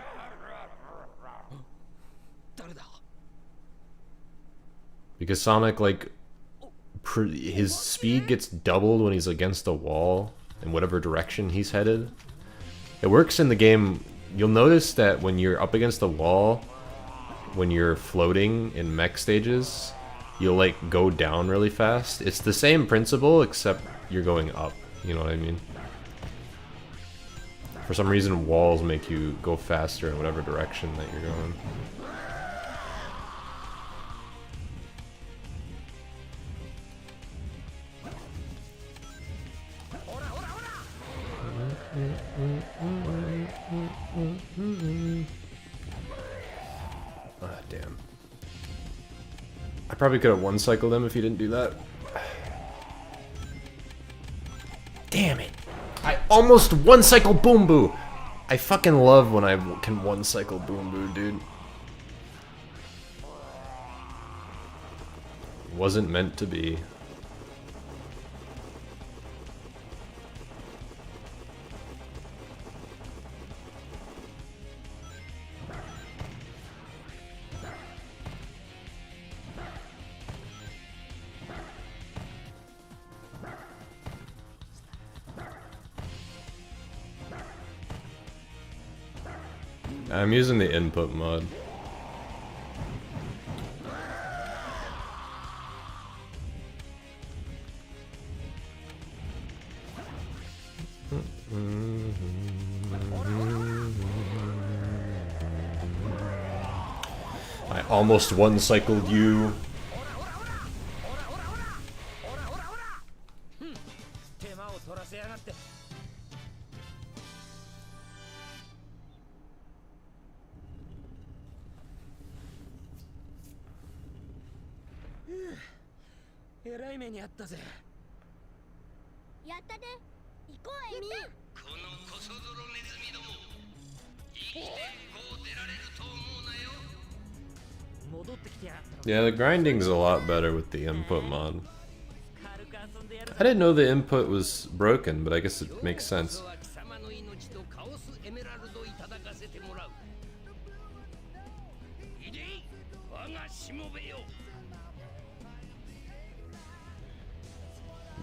Because Sonic, like, his speed gets doubled when he's against a wall in whatever direction he's headed. It works in the game. You'll notice that when you're up against the wall, when you're floating in mech stages, you'll like go down really fast. It's the same principle, except you're going up. You know what I mean? For some reason, walls make you go faster in whatever direction that you're going. Ah, damn. I probably could have one-cycled him if he didn't do that. Damn it! I almost one-cycle Boom Boo! I fucking love when I can one-cycle Boom Boo, dude. Wasn't meant to be. I'm using the input mod. I almost one-cycled you. Yeah, the grinding's a lot better with the input mod. I didn't know the input was broken, but I guess it makes sense.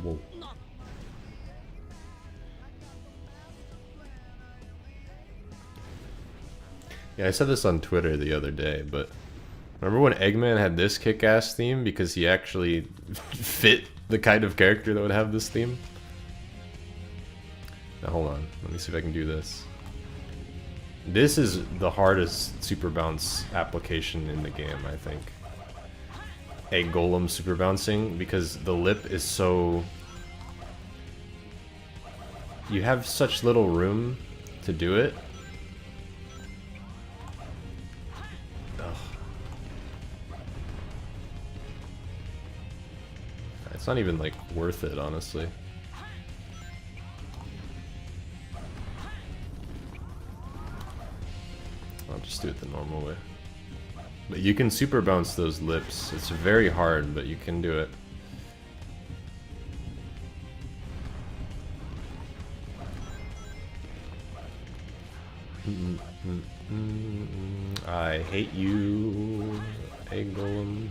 Whoa. Yeah, I said this on Twitter the other day, but remember when Eggman had this kick-ass theme because he actually fit the kind of character that would have this theme? Now hold on, let me see if I can do this. This is the hardest super bounce application in the game, I think. A Golem super bouncing, because the lip is so... You have such little room to do it. It's not even like worth it, honestly. I'll just do it the normal way. But you can super bounce those lips. It's very hard, but you can do it. I hate you, Egg Golem.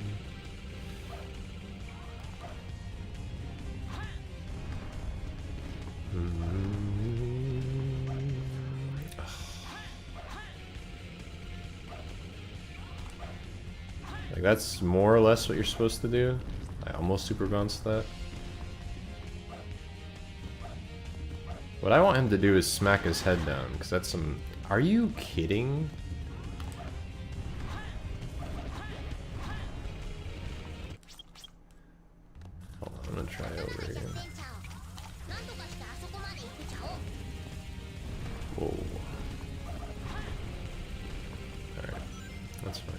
Like, that's more or less what you're supposed to do. I almost super bounced that. What I want him to do is smack his head down, because that's some... Are you kidding? Hold on, I'm gonna try over again. Whoa. Alright, that's fine.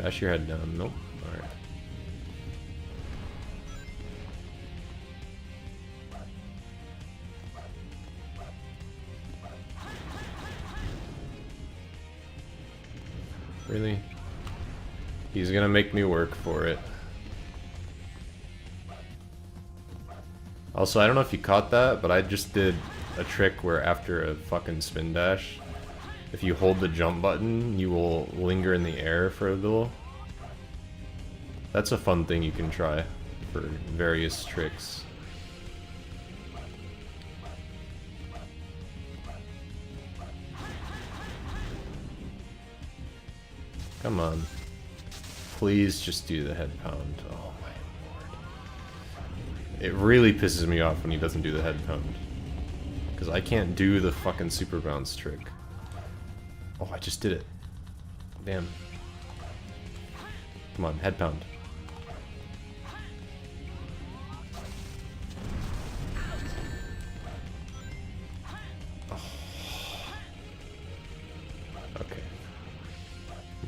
Bash your head down. Nope. Alright. Really? He's gonna make me work for it. Also, I don't know if you caught that, but I just did a trick where after a fucking spin dash, if you hold the jump button, you will linger in the air for a little. That's a fun thing you can try for various tricks. Come on. Please just do the head pound. Oh my lord. It really pisses me off when he doesn't do the head pound. Because I can't do the fucking super bounce trick. Oh, I just did it. Damn. Come on, head pound. Oh. Okay.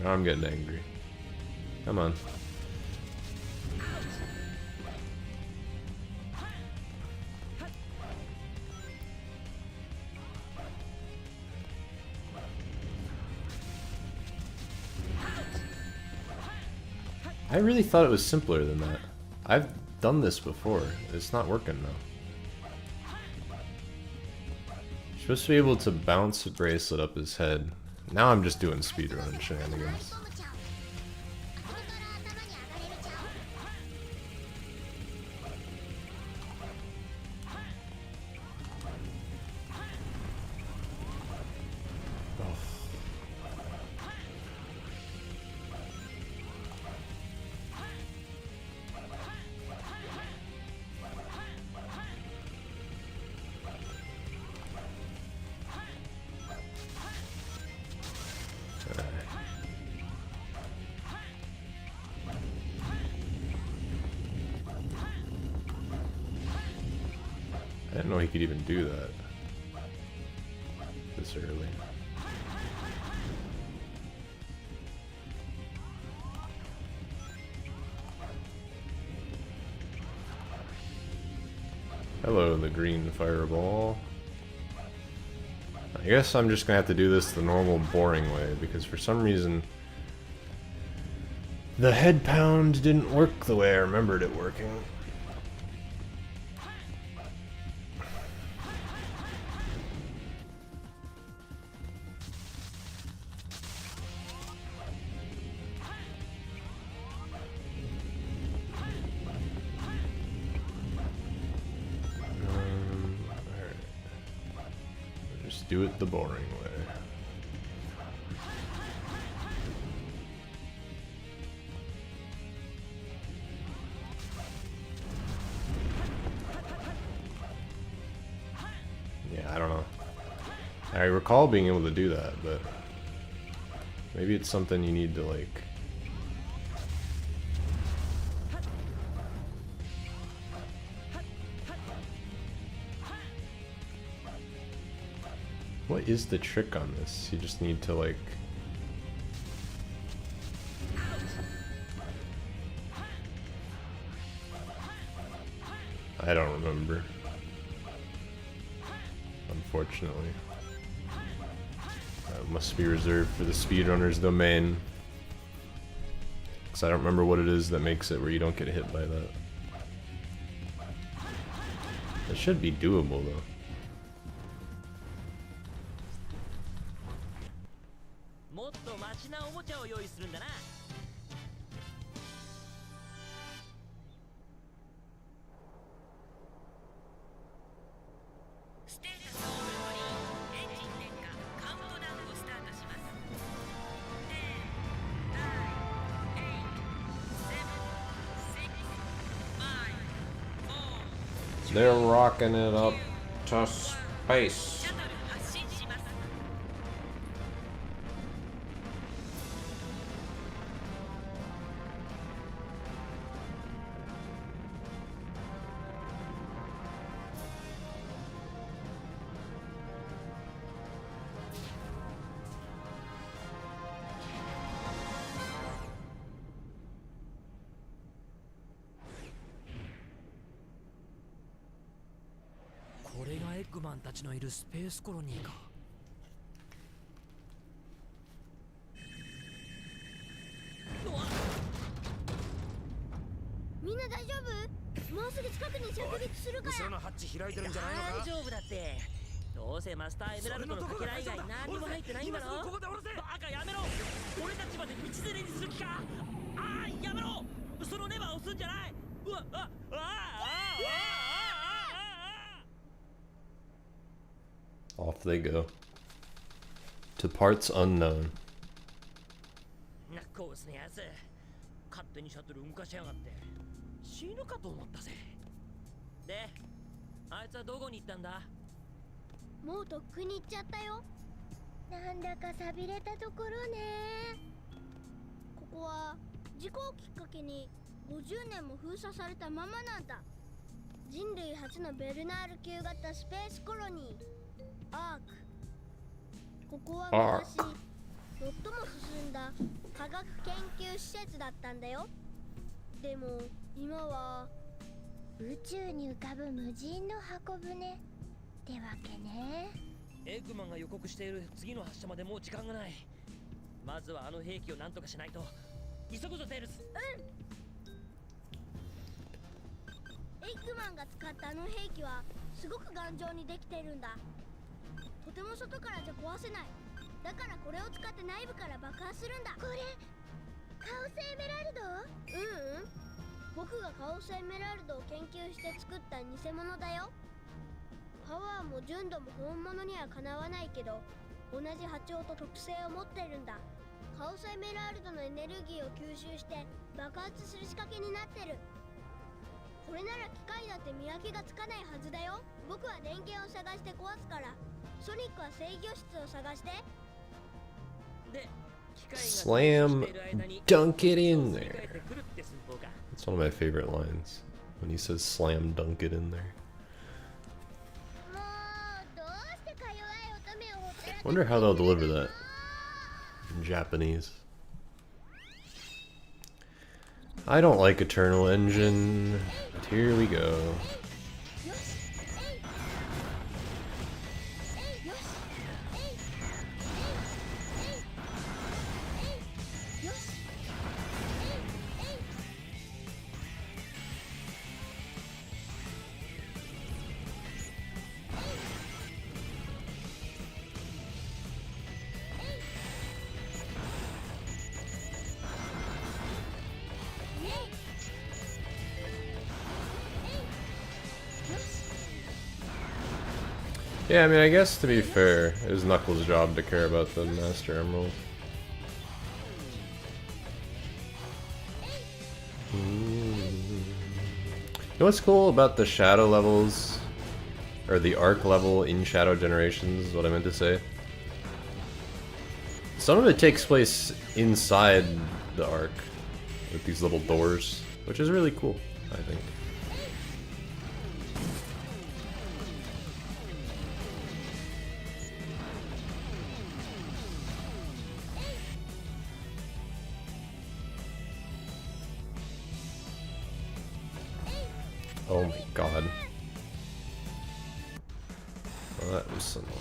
Now I'm getting angry. Come on. I really thought it was simpler than that. I've done this before. It's not working now. You're supposed to be able to bounce a bracelet up his head. Now I'm just doing speedrun shenanigans. I didn't know he could even do that this early. Hello, the green fireball. I guess I'm just gonna have to do this the normal boring way because for some reason the head pound didn't work the way I remembered it working. Do it the boring way. Yeah, I don't know. I recall being able to do that, but maybe it's something you need to like... What is the trick on this? You just need to like... I don't remember. Unfortunately. That must be reserved for the speedrunner's domain. Because I don't remember what it is that makes it where you don't get hit by that. It should be doable though. They're rocking it up to space. マンたちのいるスペースコロニーか。みんな大丈夫？もうすぐ近くに着陸するから。後ろのハッチ開いてるんじゃないのか。大丈夫だって。どうせマスターエメラルドのかけら以外何にも入ってないんだろ。バカやめろ。俺たちまで道連れにする気か。ああやめろ。そのレバー押すんじゃない。うわああああ Off they go. To parts unknown. ナッコースのやつ勝手にシャトル動かしやがって死ぬかと思ったぜ。であいつはどこに行ったんだ。もうとっくに行っちゃったよ。なんだか寂れたところね。ここは事故をきっかけに50年も封鎖されたままなんだ。人類初のベルナール級型スペースコロニーアーク。ここは昔最も進んだ科学研究施設だったんだよ。でも今は宇宙に浮かぶ無人の箱舟ってわけね。エッグマンが予告している次の発射までもう時間がない。まずはあの兵器を何とかしないと。急ぐぞテイルス。エッグマンが使ったあの兵器はすごく頑丈にできてるんだ。とても外からじゃ壊せない。だからこれを使って内部から爆破するんだ。これカオスエメラルド？僕がカオスエメラルドを研究して作った偽物だよ。パワーも純度も本物にはかなわないけど同じ波長と特性を持ってるんだ。カオスエメラルドのエネルギーを吸収して爆発する仕掛けになってる。これなら機械だって見分けがつかないはずだよ。僕は電源を探して壊すからソニックは制御室を探して。で機械が Slam dunk it in there. That's one of my favorite lines. When he says slam dunk it in there. もうどうしてか弱い乙女をほったらかし Wonder how they'll deliver that in Japanese. I don't like Eternal Engine, but here we go. よしえいえいよしえいえいえいえいよしえいえいYeah, I mean, I guess to be fair, it was Knuckles' job to care about the Master Emerald. You know what's cool about the shadow levels, or the arc level in Shadow Generations, is what I meant to say? Some of it takes place inside the arc, with these little doors, which is really cool, I think. Oh my god. Well, that was annoying.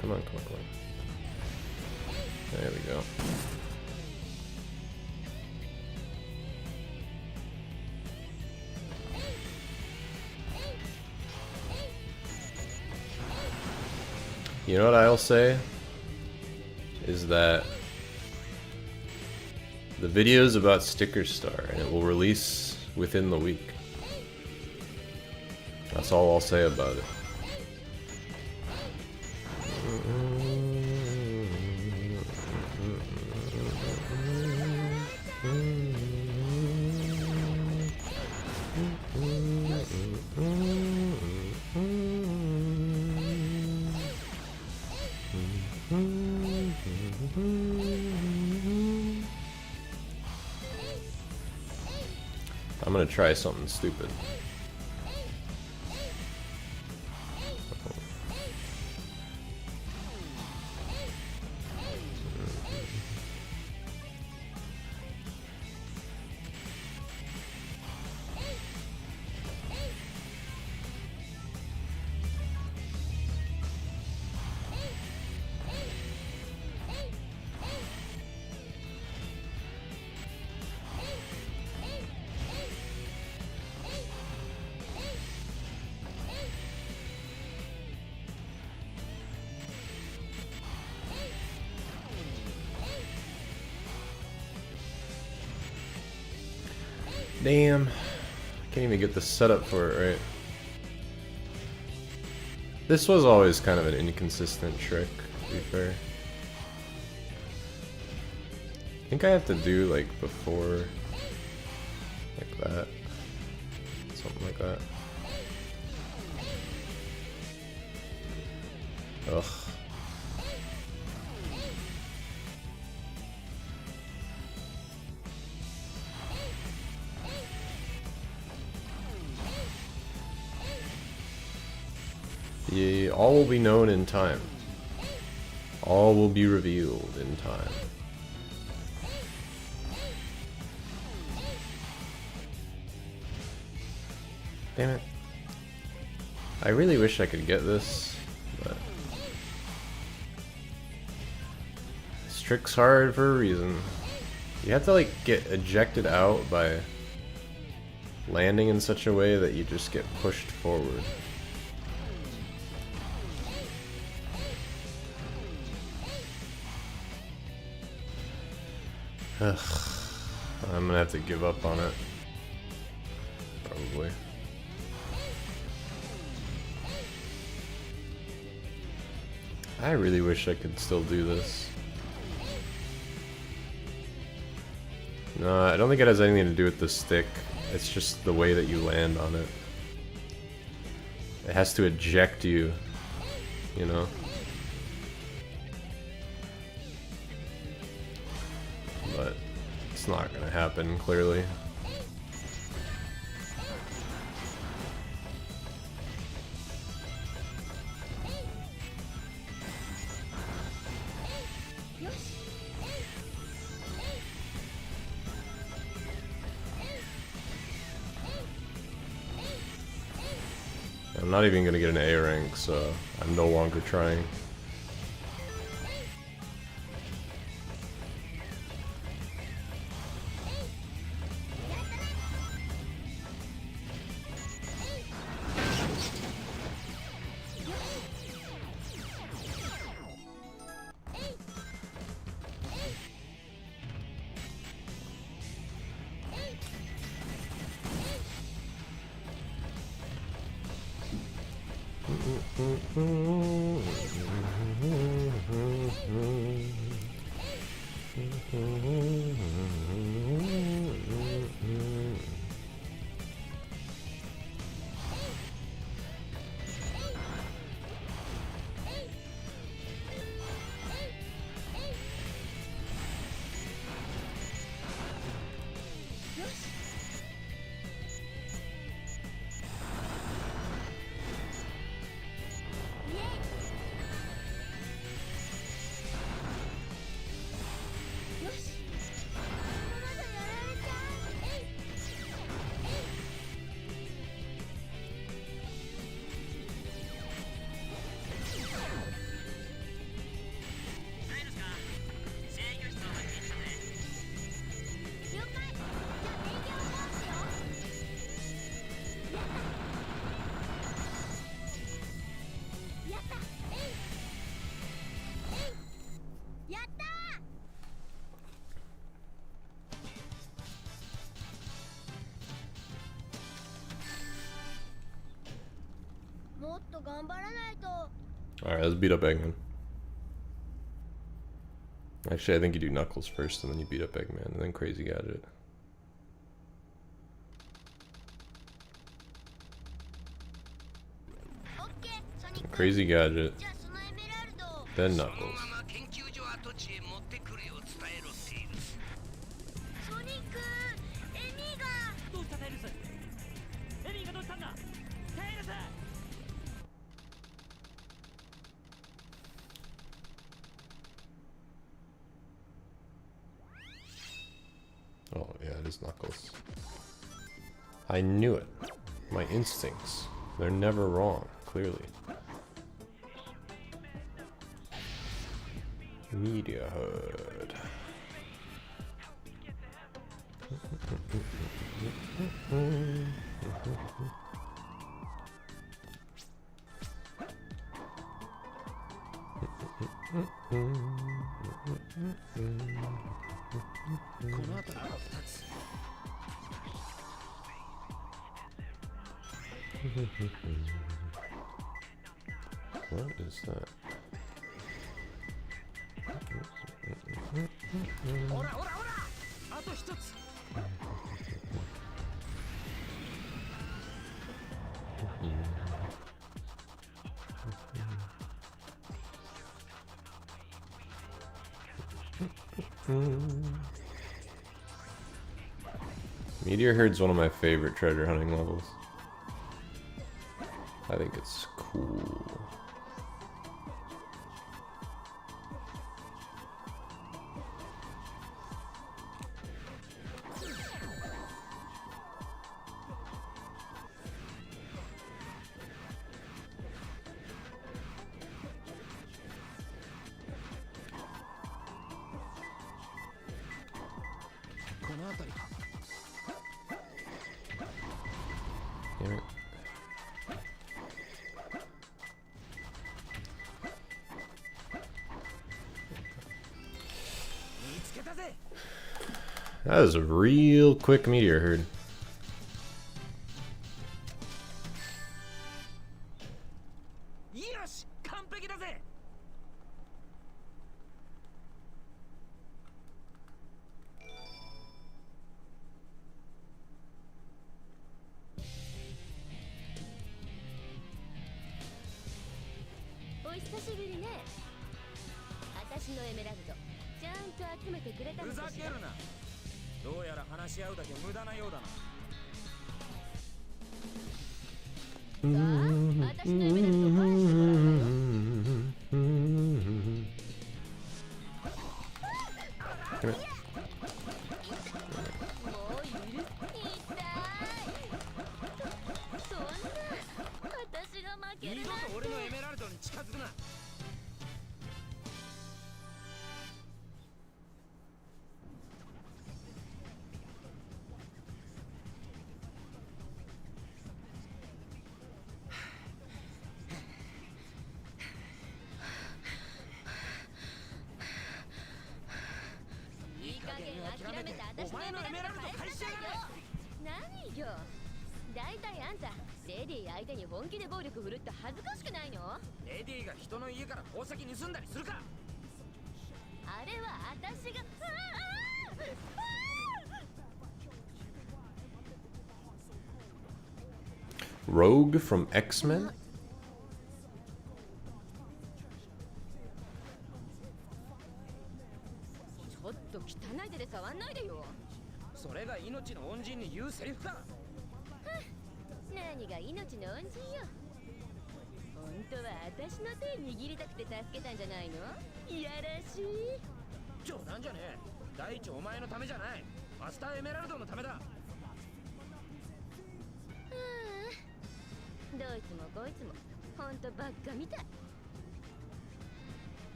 Come on, come on, come on. There we go. You know what I'll say? Is that the video is about Sticker Star and it will release within the week. That's all I'll say about it. I'm gonna try something stupid. Damn. Can't even get the setup for it right. This was always kind of an inconsistent trick, to be fair. I think I have to do like before, like that. Something like that. Ugh. Yeah, all will be known in time. All will be revealed in time. Damn it. I really wish I could get this, but this trick's hard for a reason. You have to like get ejected out by landing in such a way that you just get pushed forward. Ugh. I'm gonna have to give up on it. Probably. I really wish I could still do this. No, I don't think it has anything to do with the stick. It's just the way that you land on it. It has to eject you, you know? But it's not gonna happen, clearly. I'm not even gonna get an A rank, so I'm no longer trying. Alright, let's beat up Eggman. Actually, I think you do Knuckles first, and then you beat up Eggman, and then Crazy Gadget. Crazy Gadget, then Knuckles. his knuckles. I knew it. My instincts. They're never wrong, clearly. Meteor Herd. What is that? Meteor Herd's one of my favorite treasure hunting levels. I think it's cool. Damn it. That was a real quick Meteor Herd. Rouge from X-Men?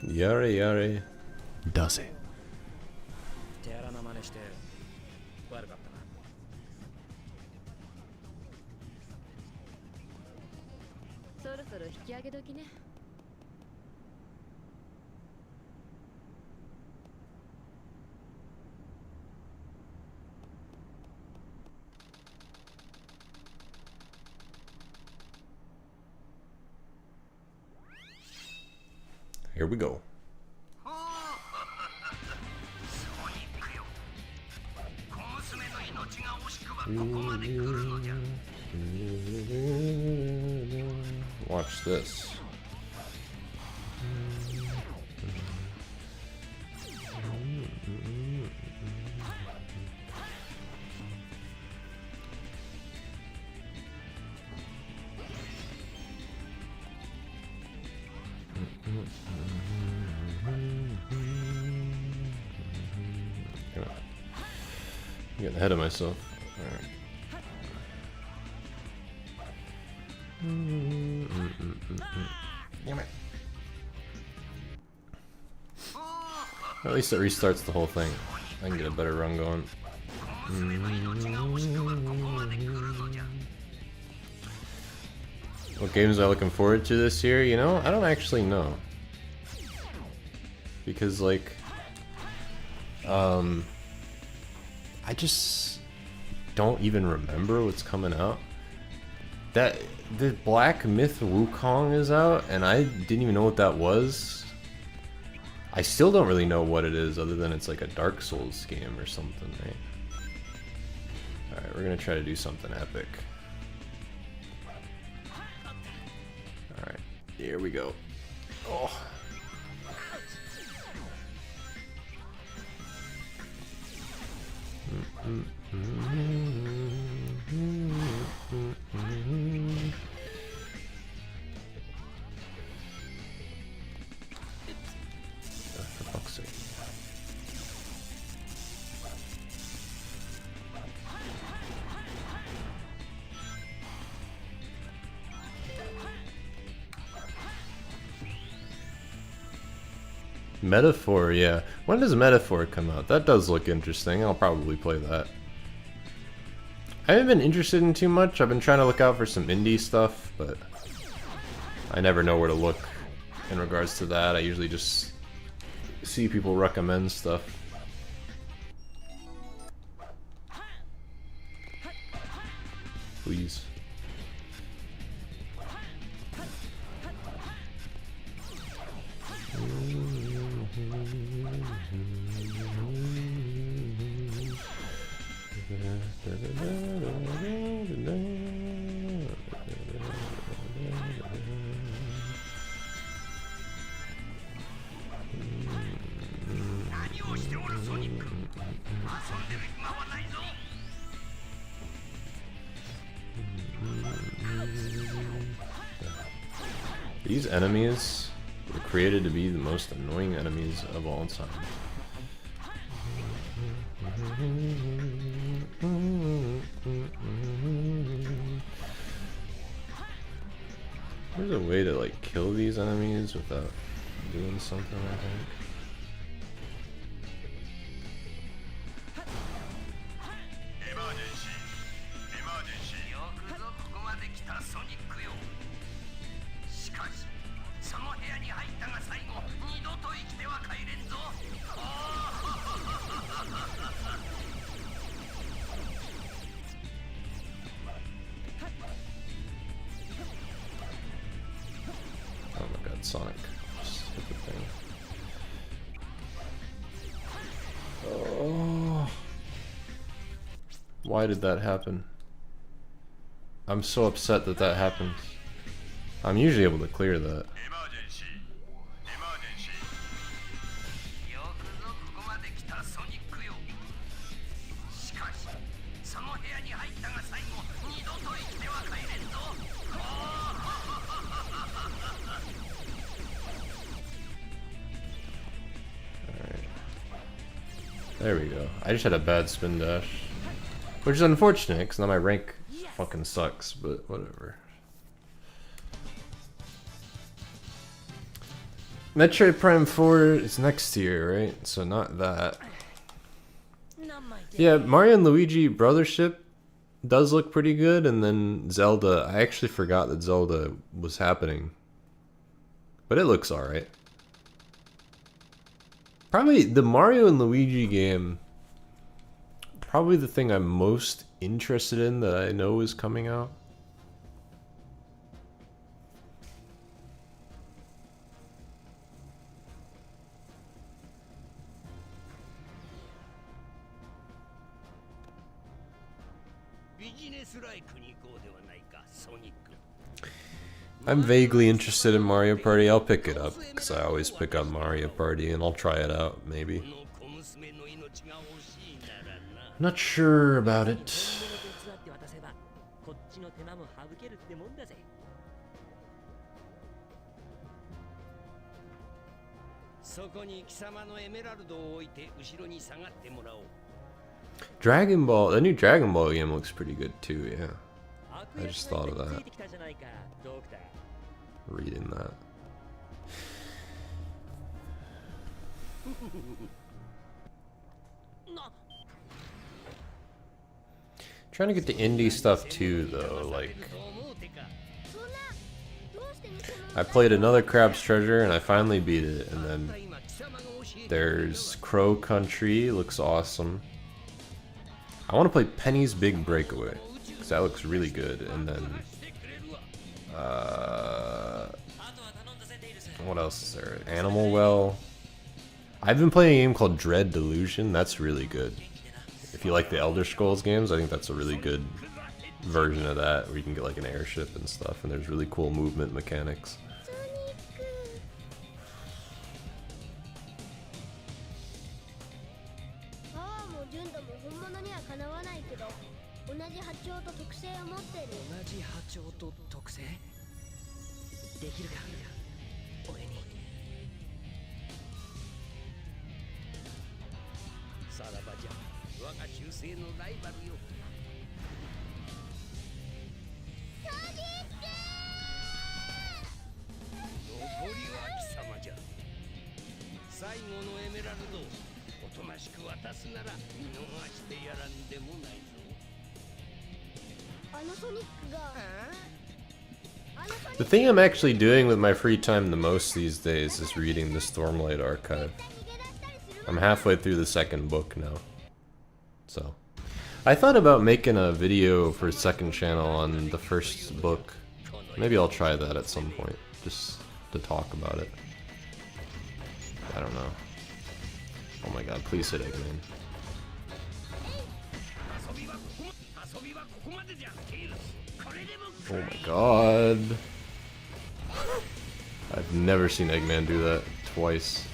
Yare yare does it. 手荒な真似して悪かったな。そろそろ引き上げ時ね。Here we go. Watch this. I'm getting ahead of myself. Alright. Damn it. At least it restarts the whole thing. I can get a better run going. What games am I looking forward to this year? You know, I don't actually know. Because, like, I just don't even remember what's coming out. That the Black Myth Wukong is out, and I didn't even know what that was. I still don't really know what it is, other than it's like a Dark Souls game or something, right? Alright, we're gonna try to do something epic. Alright, here we go. Oh. For fuck's sake. Metaphor, yeah. When does Metaphor come out? That does look interesting. I'll probably play that. I haven't been interested in too much. I've been trying to look out for some indie stuff, but I never know where to look in regards to that. I usually just see people recommend stuff. Please. These enemies were created to be the most annoying enemies of all time. There's a way to like kill these enemies without doing something, I think. Sonic. Stupid thing. Oh. Why did that happen? I'm so upset that that happened. I'm usually able to clear that. There we go. I just had a bad spin dash. Which is unfortunate, because now my rank fucking sucks, but whatever. Metroid Prime 4 is next year, right? So not that. Yeah, Mario and Luigi Brothership does look pretty good, and then Zelda. I actually forgot that Zelda was happening. But it looks alright. Probably the Mario and Luigi game, probably the thing I'm most interested in that I know is coming out. I'm vaguely interested in Mario Party. I'll pick it up, because I always pick up Mario Party, and I'll try it out, maybe. Not sure about it. Dragon Ball, the new Dragon Ball game looks pretty good too, yeah. I just thought of that. Reading that. Trying to get the indie stuff too, though. Like, I played another Crab's Treasure and I finally beat it, and then there's Crow Country, looks awesome. I want to play Penny's Big Breakaway because that looks really good, and then what else is there? Animal Well. I've been playing a game called Dread Delusion. That's really good. If you like the Elder Scrolls games, I think that's a really good version of that, where you can get like an airship and stuff, and there's really cool movement mechanics. The thing I'm actually doing with my free time the most these days is reading the Stormlight Archive. I'm halfway through the second book now. So, I thought about making a video for second channel on the first book. Maybe I'll try that at some point, just to talk about it. I don't know. Oh my god, please hit Eggman. Oh my god. I've never seen Eggman do that twice.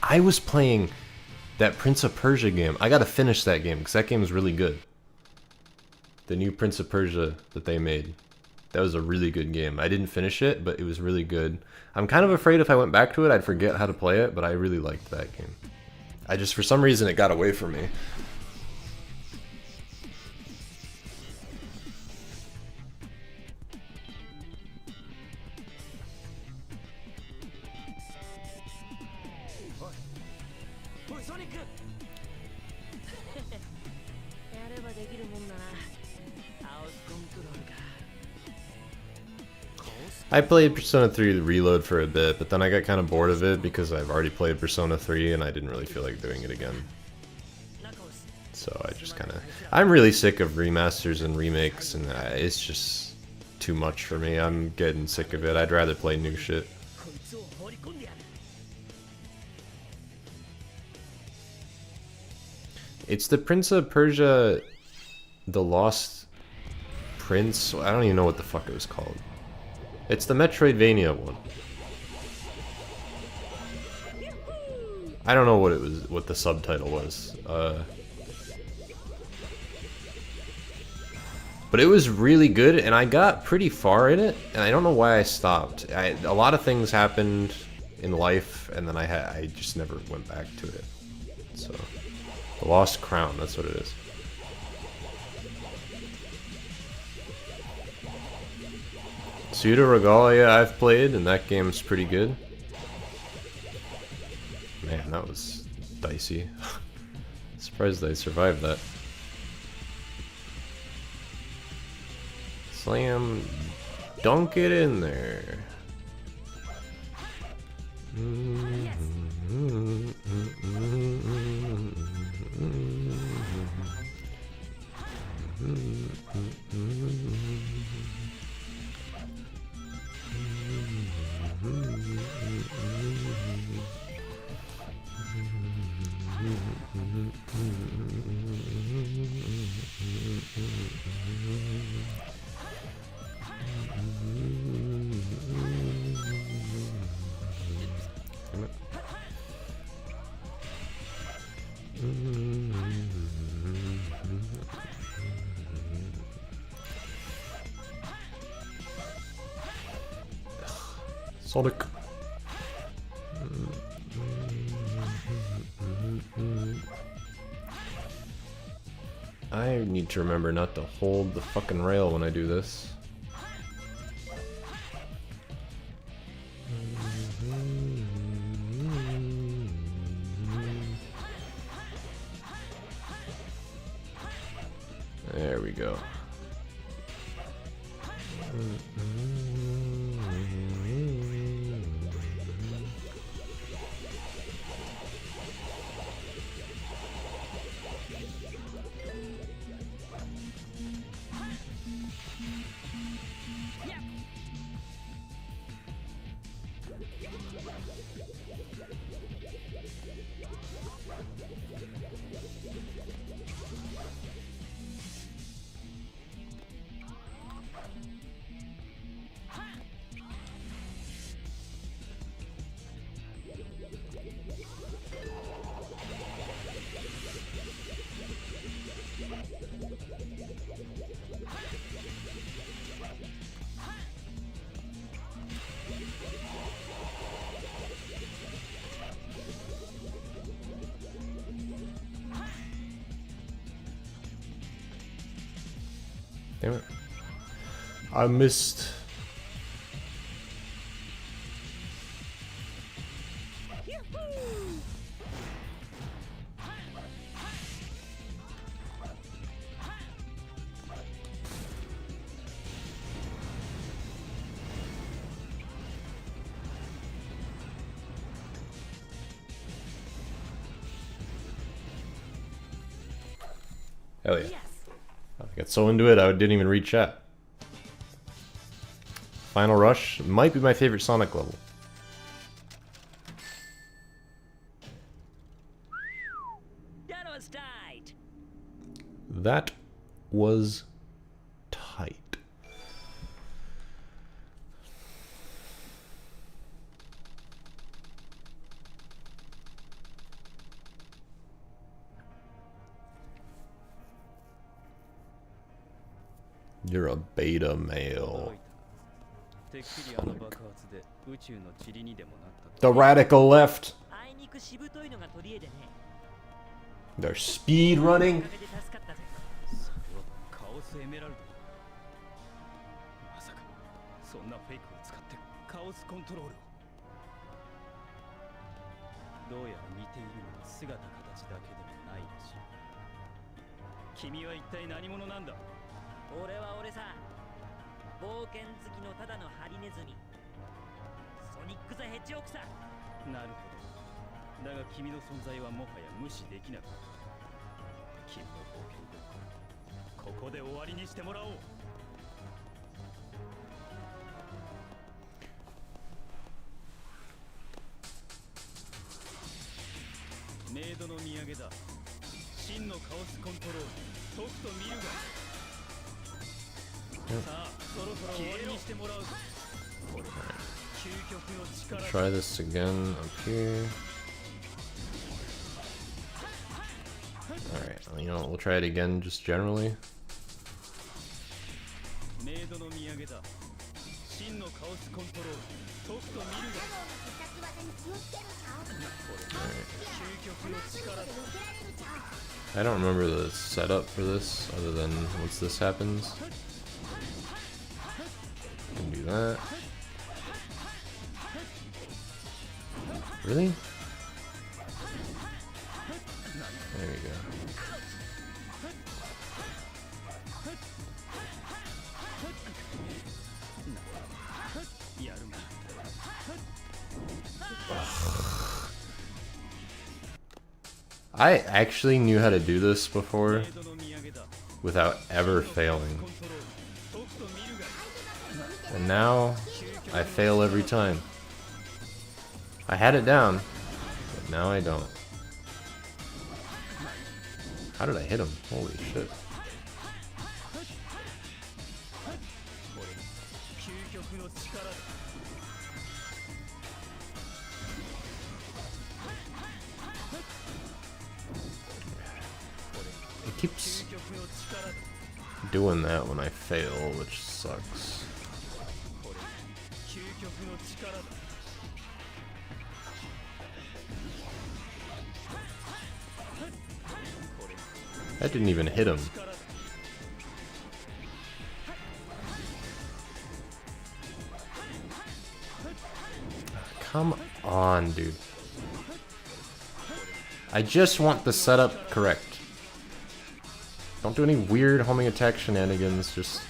I was playing that Prince of Persia game. I gotta finish that game because that game is really good. The new Prince of Persia that they made. That was a really good game. I didn't finish it, but it was really good. I'm kind of afraid if I went back to it, I'd forget how to play it, but I really liked that game. I just, for some reason, it got away from me. I played Persona 3 Reload for a bit, but then I got kind of bored of it because I've already played Persona 3 and I didn't really feel like doing it again. So I just kind of... I'm really sick of remasters and remakes, and it's just too much for me. I'm getting sick of it. I'd rather play new shit. It's the Prince of Persia... The Lost Prince? I don't even know what the fuck it was called. It's the Metroidvania one. I don't know what it was, what the subtitle was. But it was really good, and I got pretty far in it, and I don't know why I stopped. A lot of things happened in life, and then I just never went back to it. So, The Lost Crown, that's what it is. Pseudo Regalia I've played, and that game's pretty good. Man, that was dicey. Surprised I survived that. Slam dunk it in there. Sonic. I need to remember not to hold the fucking rail when I do this. There we go. Damn it. I missed. Hell yeah. I got so into it, I didn't even read chat. Final Rush might be my favorite Sonic level. That was tight. That was tight. You're a beta male. The radical left. They're speed running. そんなフェイクを使ってカオスコントロールを。どうやら似ているのは姿形だけでもないらしい。君は一体何者なんだ？俺は俺さ。冒険好きのただのハリネズミ。ソニック・ザ・ヘッジホークさ。なるほど。だが君の存在はもはや無視できなかった。君の冒険ごっこ、ここで終わりにしてもらおう。メイドの土産だ。真のカオスコントロール、とくと見るが。さあ、そろそろ終わりにしてもらうぞ。これ究極の力。Try this again up here. Alright, you know, we'll try it again just generally. メイドの土産だ。真のカオスコントロール、とくと見るが。I don't remember the setup for this other than once this happens. Can do that. Really? There we go. I actually knew how to do this before without ever failing. And now I fail every time. I had it down, but now I don't. How did I hit him? Holy shit. It keeps doing that when I fail, which sucks. That didn't even hit him. Come on, dude. I just want the setup correct. Don't do any weird homing attack shenanigans, just...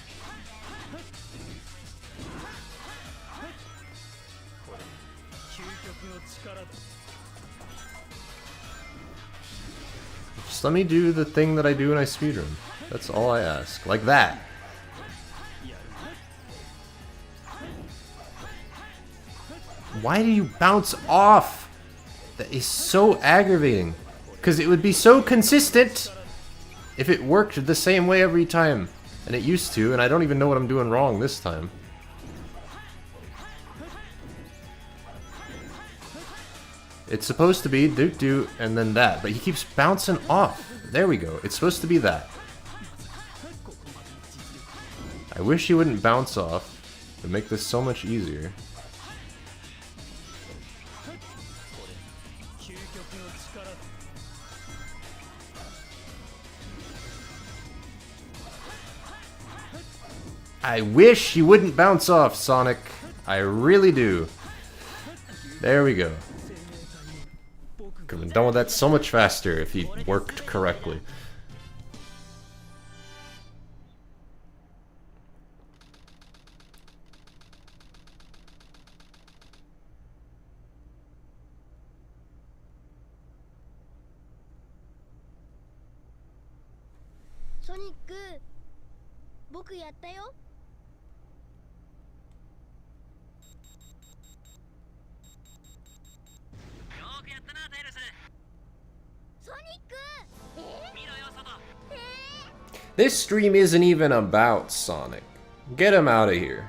Just let me do the thing that I do when I speedrun. That's all I ask. Like that. Why do you bounce off? That is so aggravating. Because it would be so consistent if it worked the same way every time. And it used to, and I don't even know what I'm doing wrong this time. It's supposed to be do and then that, but he keeps bouncing off. There we go. It's supposed to be that. I wish he wouldn't bounce off. It would make this so much easier. I wish he wouldn't bounce off, Sonic. I really do. There we go. Could have been done with that so much faster if he worked correctly. Sonic, 僕やったよ。This stream isn't even about Sonic. Get him out of here.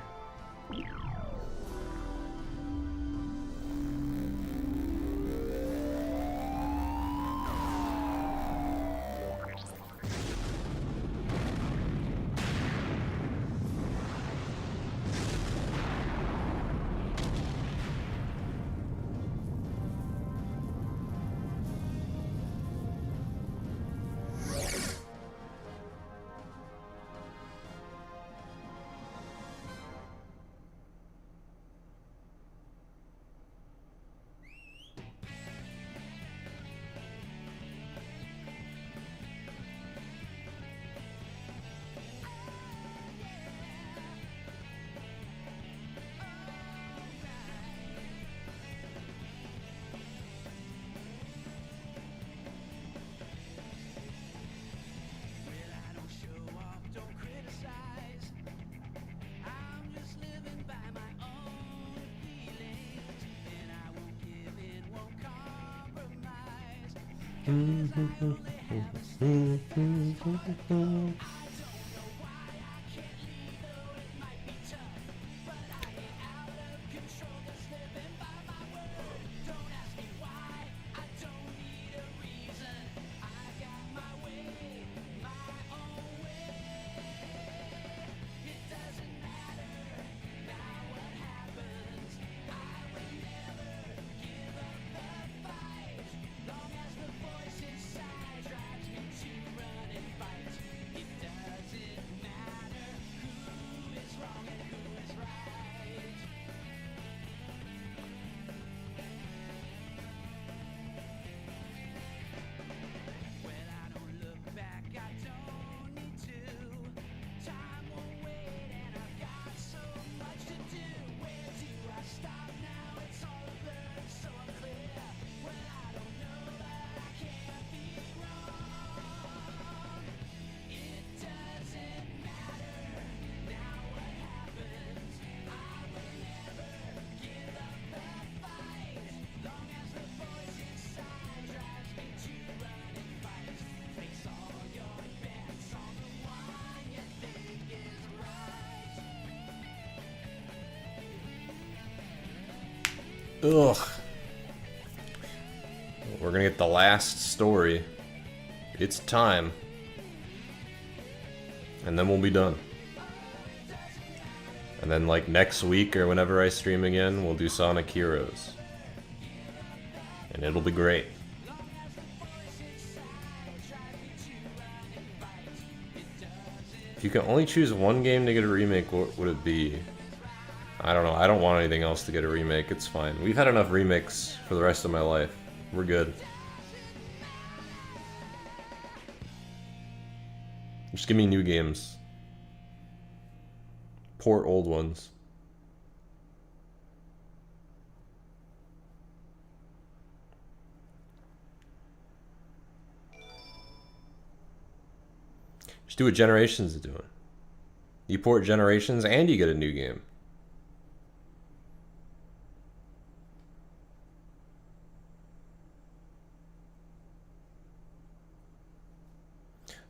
Ugh. We're gonna get the last story. It's time. And then we'll be done. And then like next week or whenever I stream again, we'll do Sonic Heroes. And it'll be great. If you can only choose one game to get a remake, what would it be? I don't know. I don't want anything else to get a remake. It's fine. We've had enough remakes for the rest of my life. We're good. Just give me new games. Port old ones. Just do what Generations is doing. You port Generations and you get a new game.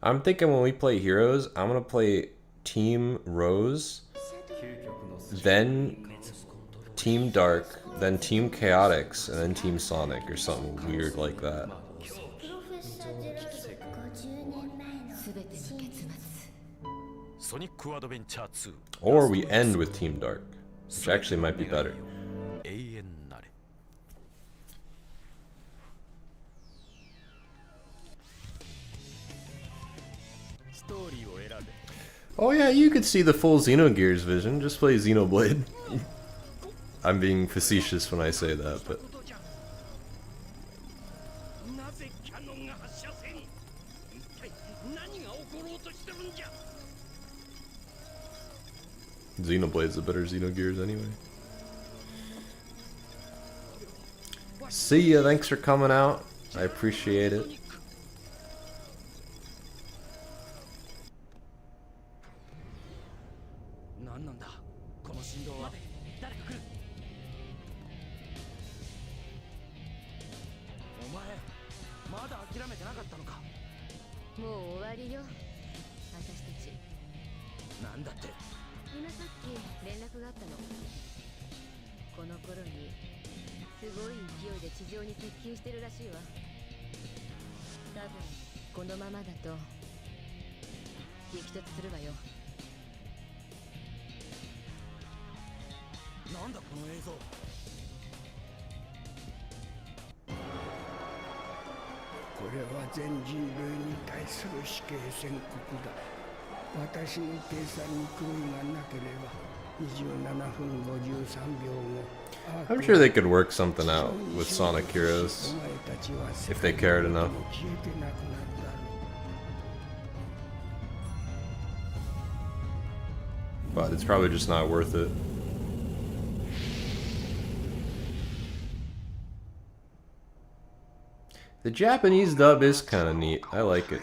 I'm thinking when we play Heroes, I'm gonna play Team Rose, then Team Dark, then Team Chaotix, and then Team Sonic or something weird like that. Or we end with Team Dark, which actually might be better. Oh yeah, you could see the full Xenogears vision. Just play Xenoblade. I'm being facetious when I say that, but... Xenoblade's a better Xenogears anyway. See ya, thanks for coming out. I appreciate it. I'm sure they could work something out with Sonic Heroes if they cared enough. But it's probably just not worth it. The Japanese dub is kind of neat. I like it.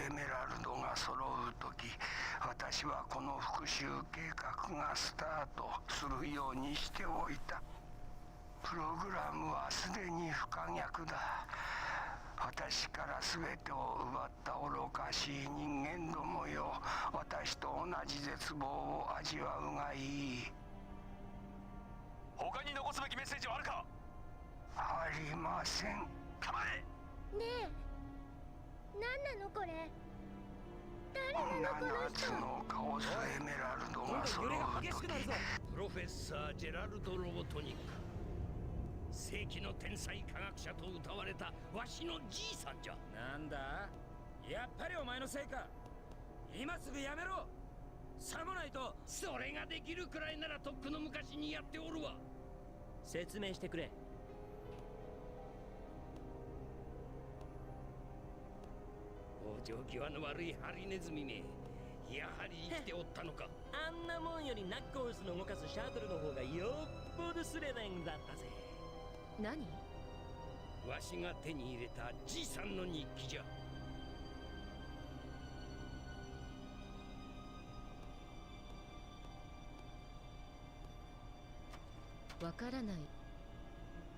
わからない。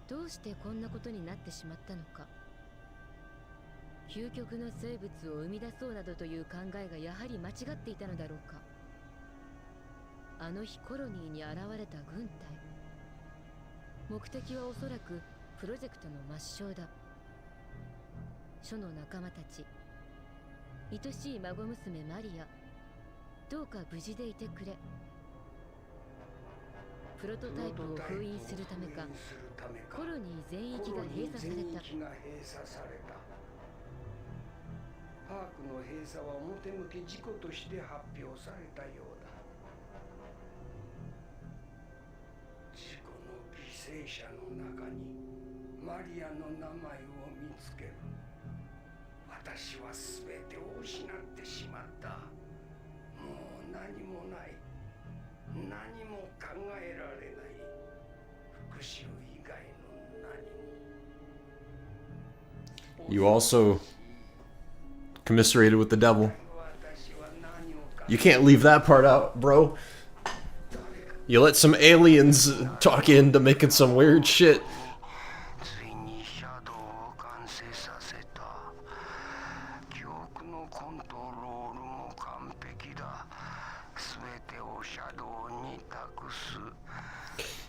どうしてこんなことになってしまったのか。究極の生物を生み出そうなどという考えがやはり間違っていたのだろうか。あの日コロニーに現れた軍隊。目的はおそらくプロジェクトの抹消だ。書の仲間たち、愛しい孫娘マリア、どうか無事でいてくれ。プロトタイプを封印するためか、コロニー全域が閉鎖された。パークの閉鎖は表向き事故として発表されたようだ。事故の犠牲者の中にマリアの名前を見つける。私は全てを失ってしまった。もう何もない。何も考えられない。復讐以外の何も。 You also commiserated with the devil. You can't leave that part out, bro. You let some aliens talk into making some weird shit.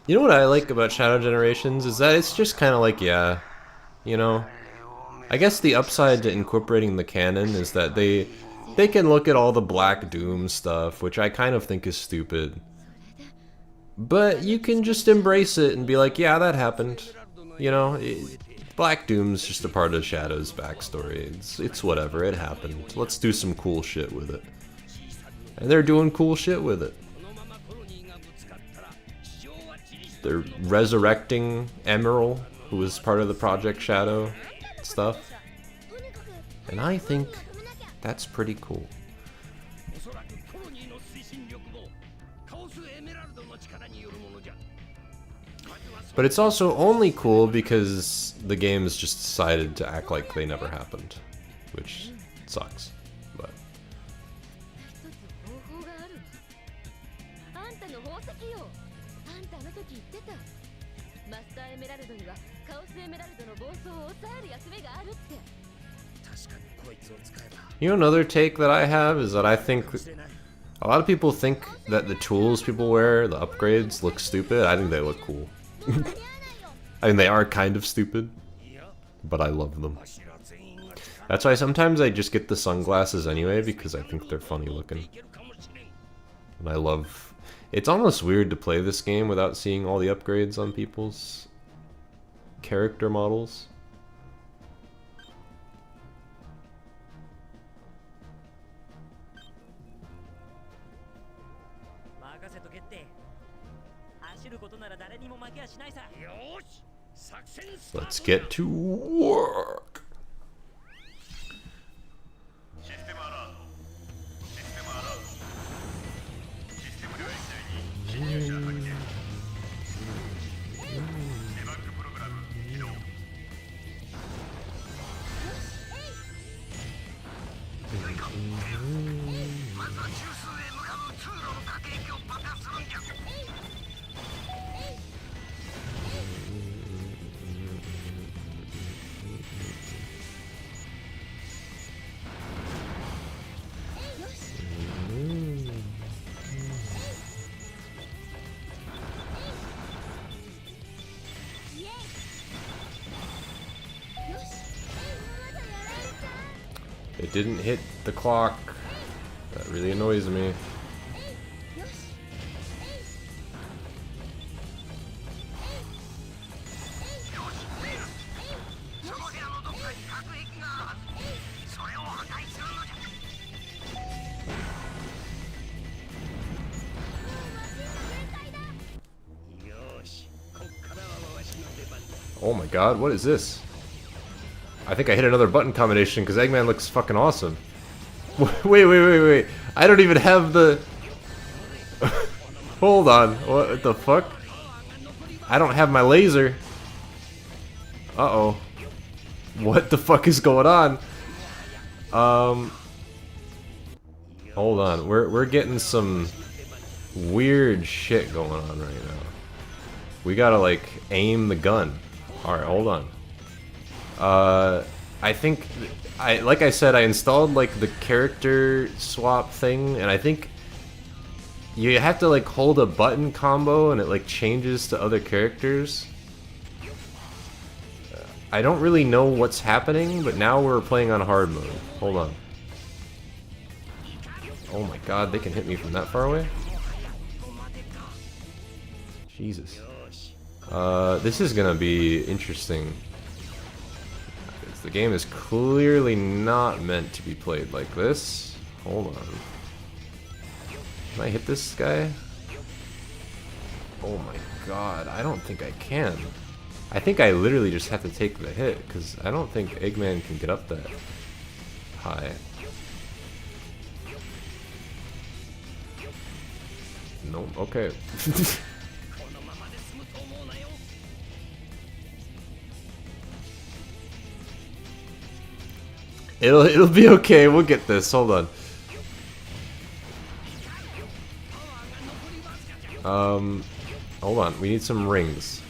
You know what I like about Shadow Generations is that it's just kind of like, yeah, you know, I guess the upside to incorporating the canon is that they can look at all the Black Doom stuff, which I kind of think is stupid. But you can just embrace it and be like, yeah, that happened. You know, Black Doom's just a part of Shadow's backstory. It's whatever, it happened. Let's do some cool shit with it. And they're doing cool shit with it. They're resurrecting Emerald, who was part of the Project Shadow stuff. And I think that's pretty cool. But it's also only cool because the games just decided to act like they never happened, which sucks. But you know, another take that I have is that I think a lot of people think that the tools people wear, the upgrades, look stupid. I think they look cool. I mean, they are kind of stupid, but I love them. That's why sometimes I just get the sunglasses anyway, because I think they're funny looking. And I love... It's almost weird to play this game without seeing all the upgrades on people's character models. Let's get to work. It didn't hit the clock. That really annoys me. Oh my god, what is this? I think I hit another button combination because Eggman looks fucking awesome. Wait. I don't even have the... Hold on. What the fuck? I don't have my laser. Uh-oh. What the fuck is going on? Hold on. We're getting some weird shit going on right now. We gotta, like, aim the gun. Alright, hold on. I think, like I said, I installed like the character swap thing, and I think you have to like hold a button combo and it like changes to other characters. I don't really know what's happening, but now we're playing on hard mode. Hold on. Oh my god, they can hit me from that far away? Jesus. This is gonna be interesting. The game is clearly not meant to be played like this. Hold on. Can I hit this guy? Oh my god, I don't think I can. I think I literally just have to take the hit, because I don't think Eggman can get up that high. Nope, okay. It'll be okay, we'll get this, hold on. Hold on, we need some rings.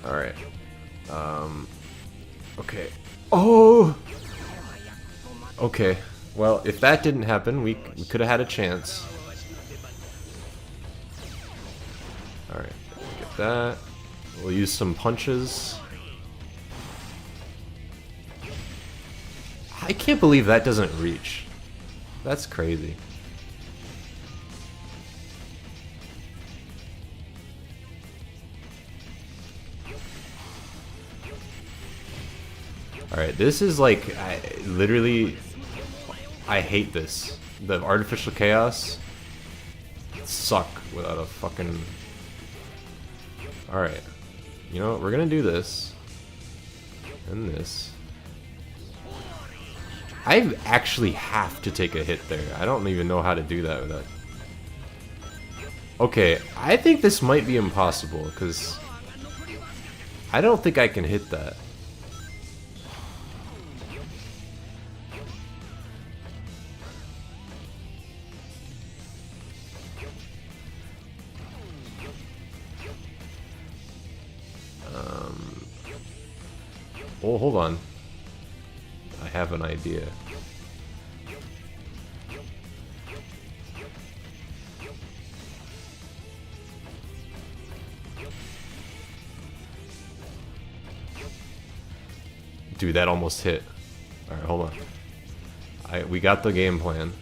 Alright. Okay. Oh! Okay. Well, if that didn't happen, we could have had a chance. Alright, get that. We'll use some punches. I can't believe that doesn't reach. That's crazy. Alright, this is like, I hate this. The artificial chaos suck without a fucking... Alright, you know what, we're gonna do this. And this. I actually have to take a hit there. I don't even know how to do that without... Okay, I think this might be impossible, because I don't think I can hit that. Oh, hold on. I have an idea. Dude, that almost hit. Alright, hold on. We got the game plan.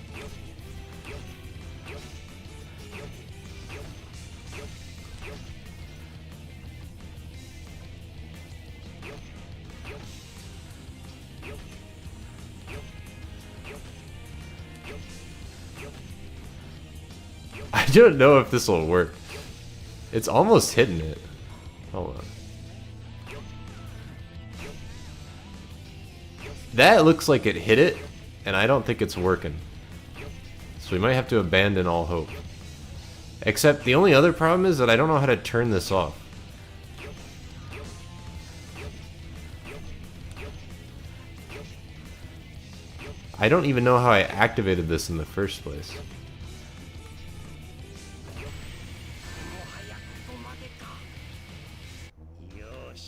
I don't know if this will work. It's almost hitting it. Hold on. That looks like it hit it, and I don't think it's working. So we might have to abandon all hope. Except the only other problem is that I don't know how to turn this off. I don't even know how I activated this in the first place.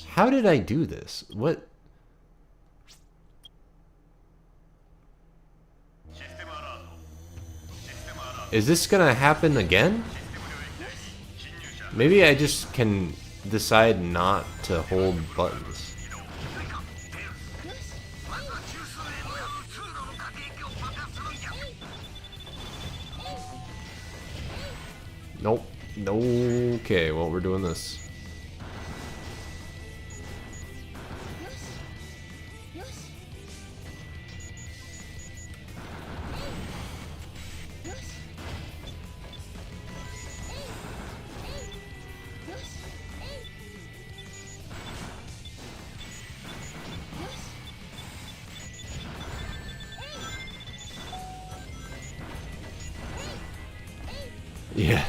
How did I do this? What? Is this gonna happen again? Maybe I just can decide not to hold buttons. Nope. No. Okay, well, we're doing this. Yeah,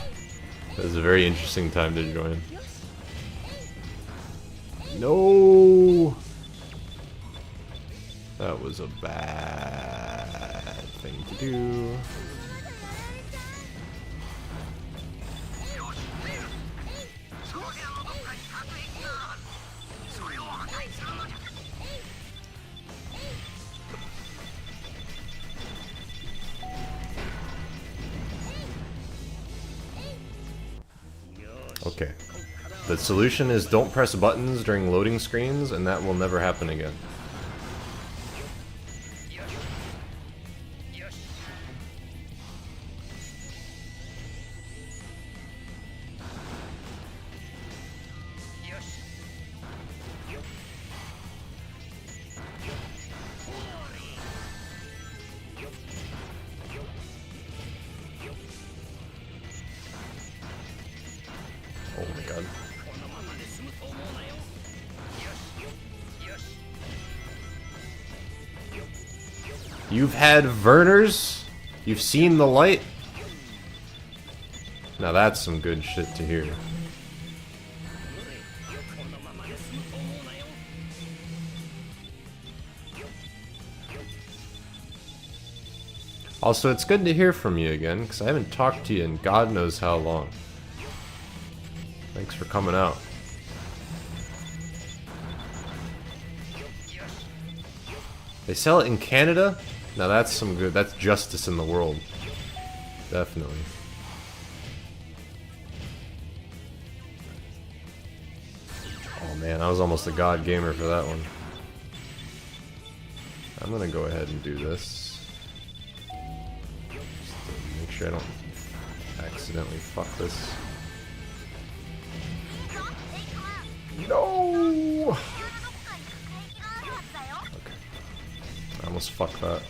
that was a very interesting time to join. No! That was a bad thing to do. Okay. The solution is don't press buttons during loading screens, and that will never happen again. You've had Verners? You've seen the light? Now that's some good shit to hear. Also, it's good to hear from you again, because I haven't talked to you in God knows how long. Thanks for coming out. They sell it in Canada? Now that's some good, that's justice in the world. Definitely. Oh man, I was almost a god gamer for that one. I'm gonna go ahead and do this. Just to make sure I don't accidentally fuck this. No! Okay. I almost fucked that.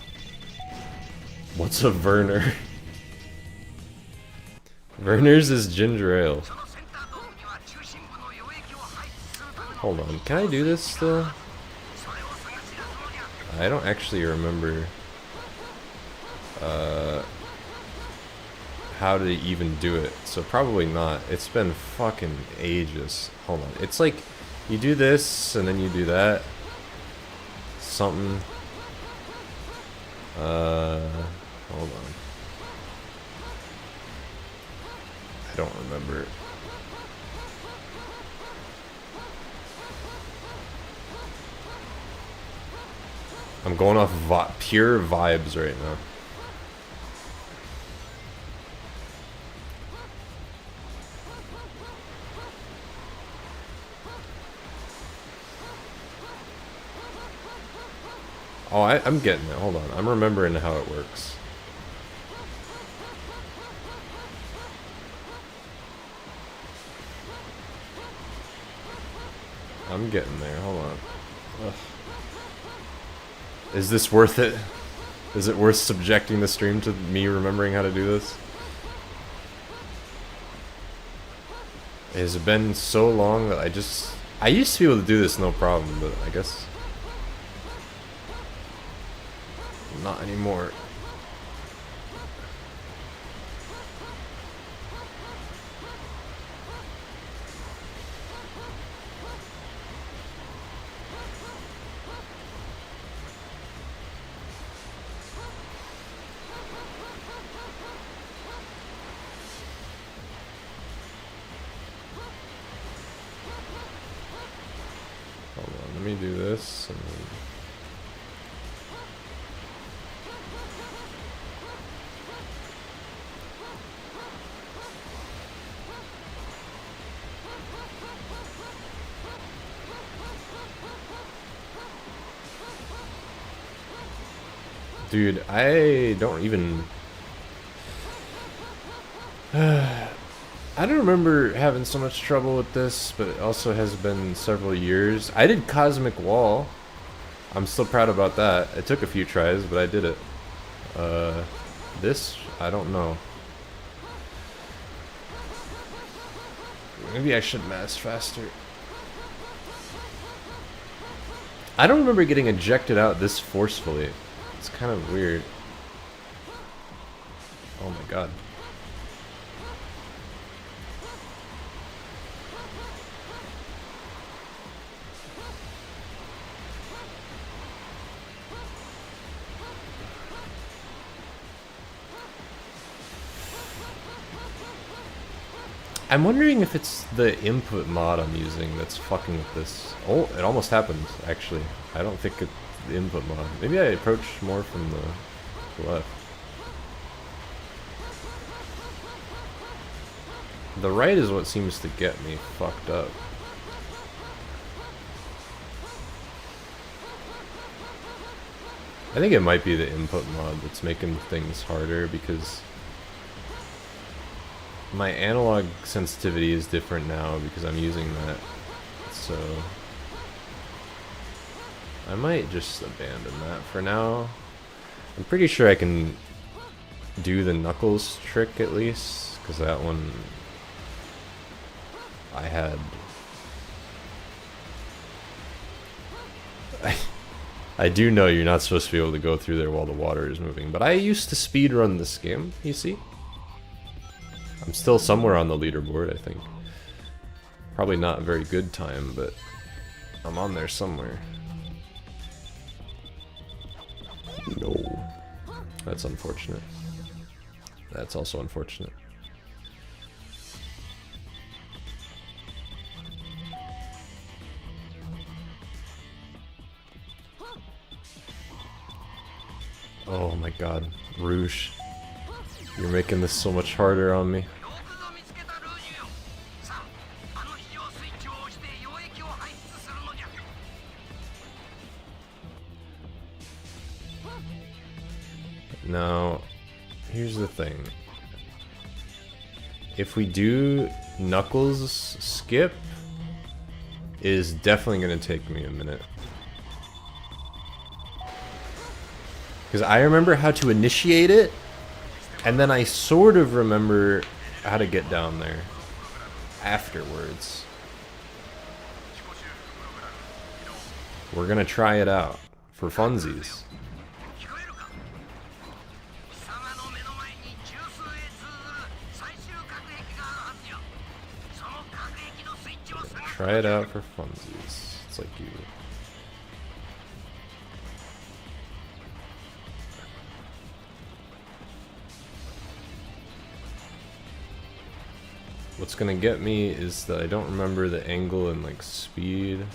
What's a Werner? Werner's is ginger ale. Hold on, can I do this still? I don't actually remember how to even do it, so probably not. It's been fucking ages. Hold on, it's like you do this and then you do that. Something. Hold on. I don't remember. I'm going off pure vibes right now. Oh, I'm getting it. Hold on. I'm remembering how it works. I'm getting there. Hold on. Ugh. Is this worth it? Is it worth subjecting the stream to me remembering how to do this? It has been so long that I used to be able to do this no problem, but I guess not anymore. Hold on, let me do this and then... Dude, I don't even... I don't remember having so much trouble with this, but it also has been several years. I did Cosmic Wall. I'm still proud about that. It took a few tries, but I did it. This, I don't know. Maybe I should mass faster. I don't remember getting ejected out this forcefully. It's kind of weird. Oh my god. I'm wondering if it's the input mod I'm using that's fucking with this. Oh, it almost happened, actually. I don't think it's the input mod. Maybe I approach more from the left. The right is what seems to get me fucked up. I think it might be the input mod that's making things harder because my analog sensitivity is different now because I'm using that, so I might just abandon that for now. I'm pretty sure I can do the knuckles trick at least, because that one I had... I I do know you're not supposed to be able to go through there while the water is moving, but I used to speedrun this game, you see? I'm still somewhere on the leaderboard, I think. Probably not a very good time, but I'm on there somewhere. No. That's unfortunate. That's also unfortunate. Oh my god, Rouge. You're making this so much harder on me. Now, here's the thing. If we do Knuckles skip, it is definitely going to take me a minute. Because I remember how to initiate it, and then I sort of remember how to get down there afterwards. We're going to try it out for funsies. Try it out for funsies. It's like you. What's gonna get me is that I don't remember the angle and like speed.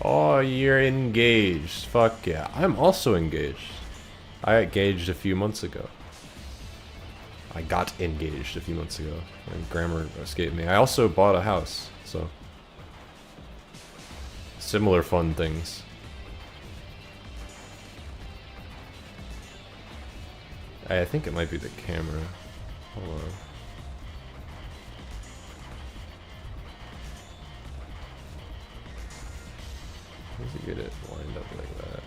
Oh, you're engaged. Fuck yeah. I'm also engaged. I got engaged a few months ago. I got engaged a few months ago. And grammar escaped me. I also bought a house, so. Similar fun things. I think it might be the camera. Hold on. How does he get it lined up like that?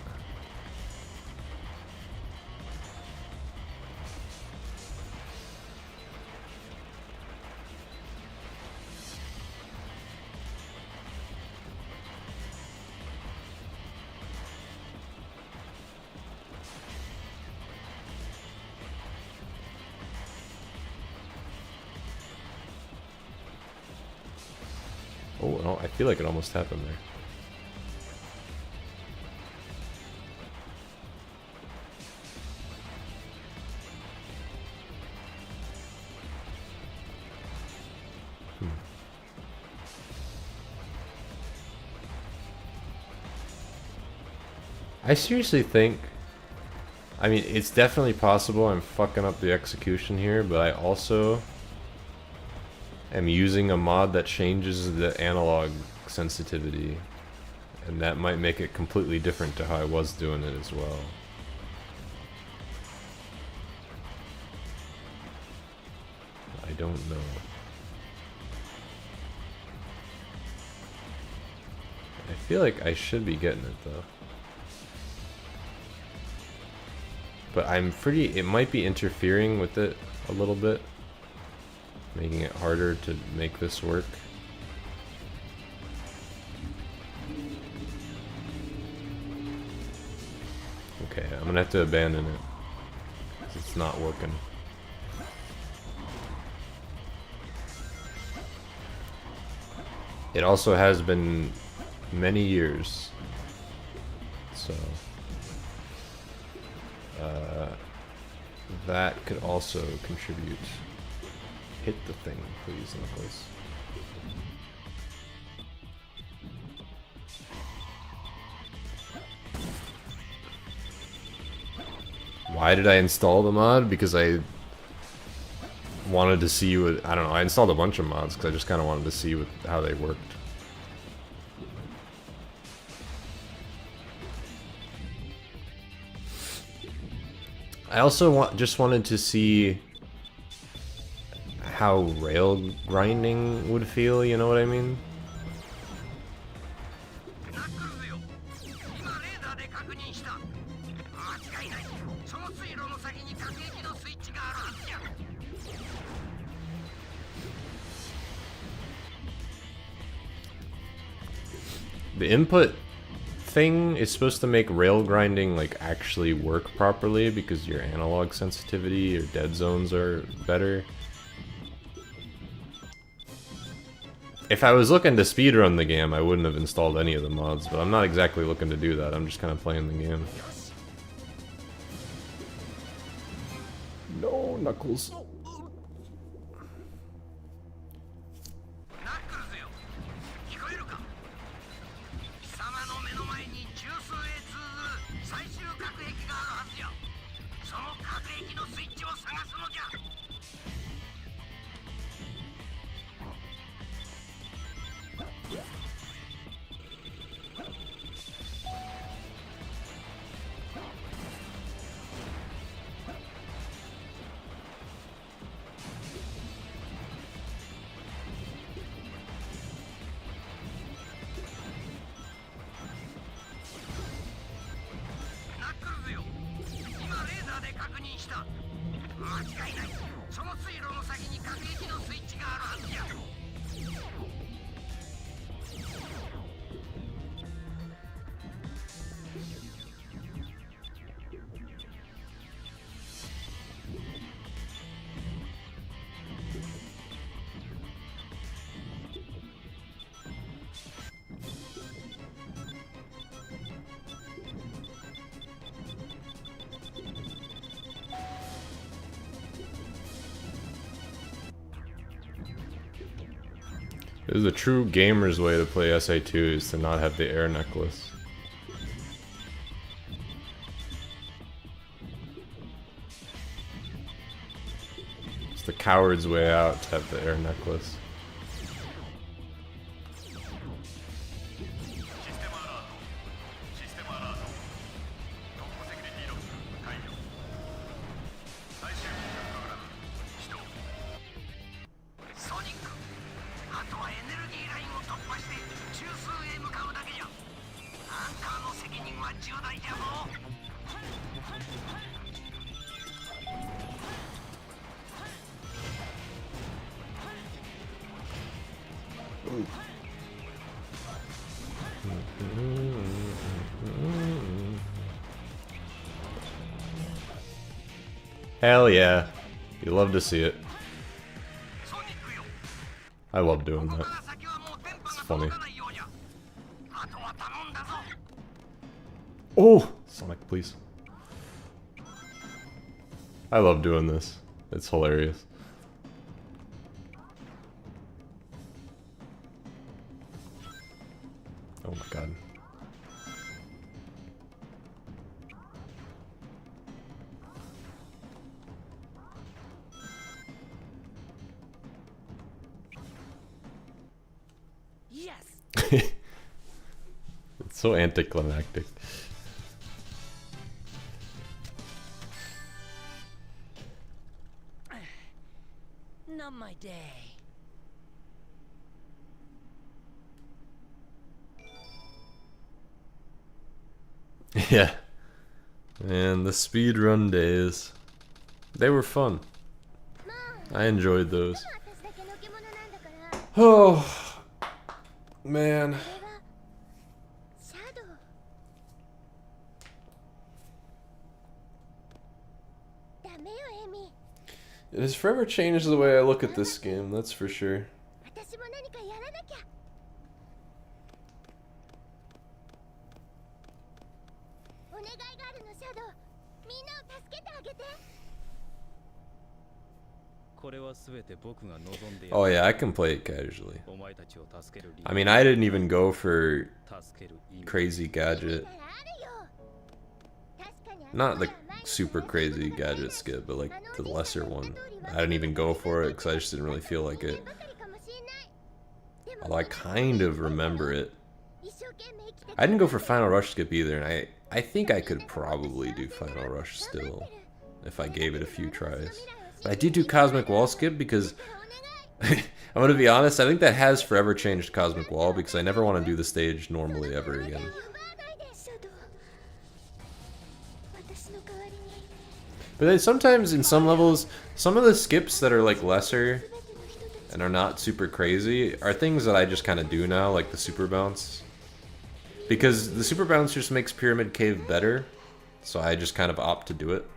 Oh, no, I feel like it almost happened there. I seriously think, I mean, it's definitely possible I'm fucking up the execution here, but I also am using a mod that changes the analog sensitivity, and that might make it completely different to how I was doing it as well. I don't know. I feel like I should be getting it though. But I'm pretty, it might be interfering with it a little bit, making it harder to make this work. Okay, I'm gonna have to abandon it, 'cause it's not working. It also has been many years, so that could also contribute. Hit the thing, please, Knuckles. Why did I install the mod? Because I wanted to see what, I don't know, I installed a bunch of mods because I just kind of wanted to see how they worked. I also just wanted to see how rail grinding would feel, you know what I mean? The input thing is supposed to make rail grinding like actually work properly because your analog sensitivity or dead zones are better. If I was looking to speedrun the game, I wouldn't have installed any of the mods, but I'm not exactly looking to do that. I'm just kind of playing the game. No, Knuckles. This is a true gamer's way to play SA2 is to not have the air necklace. It's the coward's way out to have the air necklace. Hell yeah. You love to see it. I love doing that. It's funny. Oh! Sonic, please. I love doing this. It's hilarious. Oh my god. It's so anticlimactic. Not my day. Yeah. And the speedrun days. They were fun. I enjoyed those. Oh. Man. It has forever changed the way I look at this game, that's for sure. Oh yeah, I can play it casually. I mean, I didn't even go for crazy gadget. not the super crazy gadget skip, but like the lesser one. I didn't even go for it because I just didn't really feel like it. Although I kind of remember it. I didn't go for Final Rush skip either, and I think I could probably do Final Rush still if I gave it a few tries. But I did do Cosmic Wall skip because I'm gonna be honest, I think that has forever changed Cosmic Wall because I never want to do the stage normally ever again. But then sometimes in some levels, some of the skips that are like lesser and are not super crazy are things that I just kind of do now, like the super bounce. Because the super bounce just makes Pyramid Cave better, so I just kind of opt to do it.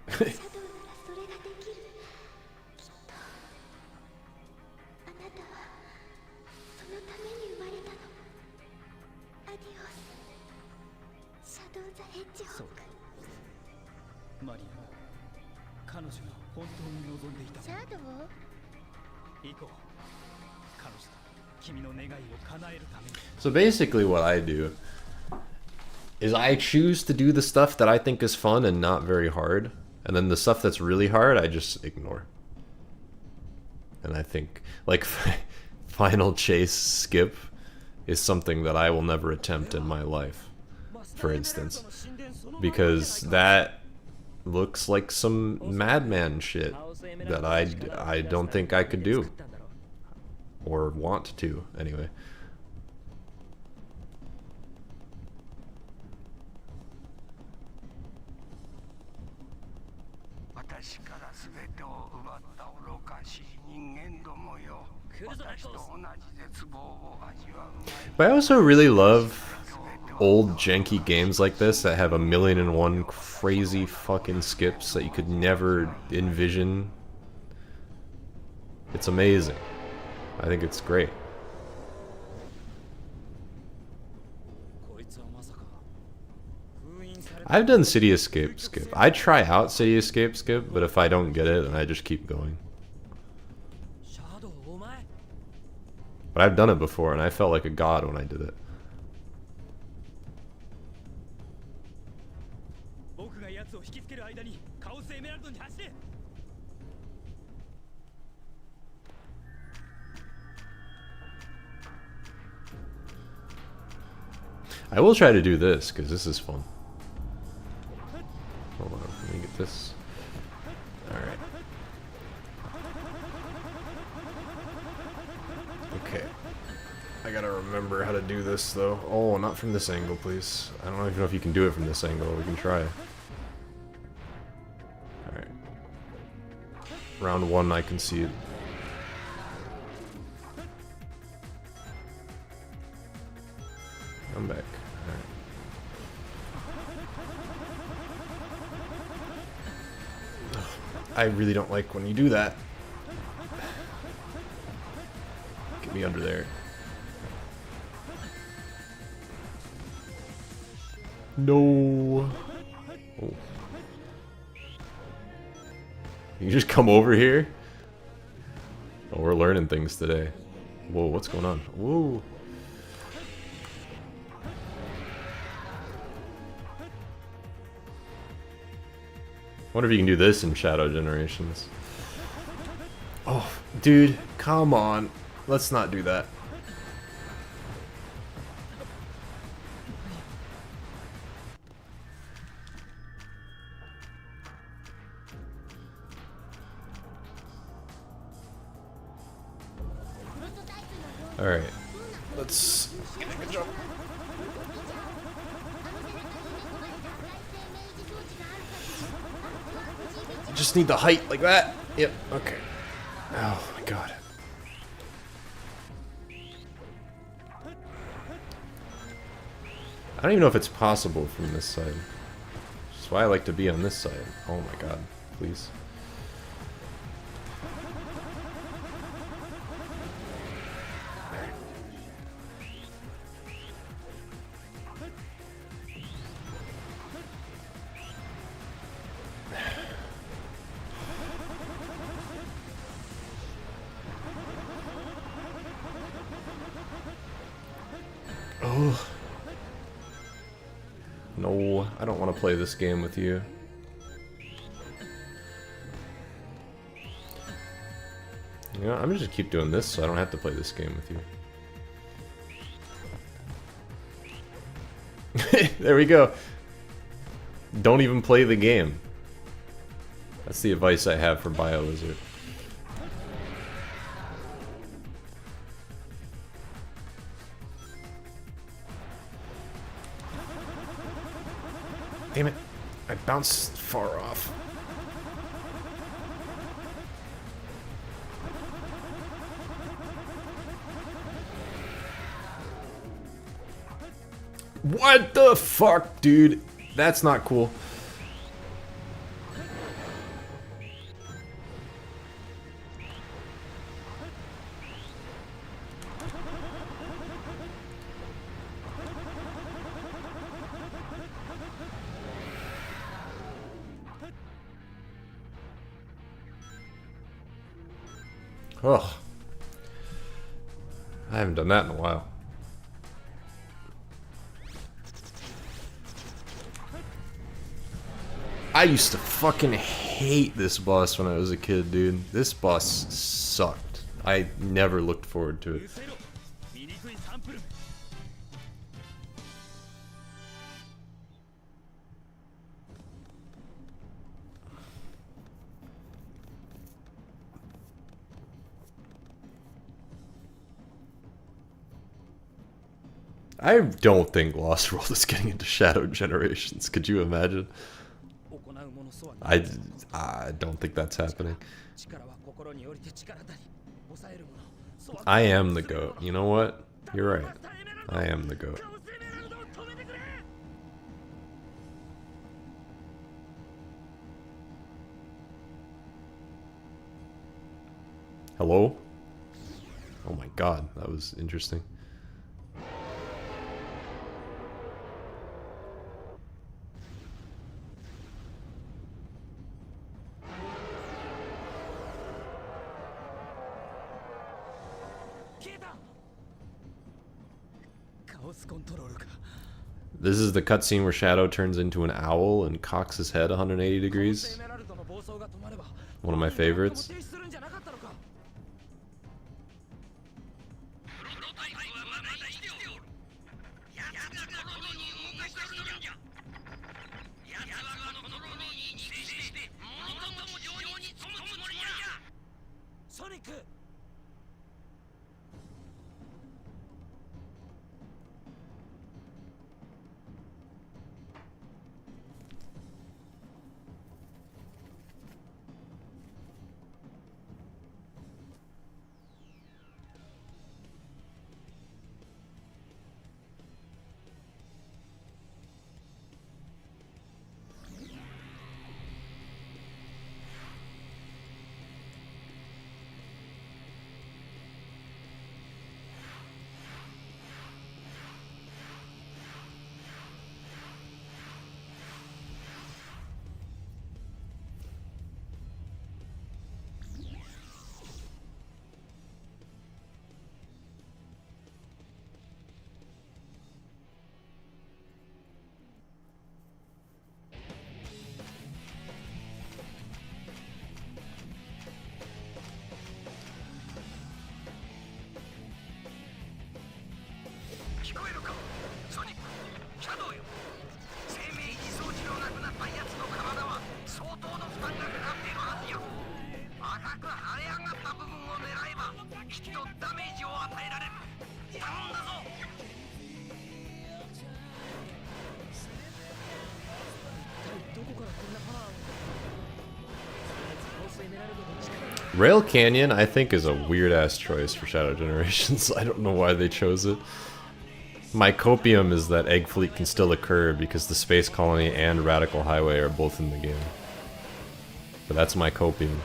So basically what I do is I choose to do the stuff that I think is fun and not very hard, and then the stuff that's really hard I just ignore. And I think like Final Chase skip is something that I will never attempt in my life, for instance, because that looks like some madman shit that I don't think I could do or want to anyway. But I also really love old janky games like this that have 1,000,001 crazy fucking skips that you could never envision. It's amazing. I think it's great. I've done City Escape skip. I try out City Escape skip, but if I don't get it, then I just keep going. But I've done it before, and I felt like a god when I did it. I will try to do this, because this is fun. Hold on, let me get this. Alright. Okay. I gotta remember how to do this, though. Oh, not from this angle, please. I don't even know if you can do it from this angle. We can try. Alright. Round one, I can see it. Come back. I really don't like when you do that. Get me under there. No. Oh. You just come over here? Oh, we're learning things today. Whoa, what's going on? Whoa. Wonder if you can do this in Shadow Generations. Oh, dude, come on. Let's not do that. Alright. Let's get a good jump. Just need the height like that. Yep, okay. Oh my god. I don't even know if it's possible from this side. That's why I like to be on this side. Oh my god, please. No, I don't want to play this game with you. You know, I'm gonna just keep doing this so I don't have to play this game with you. There we go. Don't even play the game. That's the advice I have for Biolizard. Damn it. I bounced far off. What the fuck, dude? That's not cool. Ugh. I haven't done that in a while. I used to fucking hate this boss when I was a kid, dude. This boss sucked. I never looked forward to it. I don't think Lost World is getting into Shadow Generations. Could you imagine? I don't think that's happening. I am the GOAT. You know what? You're right. I am the GOAT. Hello? Oh my god, that was interesting. This is the cutscene where Shadow turns into an owl and cocks his head 180 degrees. One of my favorites. Rail Canyon, I think, is a weird-ass choice for Shadow Generations. I don't know why they chose it. My copium is that Egg Fleet can still occur because the Space Colony and Radical Highway are both in the game. But that's my copium.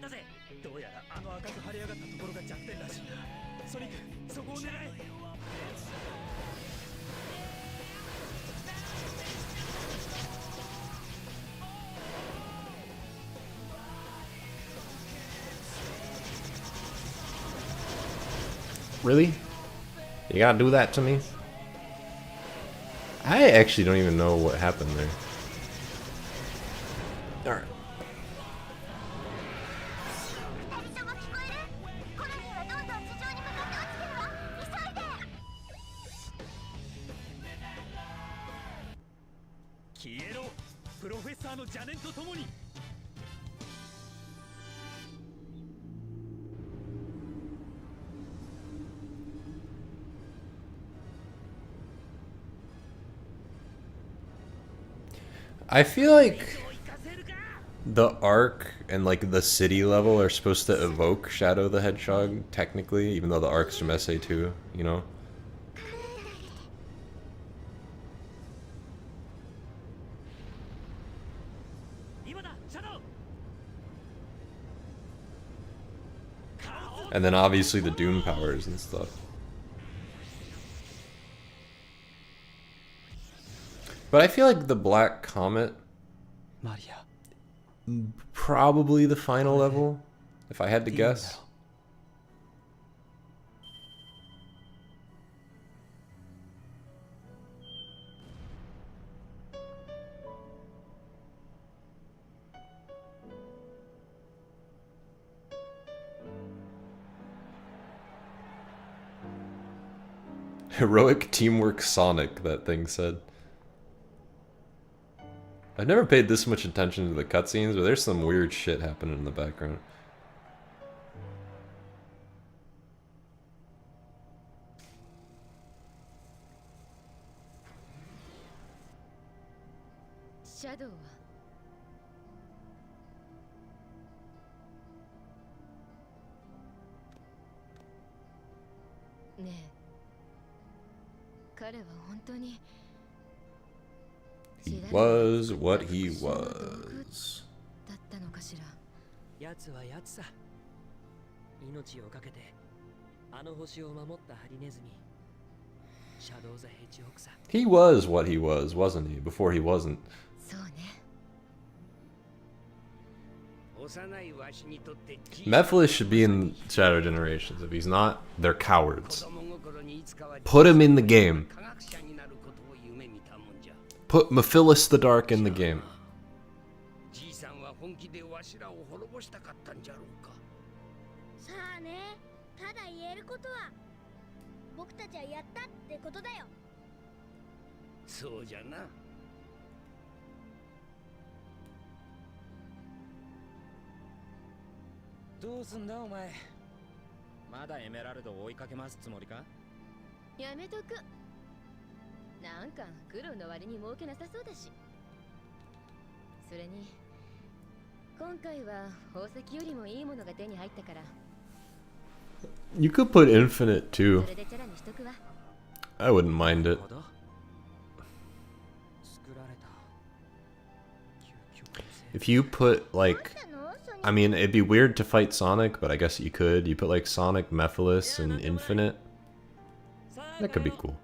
えたぜ。どうやらあの赤く腫れ上がったところが弱点らしいな。ソニック、そこを狙え。Really? You gotta do that to me? I actually don't even know what happened there. Alright. 二人とも聞こえる？コロニーはどんどん地上に向かって落ちてるわ。急いで。消えろ、プロフェッサーの邪念とともに。I feel like the Ark and like the city level are supposed to evoke Shadow the Hedgehog, technically, even though the Ark's from SA2, you know? And then obviously the Doom powers and stuff. But I feel like the Black Comet, probably the final level, if I had to guess. Heroic teamwork Sonic, that thing said. I've never paid this much attention to the cutscenes, but there's some weird shit happening in the background. Shadow はねえ、彼は本当に He was what he was. だったのかしら。奴は奴さ。命をかけてあの星を守ったハリネズミ。シャドウザヘッジホークさ。He was what he was, wasn't he? Before he wasn't. そうね。 Mephiles should be in Shadow Generations. If he's not, they're cowards. Put him in the game. Put Mephiles the Dark in the game. じいさんは本気でわしらを滅ぼしたかったんじゃろうか。さあね、ただ言えることは僕たちはやったってことだよ。そうじゃな。どうすんだお前。まだエメラルドを追いかけますつもりか？やめとく。なんか苦労の割に儲けなさそうだし。それに今回は宝石よりもいいものが手に入ったから。 You could put Infinite too. それでチャラにしとくわ。 I wouldn't mind it. If you put like, I mean, it'd be weird to fight Sonic, but I guess you could. You put like Sonic, Mephiles, and Infinite. That could be cool.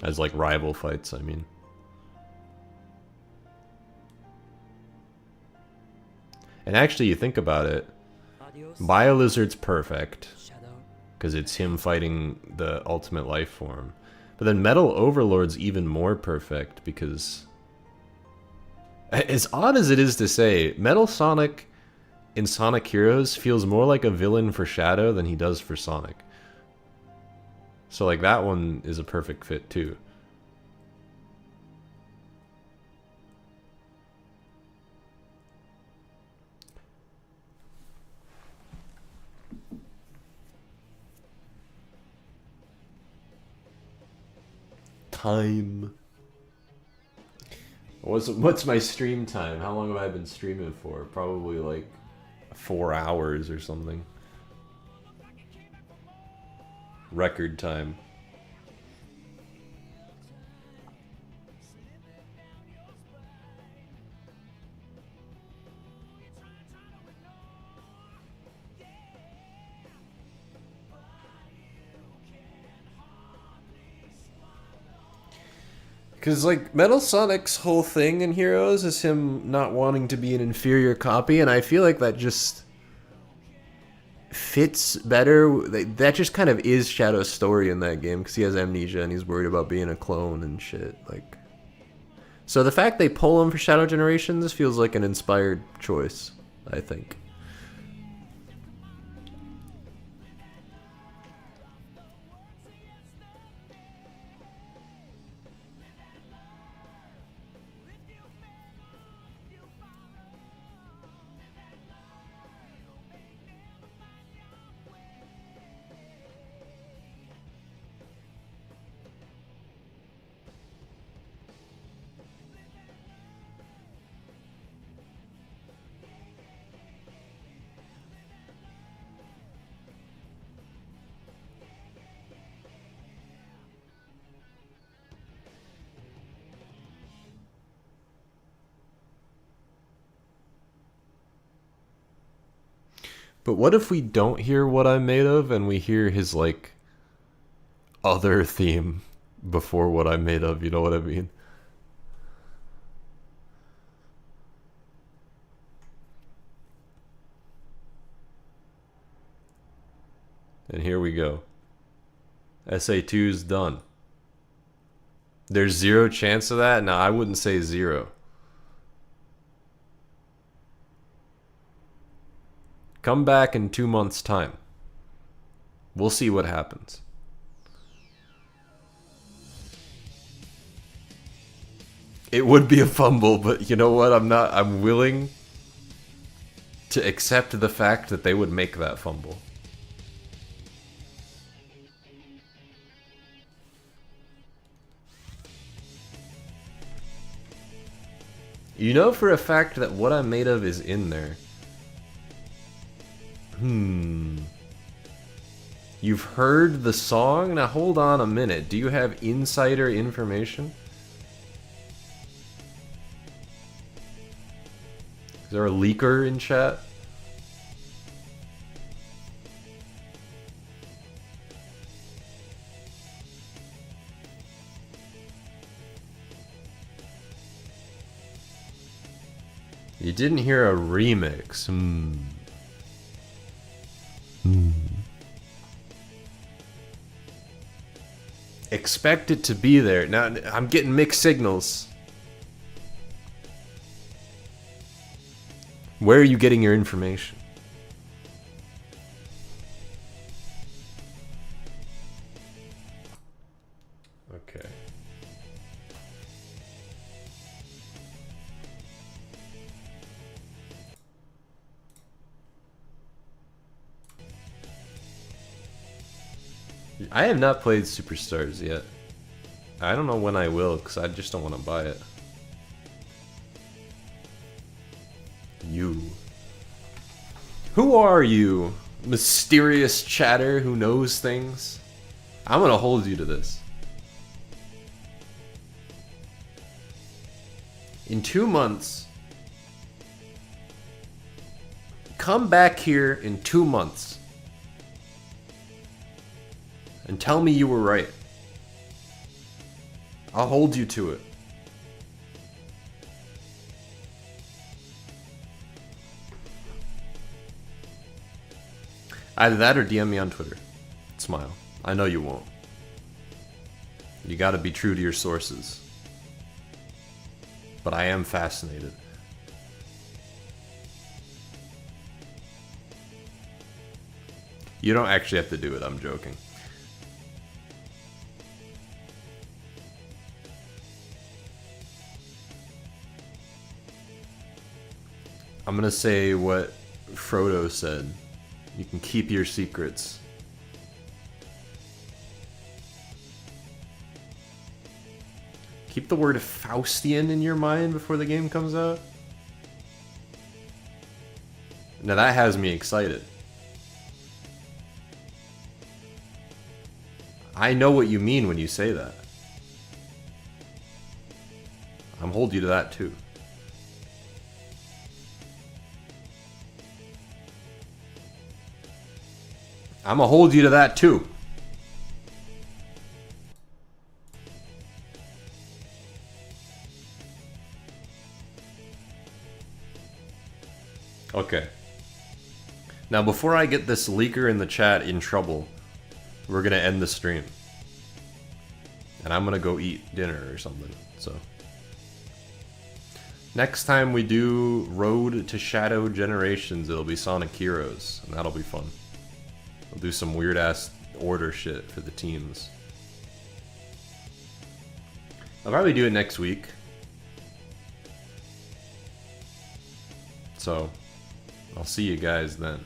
As like rival fights, I mean. And actually, you think about it, Biolizard's perfect, because it's him fighting the ultimate life form. But then Metal Overlord's even more perfect, because... As odd as it is to say, Metal Sonic in Sonic Heroes feels more like a villain for Shadow than he does for Sonic. So like that one is a perfect fit too. Time. What's my stream time? How long have I been streaming for? Probably like 4 hours or something. Record time. Because, like, Metal Sonic's whole thing in Heroes is him not wanting to be an inferior copy, and I feel like that just fits better. That just kind of is Shadow's story in that game, because he has amnesia and he's worried about being a clone and shit. Like, so the fact they pull him for Shadow Generations feels like an inspired choice, I think. But what if we don't hear What I'm Made Of and we hear his, like, other theme before What I'm Made Of, you know what I mean? And here we go. SA2's done. There's zero chance of that? No, I wouldn't say zero. Come back in 2 months' time. We'll see what happens. It would be a fumble, but you know what? I'm willing to accept the fact that they would make that fumble. You know for a fact that What I'm Made Of is in there. You've heard the song? Now hold on a minute. Do you have insider information? Is there a leaker in chat? You didn't hear a remix. Expect it to be there. Now, I'm getting mixed signals. Where are you getting your information? Okay. I have not played Superstars yet. I don't know when I will, because I just don't want to buy it. You. Who are you? Mysterious chatter who knows things? I'm gonna hold you to this. In 2 months, come back here in 2 months and tell me you were right. I'll hold you to it. Either that or DM me on Twitter. Smile. I know you won't. You gotta be true to your sources. But I am fascinated. You don't actually have to do it, I'm joking. I'm gonna say what Frodo said. You can keep your secrets. Keep the word Faustian in your mind before the game comes out. Now that has me excited. I know what you mean when you say that. I'm holding you to that too. I'm gonna hold you to that too. Okay. Now, before I get this leaker in the chat in trouble, we're gonna end the stream. And I'm gonna go eat dinner or something, so. Next time we do Road to Shadow Generations, it'll be Sonic Heroes, and that'll be fun. We'll do some weird-ass order shit for the teams. I'll probably do it next week. So, I'll see you guys then.